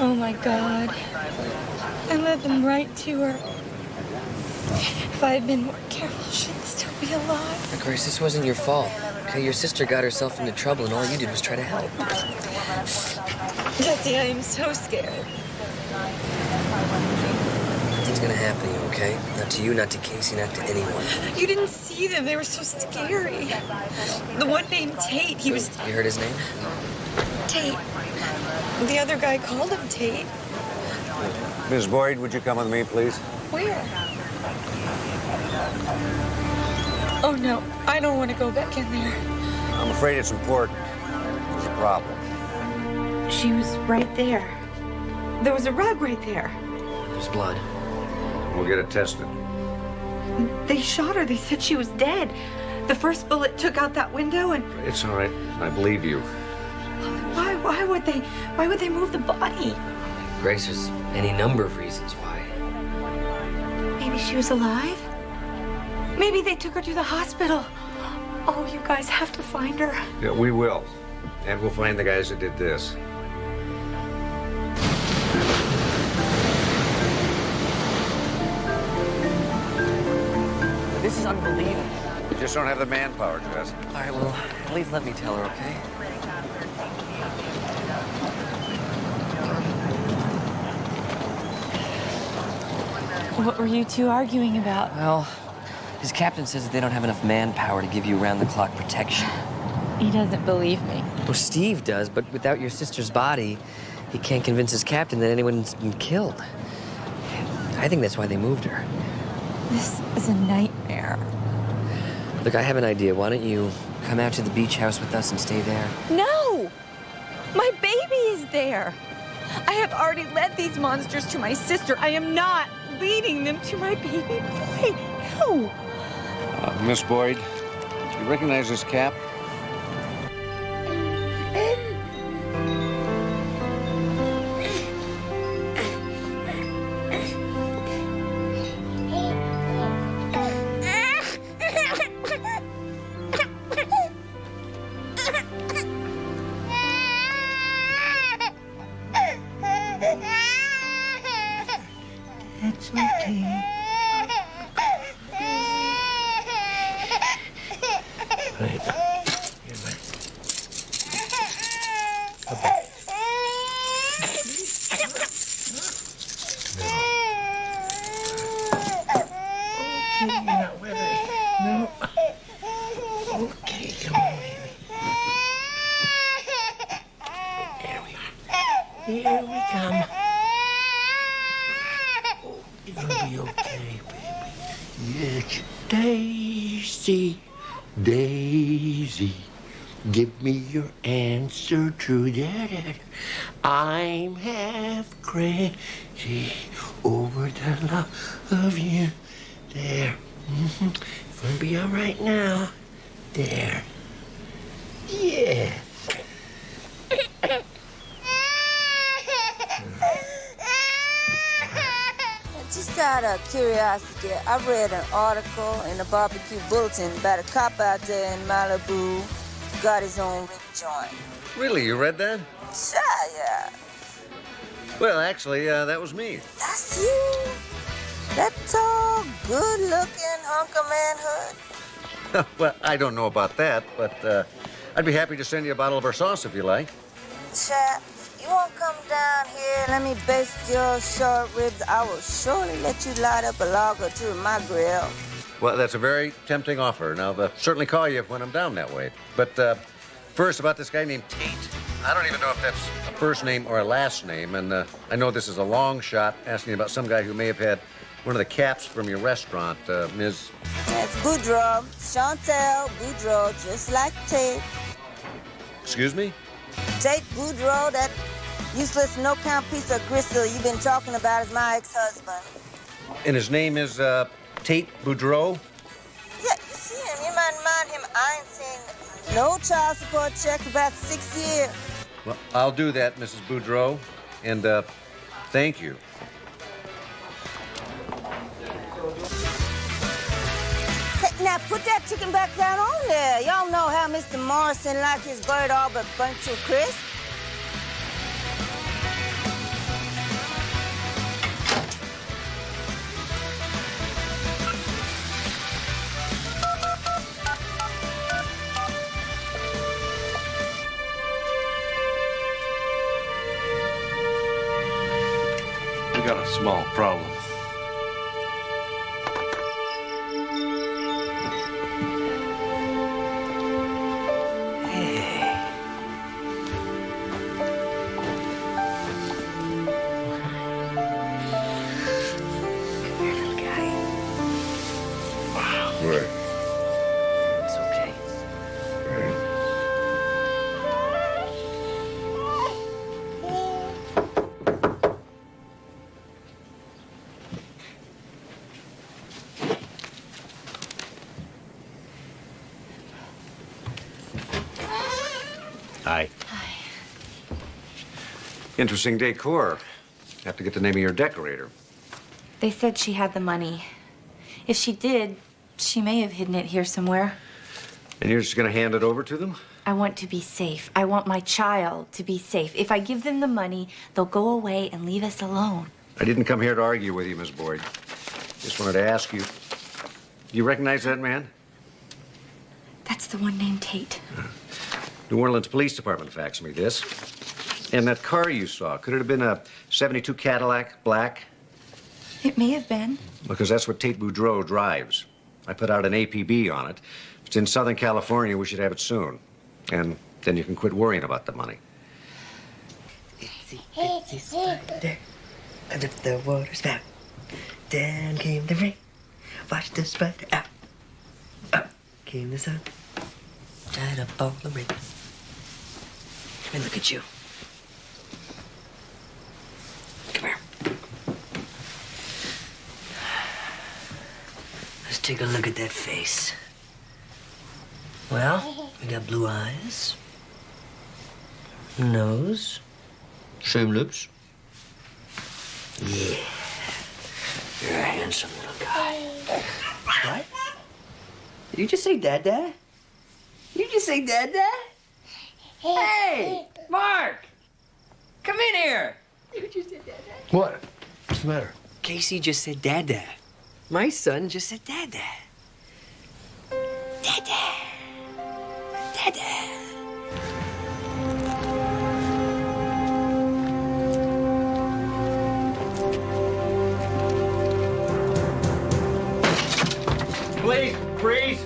Oh my God. I led them right to her. If I had been more careful, she'd still be alive. Grace, this wasn't your fault. Okay, your sister got herself into trouble, and all you did was try to help. Jesse, I am so scared. Nothing's gonna happen to you, okay? Not to you, not to Casey, not to anyone. You didn't see them. They were so scary. The one named Tate, he was You heard his name? Tate. The other guy called him Tate. Ms. Boyd, would you come with me, please? Where? Oh, no. I don't want to go back in there. I'm afraid it's important. There's a problem. She was right there. There was a rug right there. There's blood. We'll get it tested. They shot her. They said she was dead. The first bullet took out that window and... It's all right. I believe you. Why would they move the body? Grace, there's any number of reasons why. Maybe she was alive? Maybe they took her to the hospital. Oh, you guys have to find her. Yeah, we will. And we'll find the guys that did this. This is unbelievable. We just don't have the manpower, Jess. All right, well, at least let me tell her, okay? What were you two arguing about? Well, his captain says that they don't have enough manpower to give you round-the-clock protection. He doesn't believe me. Well, Steve does, but without your sister's body, he can't convince his captain that anyone's been killed. I think that's why they moved her. This is a nightmare. Look, I have an idea. Why don't you come out to the beach house with us and stay there? No! My baby is there. I have already led these monsters to my sister. I am not leading them to my baby boy. No. Miss Boyd, do you recognize this cap? It's okay. Right. Here, man. Okay. Okay, you're not with me. No. Okay, come on, baby. Here we are. Here we come. You're gonna be okay, baby. It's Daisy. Daisy, give me your answer to that. I'm half crazy over the love of you. There. It's gonna be all right now. There. Yeah. Just out of curiosity, I read an article in the Barbecue Bulletin about a cop out there in Malibu who got his own rip joint. Really, you read that? Sure, yeah. Well, actually, that was me. That's you? That tall, good-looking hunk of manhood? Well, I don't know about that, but I'd be happy to send you a bottle of our sauce if you like. Chap, you won't come down here, let me baste your short ribs. I will surely let you light up a log or two of my grill. Well, that's a very tempting offer, and I'll certainly call you when I'm down that way. But first, about this guy named Tate. I don't even know if that's a first name or a last name, and I know this is a long shot asking about some guy who may have had one of the caps from your restaurant, Ms. That's Boudreaux, Chantel Boudreaux, just like Tate. Excuse me? Tate Boudreaux, that useless no-count piece of gristle you've been talking about, is my ex-husband. And his name is Tate Boudreaux? Yeah, you see him. You might mind him. I ain't seen no child support check for about 6 years. Well, I'll do that, Mrs. Boudreaux. And thank you. Hey, now put that chicken back down on there. Y'all know how Mr. Morrison liked his bird all but burnt to a crisp. We got a small problem. Right. It's okay. Hi. Interesting decor. Have to get the name of your decorator. They said she had the money. If she did, she may have hidden it here somewhere. And you're just gonna hand it over to them? I want to be safe. I want my child to be safe. If I give them the money, they'll go away and leave us alone. I didn't come here to argue with you, Miss Boyd. Just wanted to ask you, do you recognize that man? That's the one named Tate. New Orleans Police Department faxed me this. And that car you saw, could it have been a 72 Cadillac, black? It may have been. Because that's what Tate Boudreaux drives. I put out an APB on it. If it's in Southern California, we should have it soon. And then you can quit worrying about the money. Itsy spider, out of the water spout. Down came the rain. Watch the spider out. Up came the sun. Dried up all the rain. Come and look at you. Come here. Let's take a look at that face. Well, we got blue eyes, nose, same lips. Yeah, you're a handsome little guy. What? Did you just say Dad? You just say Dad? Hey, Mark, come in here. You just said Dad. What? What's the matter? Casey just said Dad. My son just said Dad. Dad. Please, freeze.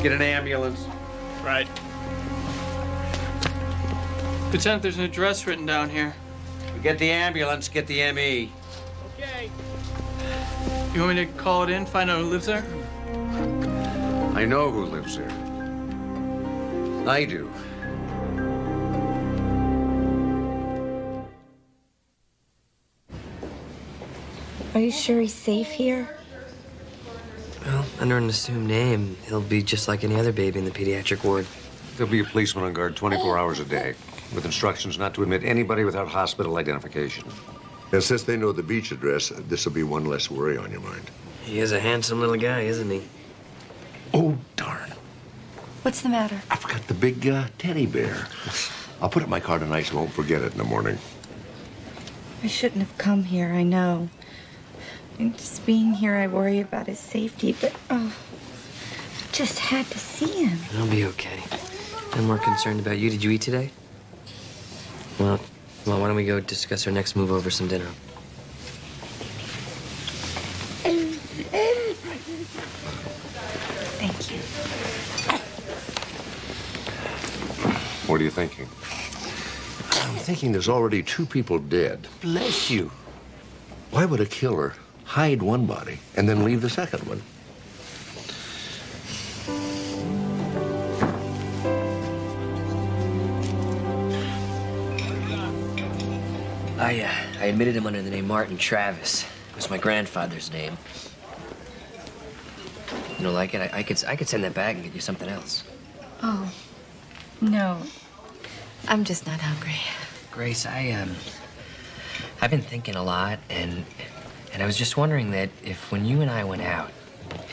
Get an ambulance. Right. Lieutenant, there's an address written down here. Get the ambulance, get the ME. Okay. You want me to call it in, find out who lives there? I know who lives there. I do. Are you sure he's safe here? Well, under an assumed name, he'll be just like any other baby in the pediatric ward. There'll be a policeman on guard 24 hours a day, with instructions not to admit anybody without hospital identification. And since they know the beach address, this will be one less worry on your mind. He is a handsome little guy, isn't he? Oh, darn. What's the matter? I forgot the big teddy bear. I'll put it in my car tonight so I won't forget it in the morning. I shouldn't have come here, I know. And just being here, I worry about his safety, but I just had to see him. He'll be okay. I'm more concerned about you. Did you eat today? Well, why don't we go discuss our next move over some dinner? Thank you. What are you thinking? I'm thinking there's already 2 people dead. Bless you. Why would a killer hide one body and then leave the second one? I admitted him under the name Martin Travis. It was my grandfather's name. You don't like it? I could send that back and get you something else. Oh, no. I'm just not hungry. Grace, I've been thinking a lot, and I was just wondering that if when you and I went out,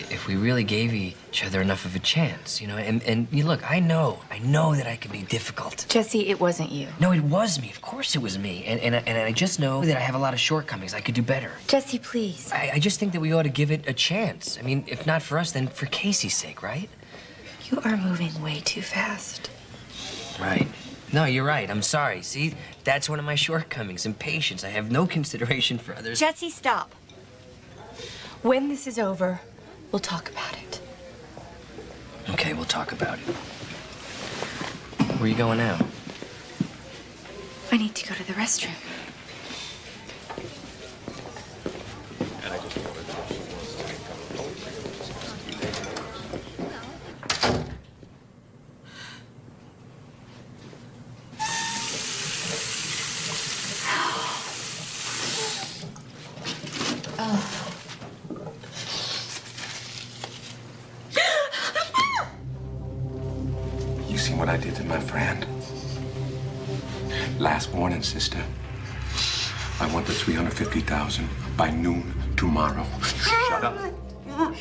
if we really gave each other enough of a chance, you know, and you look, I know that I can be difficult. Jesse, it wasn't you. No, it was me. Of course it was me. And I just know that I have a lot of shortcomings. I could do better. Jesse, please. I just think that we ought to give it a chance. I mean, if not for us, then for Casey's sake, right? You are moving way too fast. Right. No, you're right. I'm sorry. See, that's one of my shortcomings, impatience. I have no consideration for others. Jesse, stop. When this is over, we'll talk about it. Okay, we'll talk about it. Where are you going now? I need to go to the restroom. You seen what I did to my friend? Last morning, sister. I want the $350,000 by noon tomorrow. Shut up. I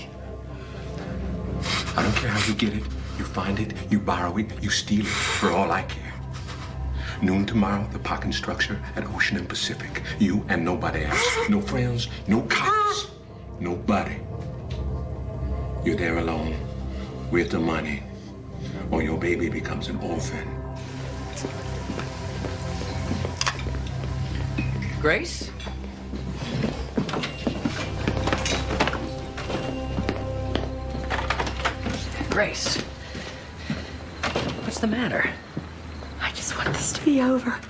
don't care how you get it. You find it, you borrow it, you steal it, for all I care. Noon tomorrow, the parking structure at Ocean and Pacific. You and nobody else. No friends, no cops, nobody. You're there alone with the money, or your baby becomes an orphan. Grace? Grace? What's the matter? I just want this to be over.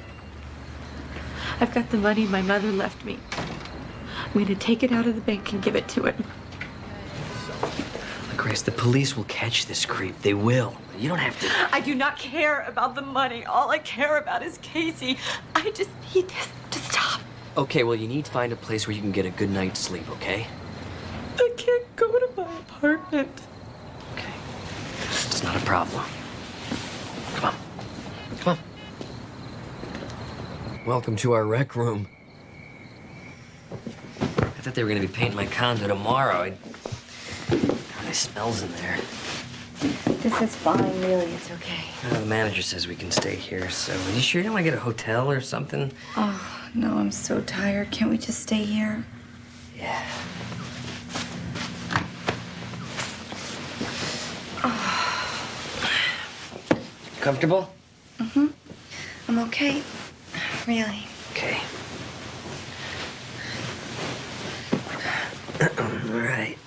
I've got the money my mother left me. I'm going to take it out of the bank and give it to him. Look, Grace, the police will catch this creep. They will. You don't have to. I do not care about the money. All I care about is Casey. I just need this to stop. Okay, well, you need to find a place where you can get a good night's sleep, okay? I can't go to my apartment. It's not a problem. Come on. Come on. Welcome to our rec room. I thought they were going to be painting my condo tomorrow. It smells in there. This is fine, really. It's okay. The manager says we can stay here, so are you sure you don't want to get a hotel or something? Oh, no, I'm so tired. Can't we just stay here? Yeah. Comfortable? Mm-hmm. I'm okay. Really. Okay. All right.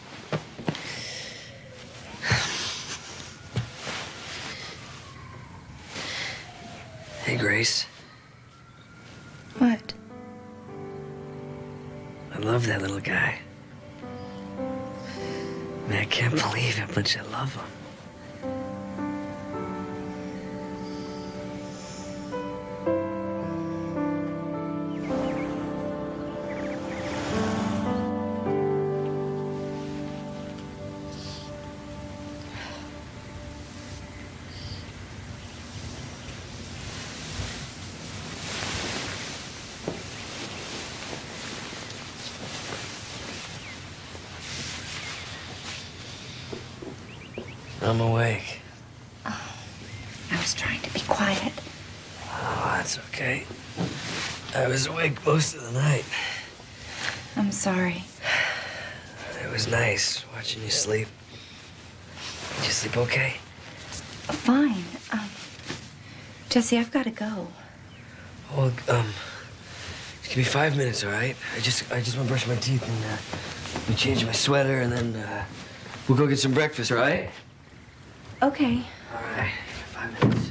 Hey, Grace. What? I love that little guy. I mean, I can't believe how much I love him. I'm awake. I was trying to be quiet. Oh, that's okay. I was awake most of the night. I'm sorry. It was nice watching you sleep. Did you sleep okay? Fine. Jesse, I've got to go. Well, just give me 5 minutes, all right? I just want to brush my teeth and change my sweater, and then we'll go get some breakfast, all right? Okay. All right. 5 minutes.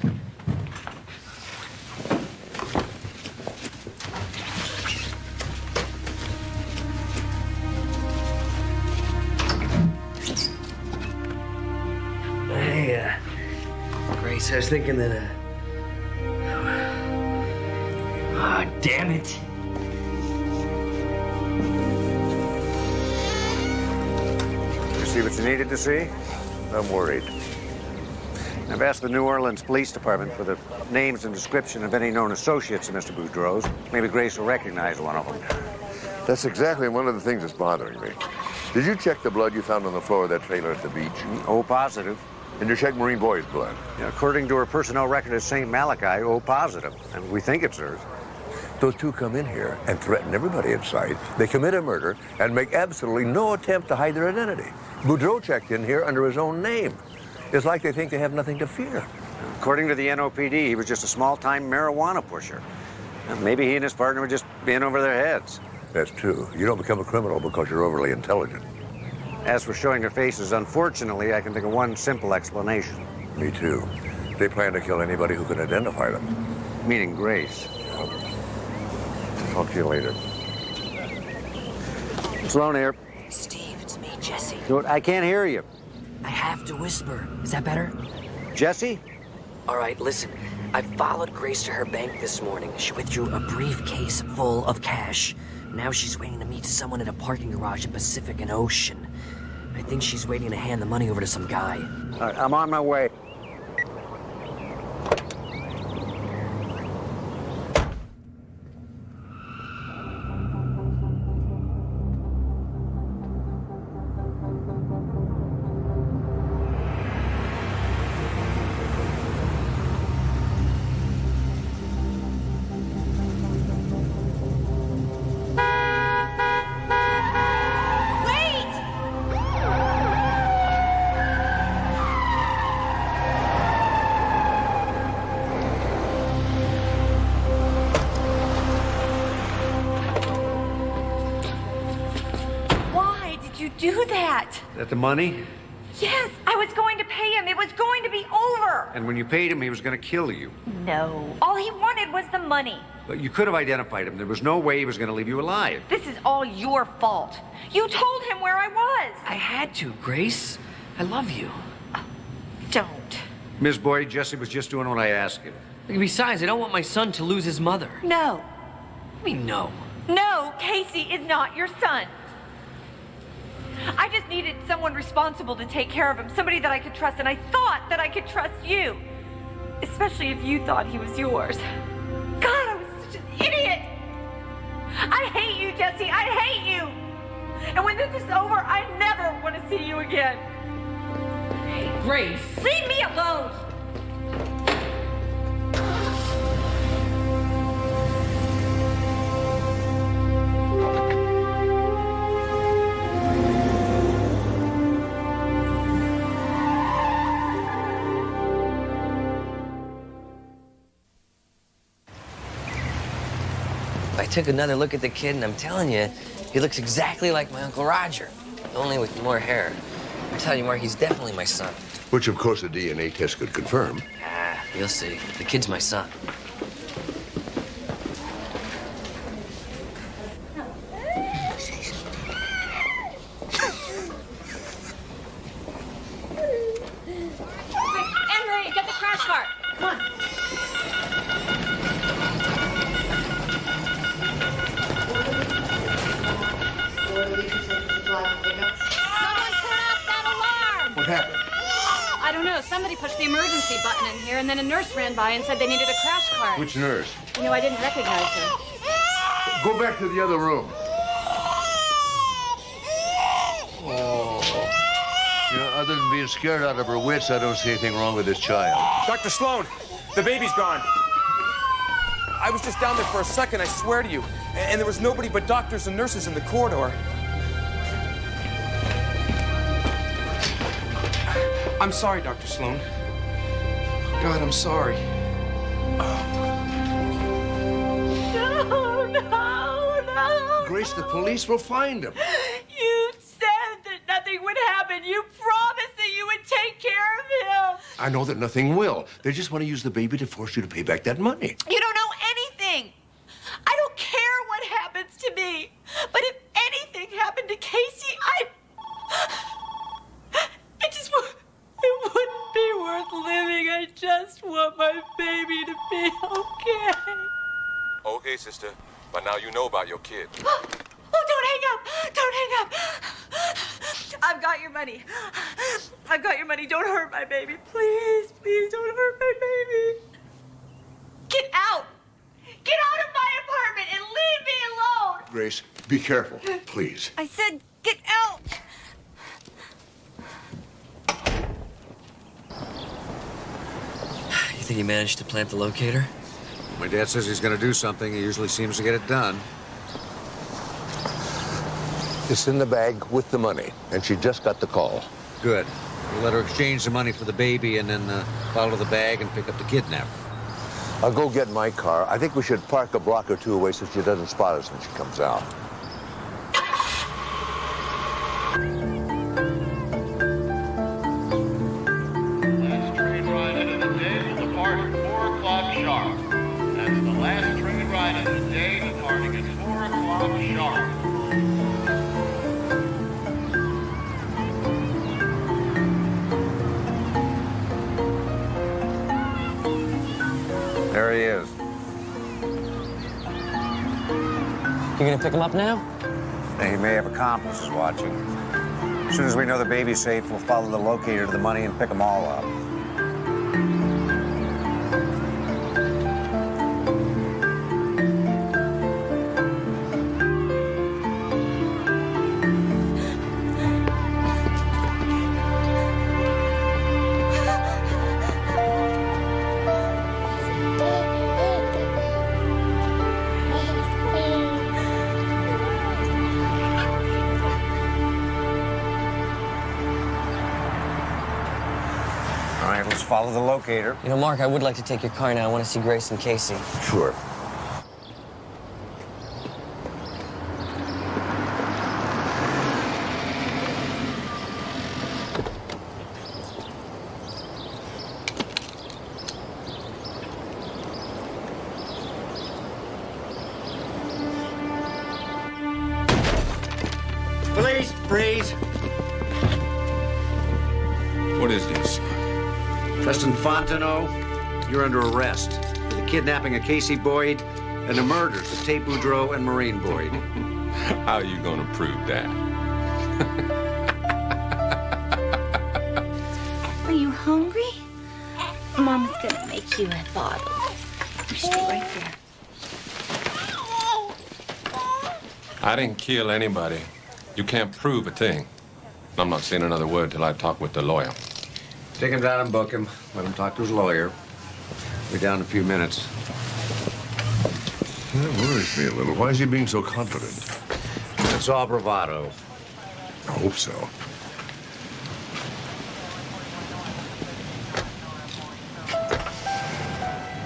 Hey, Grace, I was thinking that, oh, damn it. See what you needed to see? I'm worried. I've asked the New Orleans Police Department for the names and description of any known associates of Mr. Boudreaux's. Maybe Grace will recognize one of them. That's exactly one of the things that's bothering me. Did you check the blood you found on the floor of that trailer at the beach? O positive. And you checked Marine Boy's blood? Yeah, according to her personnel record at St. Malachi, O positive. And we think it's hers. Those two come in here and threaten everybody in sight. They commit a murder and make absolutely no attempt to hide their identity. Boudreaux checked in here under his own name. It's like they think they have nothing to fear. According to the NOPD, he was just a small-time marijuana pusher. And maybe he and his partner were just in over their heads. That's true. You don't become a criminal because you're overly intelligent. As for showing their faces, unfortunately, I can think of one simple explanation. Me too. They plan to kill anybody who can identify them. Meaning Grace. Talk to you later. Sloan here. Steve, it's me, Jesse. I can't hear you. I have to whisper. Is that better? Jesse? All right, listen. I followed Grace to her bank this morning. She withdrew a briefcase full of cash. Now she's waiting to meet someone at a parking garage at Pacific and Ocean. I think she's waiting to hand the money over to some guy. All right, I'm on my way. Do that? That the money? Yes, I was going to pay him. It was going to be over. And when you paid him, he was going to kill you. No. All he wanted was the money. But you could have identified him. There was no way he was going to leave you alive. This is all your fault. You told him where I was. I had to, Grace. I love you. Don't. Miss Boyd, Jesse was just doing what I asked him. Besides, I don't want my son to lose his mother. No. I mean, no. No, Casey is not your son. I just needed someone responsible to take care of him, somebody that I could trust, and I thought that I could trust you. Especially if you thought he was yours. God, I was such an idiot! I hate you, Jesse, I hate you! And when this is over, I never want to see you again. Hey, Grace! Leave me alone! I took another look at the kid, and I'm telling you, he looks exactly like my Uncle Roger, only with more hair. I'm telling you, Mark, he's definitely my son. Which, of course, a DNA test could confirm. Ah, you'll see. The kid's my son. Henry, get the crash cart. Come on. What happened? I don't know. Somebody pushed the emergency button in here, and then a nurse ran by and said they needed a crash cart. Which nurse? You know, I didn't recognize her. Go back to the other room. Oh. You know, other than being scared out of her wits, I don't see anything wrong with this child. Dr. Sloan, the baby's gone. I was just down there for a second, I swear to you. And there was nobody but doctors and nurses in the corridor. I'm sorry, Dr. Sloan. God, I'm sorry. No, no, no. Grace, the police will find him. You said that nothing would happen. You promised that you would take care of him. I know that nothing will. They just want to use the baby to force you to pay back that money. You don't know anything. I don't care what happens to me. But if anything happened to Casey, it wouldn't be worth living. I just want my baby to be okay. Okay, sister. But now you know about your kid. Oh, don't hang up. Don't hang up. I've got your money. I've got your money. Don't hurt my baby. Please, please don't hurt my baby. Get out. Get out of my apartment and leave me alone. Grace, be careful, please. I said get out. You think he managed to plant the locator? My dad says he's going to do something. He usually seems to get it done. It's in the bag with the money, and she just got the call. Good. We'll let her exchange the money for the baby and then follow the bag and pick up the kidnapper. I'll go get my car. I think we should park a block or two away so she doesn't spot us when she comes out. Last train ride into the day will depart at 4 o'clock sharp. That's the last train ride of the day departing at 4 o'clock sharp. There he is. You gonna pick him up now? He may have accomplices watching. As soon as we know the baby's safe, we'll follow the locator to the money and pick them all up. All right, let's follow the locator. You know, Mark, I would like to take your car now. I want to see Grace and Casey. Sure. Police, freeze. What is this? Preston Fontenot, you're under arrest for the kidnapping of Casey Boyd and the murders of Tate Boudreaux and Maureen Boyd. How are you gonna prove that? Are you hungry? Mama's gonna make you a bottle. You stay right there. I didn't kill anybody. You can't prove a thing. I'm not saying another word till I talk with the lawyer. Take him down and book him. Let him talk to his lawyer. Be down in a few minutes. That worries me a little. Why is he being so confident? It's all bravado. I hope so.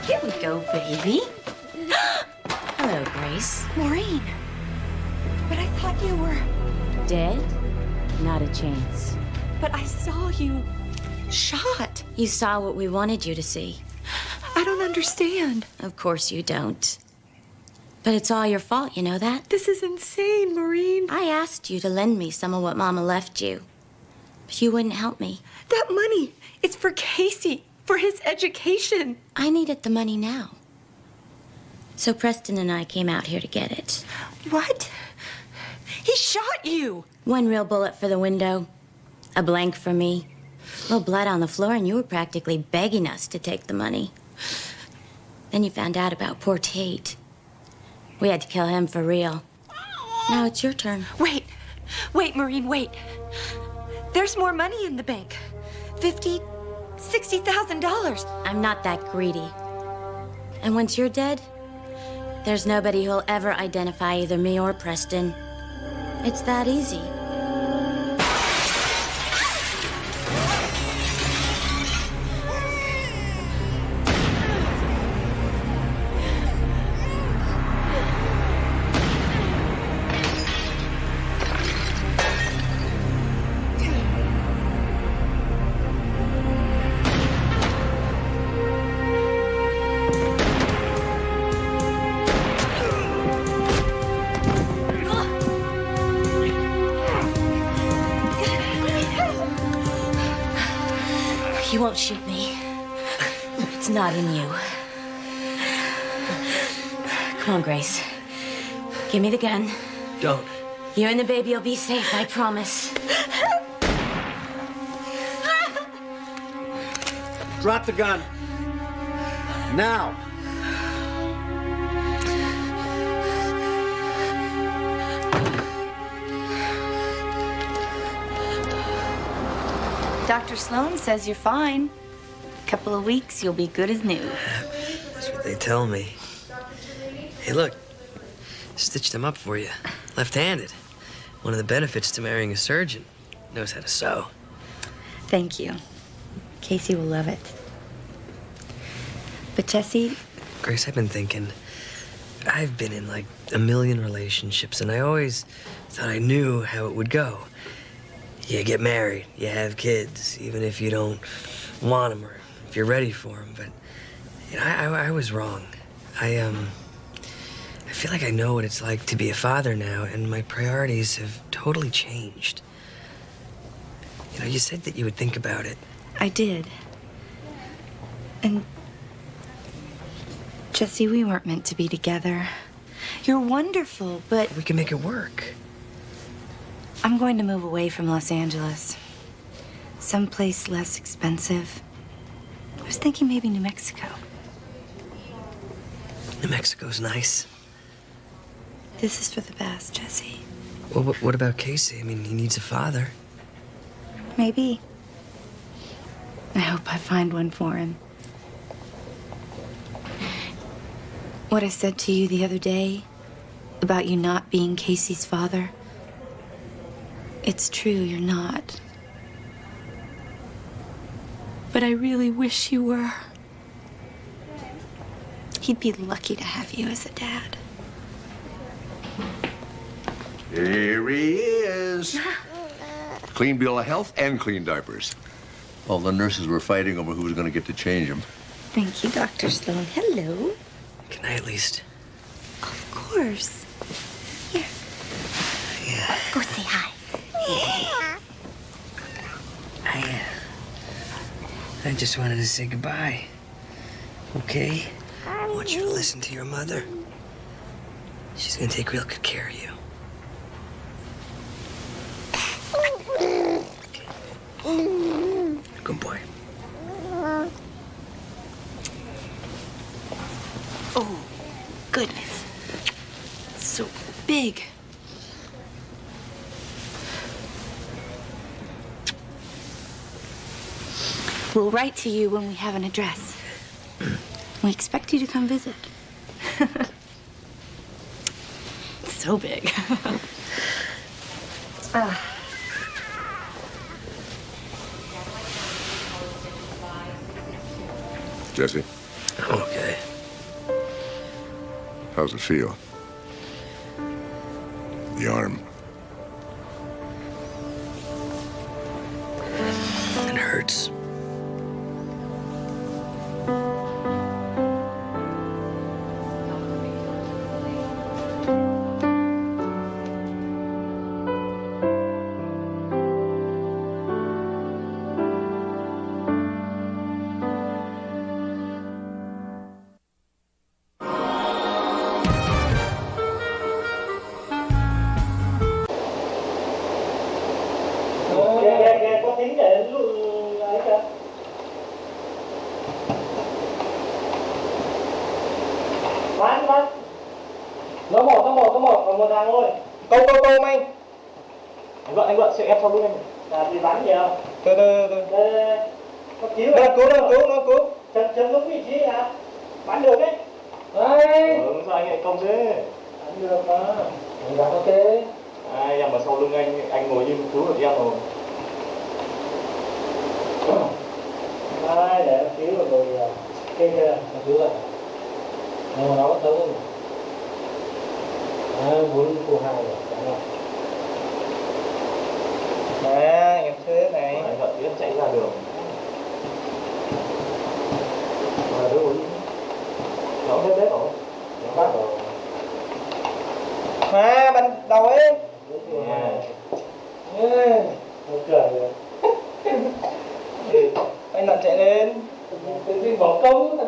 Here we go, baby. Hello, Grace. Maureen. But I thought you were... Dead? Not a chance. But I saw you shot. You saw what we wanted you to see. I don't understand. Of course you don't. But it's all your fault, you know that? This is insane, Maureen. I asked you to lend me some of what Mama left you. But you wouldn't help me. That money, it's for Casey, for his education. I needed the money now. So Preston and I came out here to get it. What? He shot you. One real bullet for the window, a blank for me. A little blood on the floor, and you were practically begging us to take the money. Then you found out about poor Tate. We had to kill him for real. Now it's your turn. Wait, Maureen, wait. There's more money in the bank. $60,000. I'm not that greedy. And once you're dead, there's nobody who'll ever identify either me or Preston. It's that easy. You won't shoot me. It's not in you. Come on, Grace. Give me the gun. Don't. You and the baby will be safe, I promise. Help Drop the gun. Now. Dr. Sloan says you're fine. Couple of weeks, you'll be good as new. That's what they tell me. Hey, look. Stitched him up for you. Left-handed. One of the benefits to marrying a surgeon. Knows how to sew. Thank you. Casey will love it. But Jesse... Grace, I've been thinking. I've been in, like, a million relationships, and I always thought I knew how it would go. You get married, you have kids, even if you don't want them or if you're ready for them. But, you know, I was wrong. I feel like I know what it's like to be a father now, and my priorities have totally changed. You know, you said that you would think about it. I did. And... Jesse, we weren't meant to be together. You're wonderful, but... We can make it work. I'm going to move away from Los Angeles. Someplace less expensive. I was thinking maybe New Mexico. New Mexico's nice. This is for the best, Jesse. Well, what about Casey? I mean, he needs a father. Maybe. I hope I find one for him. What I said to you the other day about you not being Casey's father, it's true, you're not. But I really wish you were. He'd be lucky to have you as a dad. Here he is. Clean bill of health and clean diapers. All the nurses were fighting over who was going to get to change them. Thank you, Dr. Sloan. Hello. Can I at least? Of course. Here. Yeah. Go say hi. I just wanted to say goodbye. Okay? I want you to listen to your mother. She's gonna take real good care of you. Good boy. Oh, goodness. So big. We'll write to you when we have an address. We expect you to come visit. So big. Jesse, Okay. how's it feel? The arm. It hurts. Có tiếng để ấy kìa. Bán. Nó một, còn một thằng thôi. Câu anh. Anh Luận, sẽ ép sau lưng anh. Là gì bán gì không? Từ. Có cứu nó cứu. Chấm đúng vị trí nào? Bán được đấy. Đấy. Sao anh lại công thế? Bán được mà. Dạ ok. Em ở sau lưng anh ngồi như cứu được em rồi. Đấy, để cứu rồi kia cứu rồi. Nhưng mà nó có thấu không? Muốn cô hai rồi, chẳng nào. Em thế này. Anh Thuận biết chạy ra đường. Mà đứa uống. Nó hết đấy rồi. Nó bắt rồi. Bên đầu ấy. Một cười rồi. Anh Thuận chạy lên. Tự nhiên bỏ công,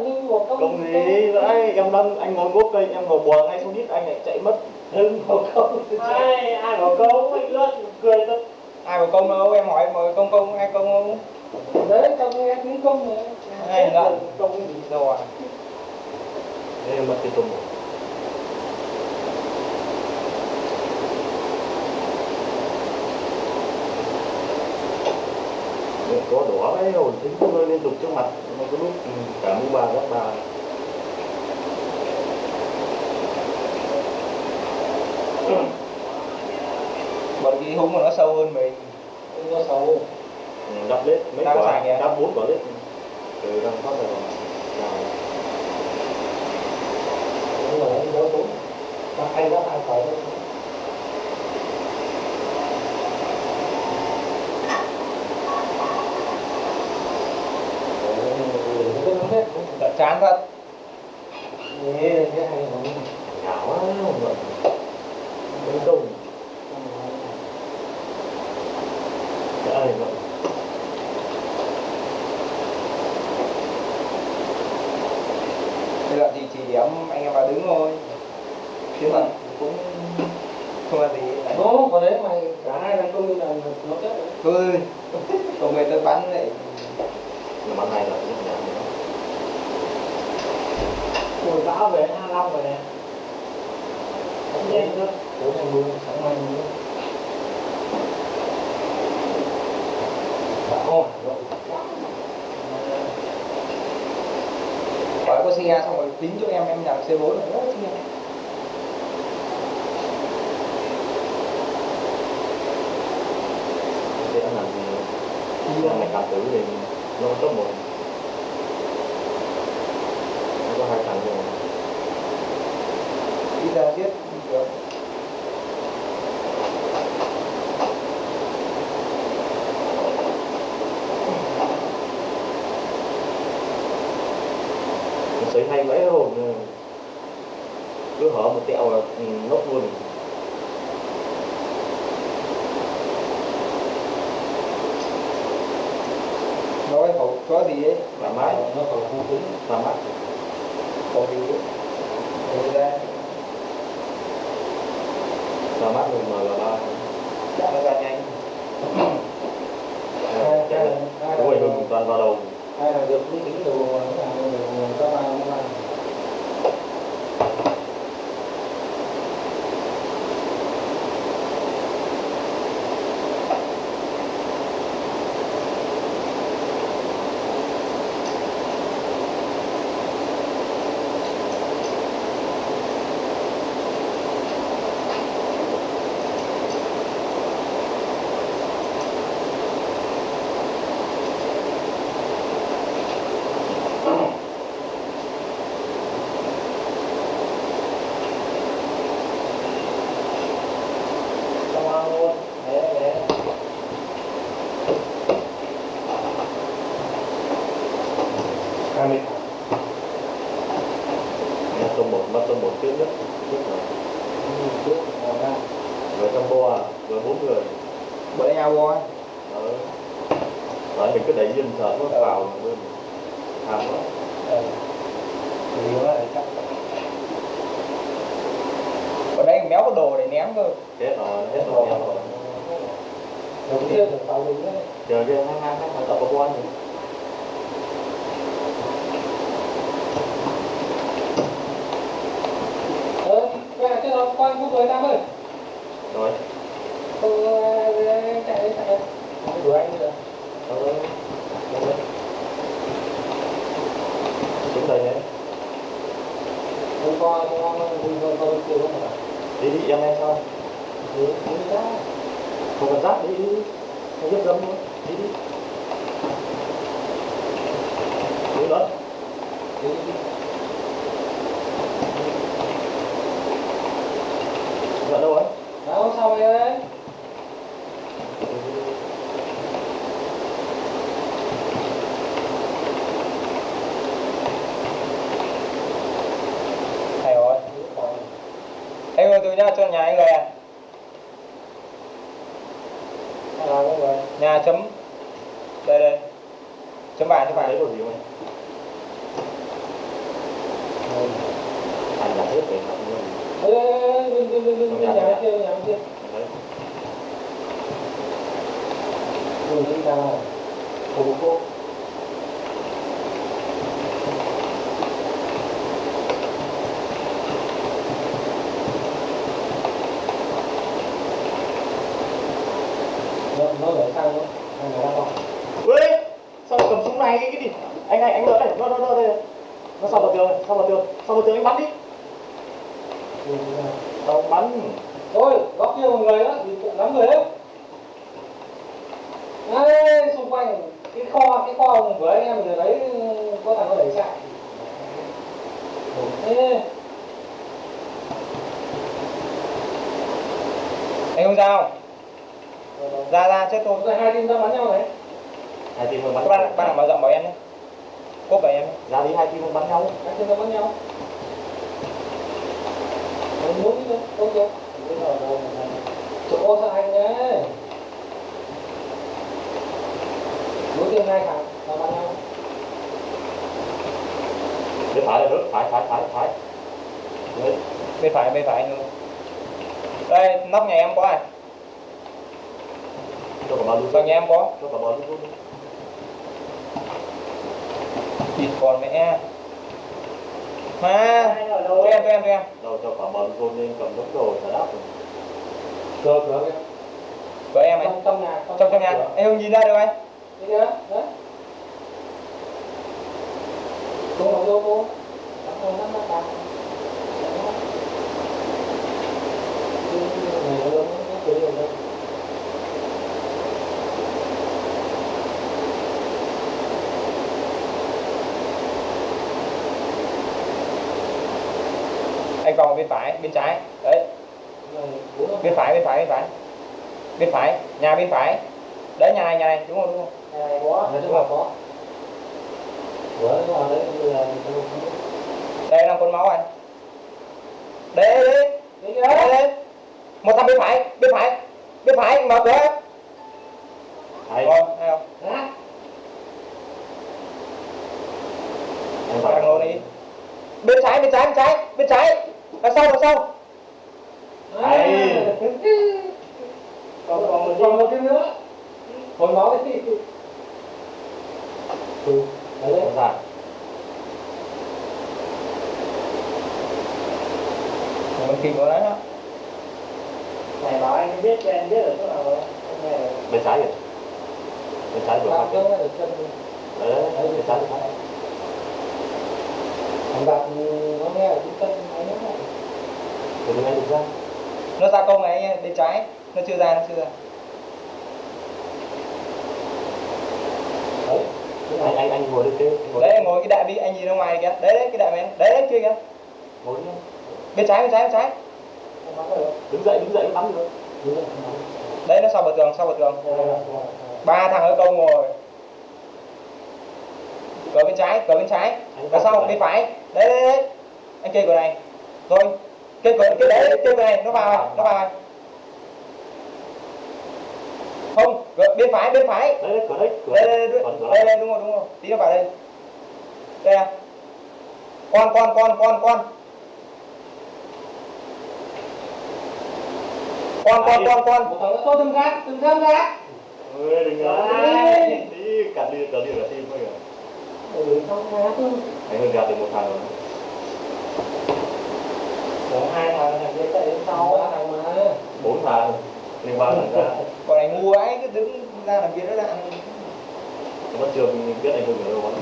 công gì vậy? Em đang, anh ngồi gốc cây, em ngồi bò ngay xuống đít, anh lại chạy mất. Đừng bỏ công. Ai bỏ công, anh Luận cười thôi. Ai bỏ công đâu, em hỏi mọi công, ai công không? Đấy, công em cũng công rồi. Hay lợn. Rồi. Đây là cái tôm. Có đỏ ấy rồi chính nó rơi liên tục trước mặt nó có lúc cả mũ bà gấp bà. Bởi vì húng mà nó sâu hơn mình. Nó sâu hơn. Đắp lết mấy Đang quả, xài kìa. đắp 4 quả lết. Từ đang phát rồi. Đúng rồi, anh đỡ xuống. Anh đắp 2 quả thôi. Chán thật. Thế hay nó Nhào quá không rồi. Đúng đông. Đã này rồi. Bây giờ thì chỉ điểm anh em vào đứng thôi. Chứ mà cũng không là gì. Đúng, có đấy mày cả hai thằng công là nó chết rồi. Thôi, còn về tôi bắn lại. Nó bắn này là cũng nhào. Ôi bão về 25 rồi nè. Không nhanh nữa. Tối nay mưa, sáng mai mưa. Bão rồi. Hỏi có xe xong rồi tính cho em nhặt C4 rồi. Đó, xe. Để anh làm gì nữa. Làm này cảm tử thì nó tốt một. Nó có 2 thằng rồi. Đi ra giết được. Sấy hay vẽ rồi. Cứ hở một tẹo là ngốc luôn. Nó cái khẩu có gì ấy. Làm mát. Nó khẩu khu tính. Làm mát. Khẩu gì ấy. Rồi ra. Làm mát rồi mà là ba. Dạ nó ra nhanh. Đúng rồi, mình toàn vào đầu. Hay là được cái tính đồ các bạn làm. Tôm một trước nhất. Rồi trong bo, rồi 4 người. Bởi nhau bo. Rồi mình cứ đẩy dinh sợ nó vào bên. Tham quá. Nhiều đó chắc. Ở đây méo có đồ để ném cơ. Hết rồi ném rồi. Đầu tiên là tao đứng đấy. Chờ cho hai tập có bo gì. Cái đó coi không rồi Nam ơi. Rồi. Không chạy. Không đuổi anh nữa. Chúng đây nhé. Không coi không kêu không phải. Đi em sao? Đi ra. Không cần rác đi. Không giúp dâm luôn. Đi. Đi đó. Đi. Dạ đâu ấy? Đâu sao vậy đấy? Hay rồi. Em ơi tôi nhá, cho nhà anh rồi à? Nhà chấm. Đây. Chấm bài. Đấy có gì không? Anh đã hết về không luôn. Bên nhà bên kia. Đi ra. Cô. nó để sang nó anh người đang còn. Ui, sao cầm súng này cái gì? Anh đỡ đây, nó đây. Nó sau vào tường anh bắn đi. Đâu bắn. Thôi, góc kia một người đó, thì cũng lắm người đấy. Đấy, xung quanh cái kho với anh em người đấy có thằng nó đẩy chạy. Ê. Anh không sao. Ra chết tôi. Hai team đang bắn nhau đấy. Hai team đang bắn. Các bạn mở rộng bảo em nhé. Cốp bảo em. Ra đi, hai team đang bắn nhau. Hai team đang bắn nhau. Anh muốn đi đâu? Ok. Chỗ sao anh nhé. Đối tượng hai thằng đang bắn nhau. Bên phải là nước, phải. Bên phải anh luôn. Đây, nóc nhà em có ai? Cho nhà em có. Cho cả bò luôn. Thịt còn mẹ. Mà, cho em. Đâu, cho cả bò luôn lên cầm đống đồ trả đáp rồi. Cửa kìa. Cửa em ấy. Trong nhà. Em không nhìn ra được anh? Nhìn ra, đấy. Cô. Anh vòng bên trái, đấy. Bên phải. Nhà bên phải. Đấy, nhà này, đúng không? Nhà này có. Đúng không? Có. Đây là con máu anh. Đây. Một thằng bên phải, mở cửa. Thấy không? Anh luôn đi. Bên trái. Đằng sau. Đấy. Còn một cái nữa. Hồi máu cái gì? Đấy. Ra. Mình tìm của đấy đó. Này bảo anh biết cho em biết ở chỗ nào rồi. Bên trái rồi. Bên trái vừa phải. Đấy, bên trái. Anh đặt nó nghe ở trung tâm anh nhớ này. Từ bên này được ra. Nó ra công này bên trái, nó chưa ra. Đấy. Anh ngồi được chứ. Đấy, ngồi cái đệm đi, anh nhìn ra ngoài kìa. Đấy cái đệm này. Đấy kia kìa. Ngồi đi. Bên trái. Đứng dậy bắn được. Đấy, nó sau bờ tường. Ba thằng ở câu ngồi. Cửa bên trái. Và sau bên phải. Đấy. Anh kê cửa này. Rồi. Kê cửa này, nó vào này. Không, bên phải. Đấy, cửa đấy. Đây, đúng rồi. Tí nó vào đây. Đây à. Con. Một thằng nó từng gác. Ôi, đừng ngờ. Tí cả đi là tim thôi à. Không gác luôn. Anh hơi gạt được một thằng rồi. Còn hai thằng kia chạy đến sau. 3 thằng mà. 4 thằng. Nhưng 3 thằng ra. Còn này ngu ấy, cứ đứng ra làm việc đó là ăn. Mất trường biết anh không hiểu đâu bắn.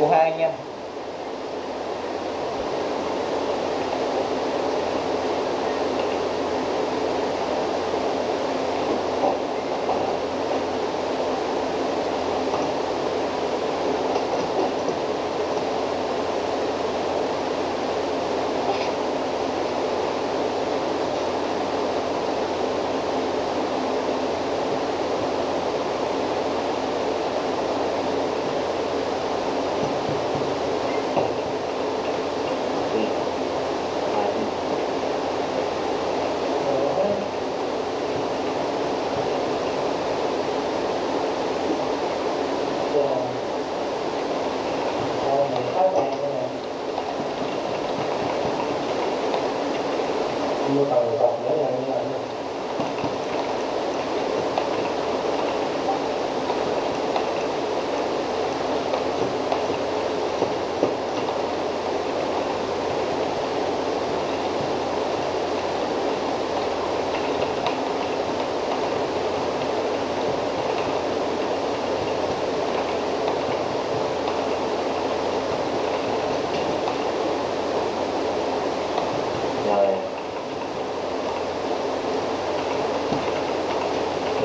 của hai anh em.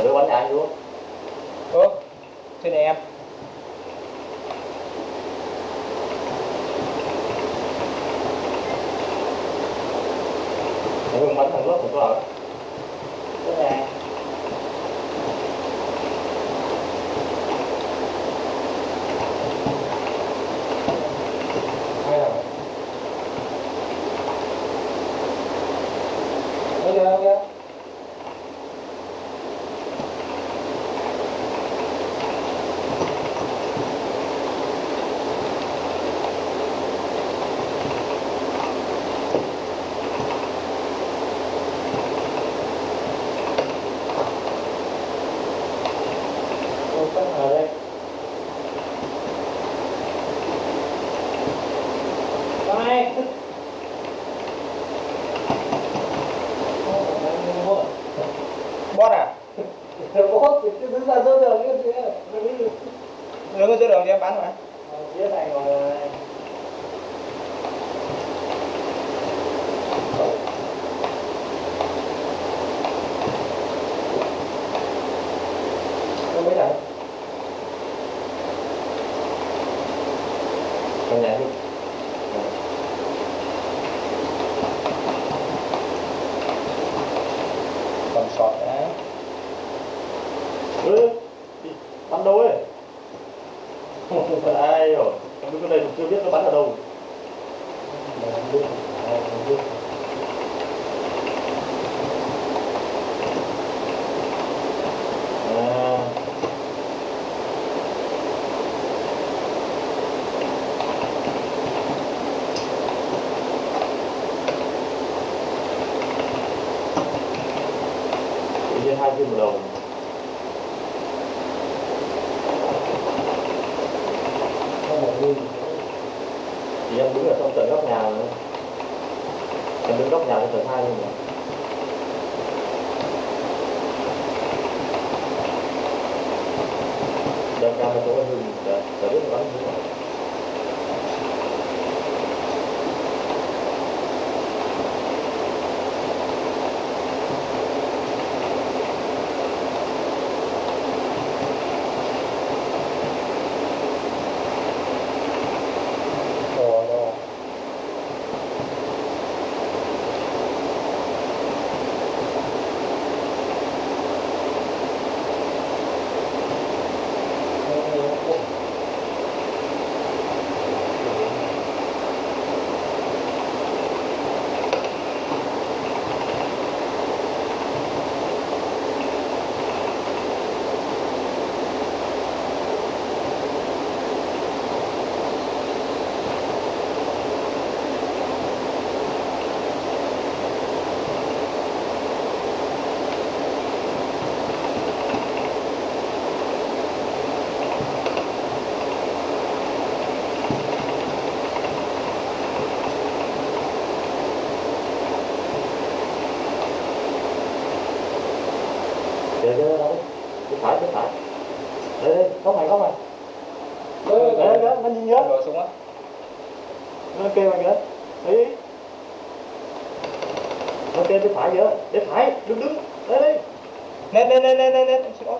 Đưa bánh cho anh luôn. Thế này em. Đưa bánh thằng nước của tôi. Thế này. Ok. Bót à? Bót thì cứ ra giữa đường như thế. Đứng ở giữa đường thì em bắn mà. Phía này rồi. Không biết này. Trong nhà đi. Còn sọt đã. Bắn đâu ấy? Không phải ai rồi. Không biết cái này chưa biết nó bắn ở đâu. Tự nhiên 2 viên một đầu. Thì em đứng ở trong tận góc nhà nữa. Em đứng góc nhà trên tầng 2 luôn rồi. Đem ra một chỗ em hưng để biết nó bắn như thế nào. Bên phải. Đây, góc này. Đây, Mình nhìn nhớ. Rồi xuống á. Ok mà kìa. Đi. Ok, bên phải kìa. Bên phải, đứng. Đây đi. Nè. Em xin lỗi.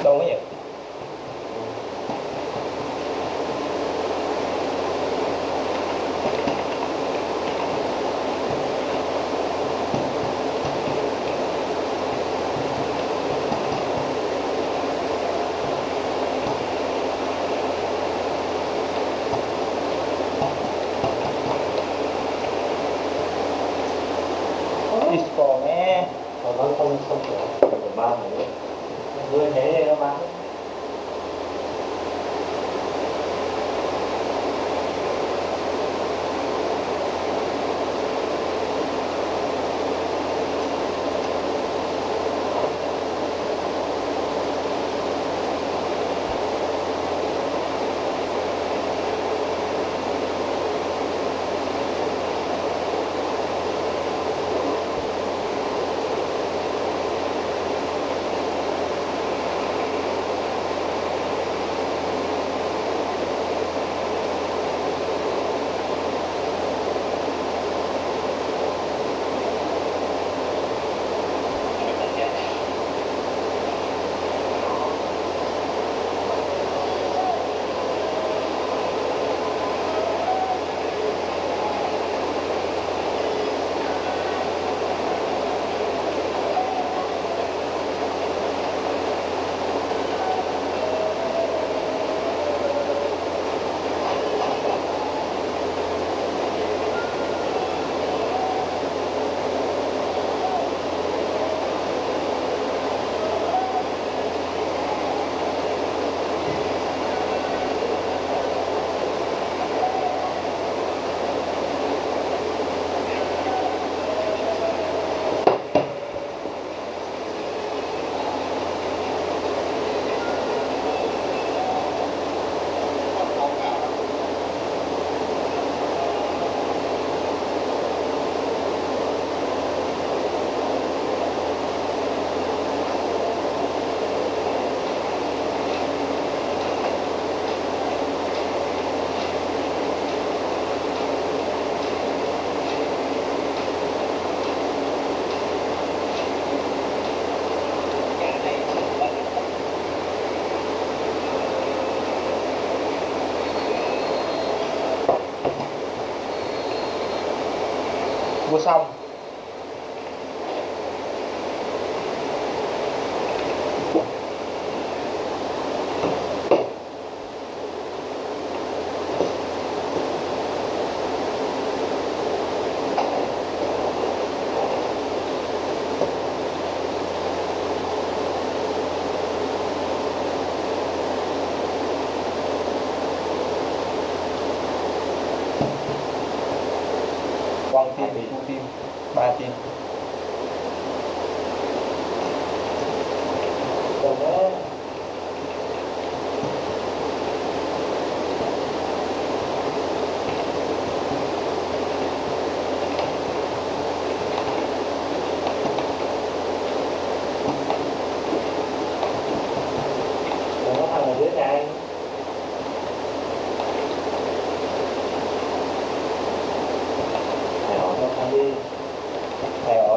Đâu mấy nhỉ? Disco nè. Nó không kiểu ba nữa. Vừa thế nó bán. Mua xong. Quăng tim bị thu tim 3 tim. Còn đó thằng ở dưới nhà anh. Thằng đi. Thầy ở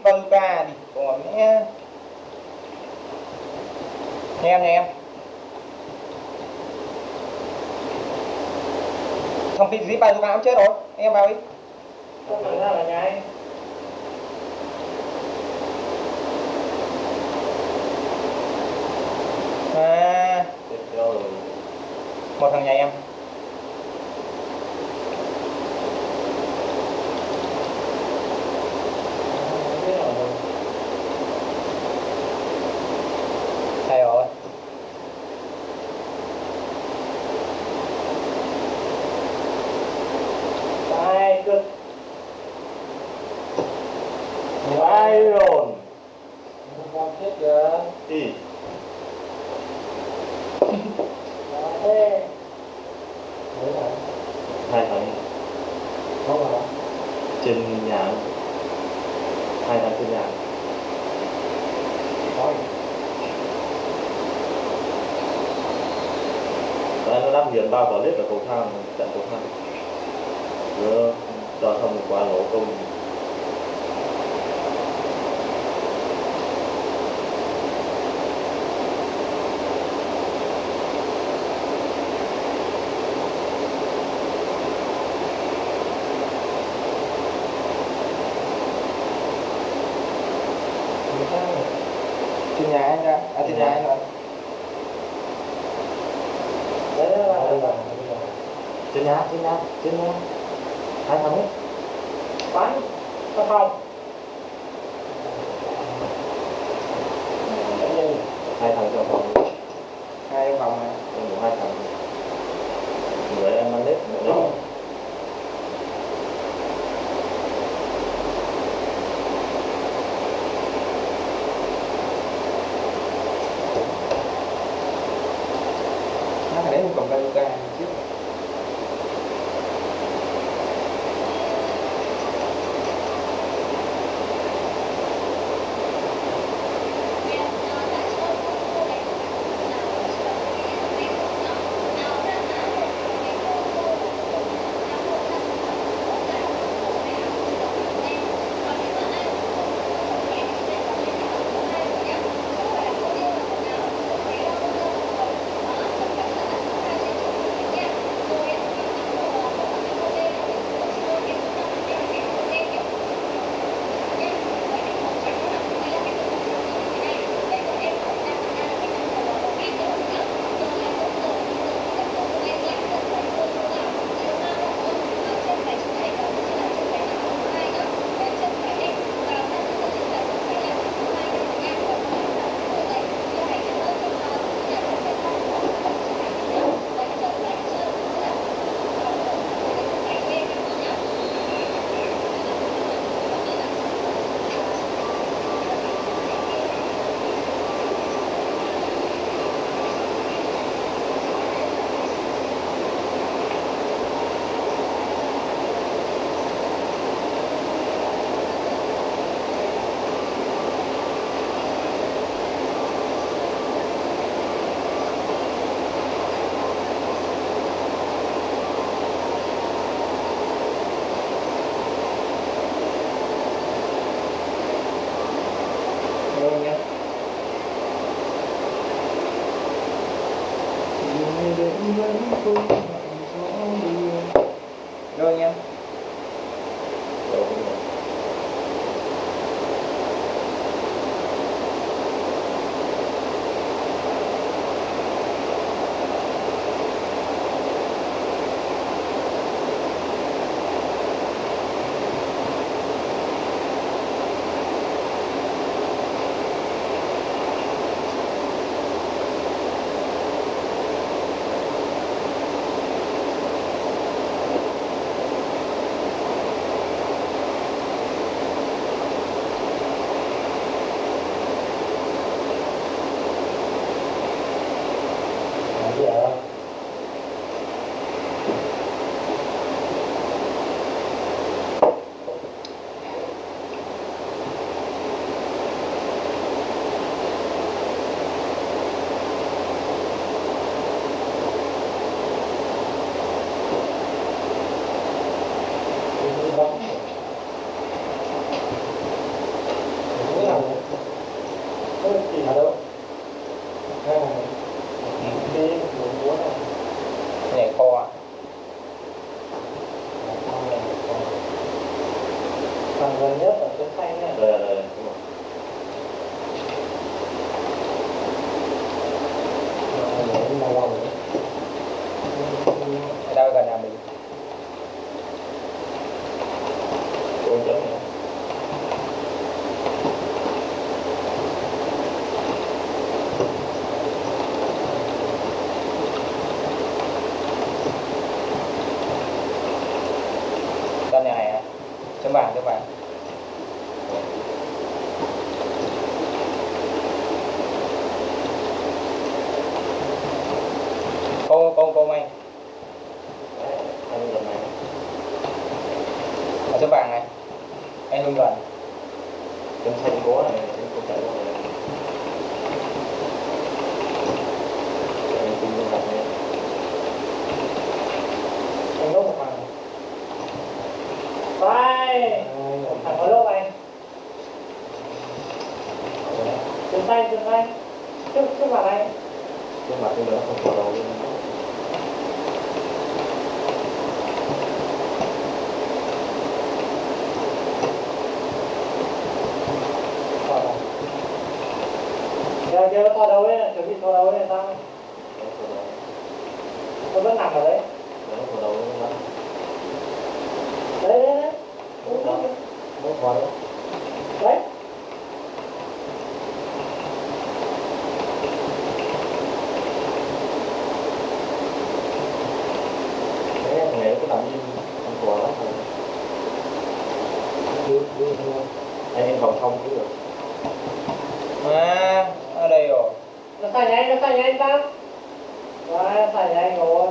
bazooka đi còn nhé. Nghe em. Không tin gì bazooka cũng chết rồi. Em vào đi. Không phải ra là nhái. À, một thằng nhà em. Hay rồi. Hai cực. Iron. Con chết kìa. Gì? Hai thằng trên nhà, hai thằng trên nhà. Đấy, nó đắp nghiền bao vào lết ở cầu thang, trận cầu thang. Rồi cho xong qua lỗ công. Trên nhà anh ra, trên nhà anh rồi. Đấy là Trên nhà. Hai thằng ấy. bắn vào phòng. Hai thằng trong phòng. Hai trong phòng này. Hai thằng. Người em ăn nếp nữa. Nó phải lấy một cổng bazooka trước. Rồi nha. Gì hả đâu? Cái cuốn này. Nhảy kho à? Phần gần nhất là chân xanh nha. Đây. Ở đâu gần nhà mình? Ôi chấm này. Căn nhà này hả? Chấm bảng. Cô anh. Anh lần này. Ở chấm bảng này. Anh Hưng gần. Chấm xanh có này, chấm không chạy có này. Anh cùng lên mặt này. Anh lốt một thằng. Vai. Thằng có lốt anh. Chân xanh. Trước mặt anh. Trước mặt tôi nữa không có đầu luôn. Giờ nó to đầu đấy, chuẩn bị to đầu đấy sao? Nó vẫn nằm ở đấy. Nó to đầu đấy. Đấy. Nó to đấy. Đấy. Đấy, thằng này nó cứ nằm im, ăn cò lắm rồi. Anh vòng thông cứ được. À, ở đây rồi. Nó xài nhanh ta. Nó xài nhanh rồi.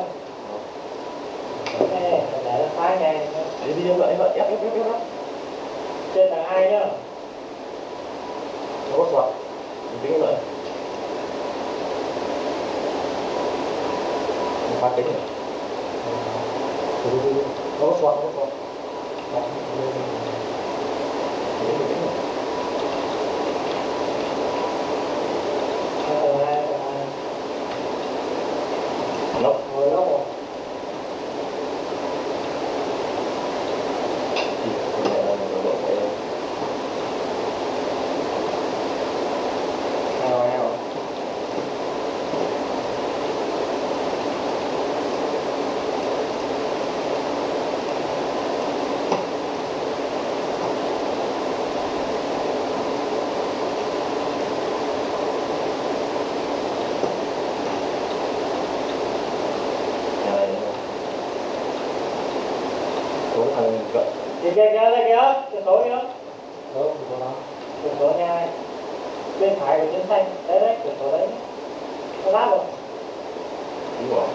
Đây, để nó phá nhanh. Đi vậy, ép. Trên là ai nhá? Nó có soạt. Mình tính vậy. Mình phá tính rồi. Nó có soạt. Nó Rồi nó một. Kìa, cửa sổ kìa. Đâu, cửa sổ nào? Cửa sổ nhà này. Bên phải của chân xanh. Đấy, cửa sổ đấy. Nó lát rồi. Đúng rồi.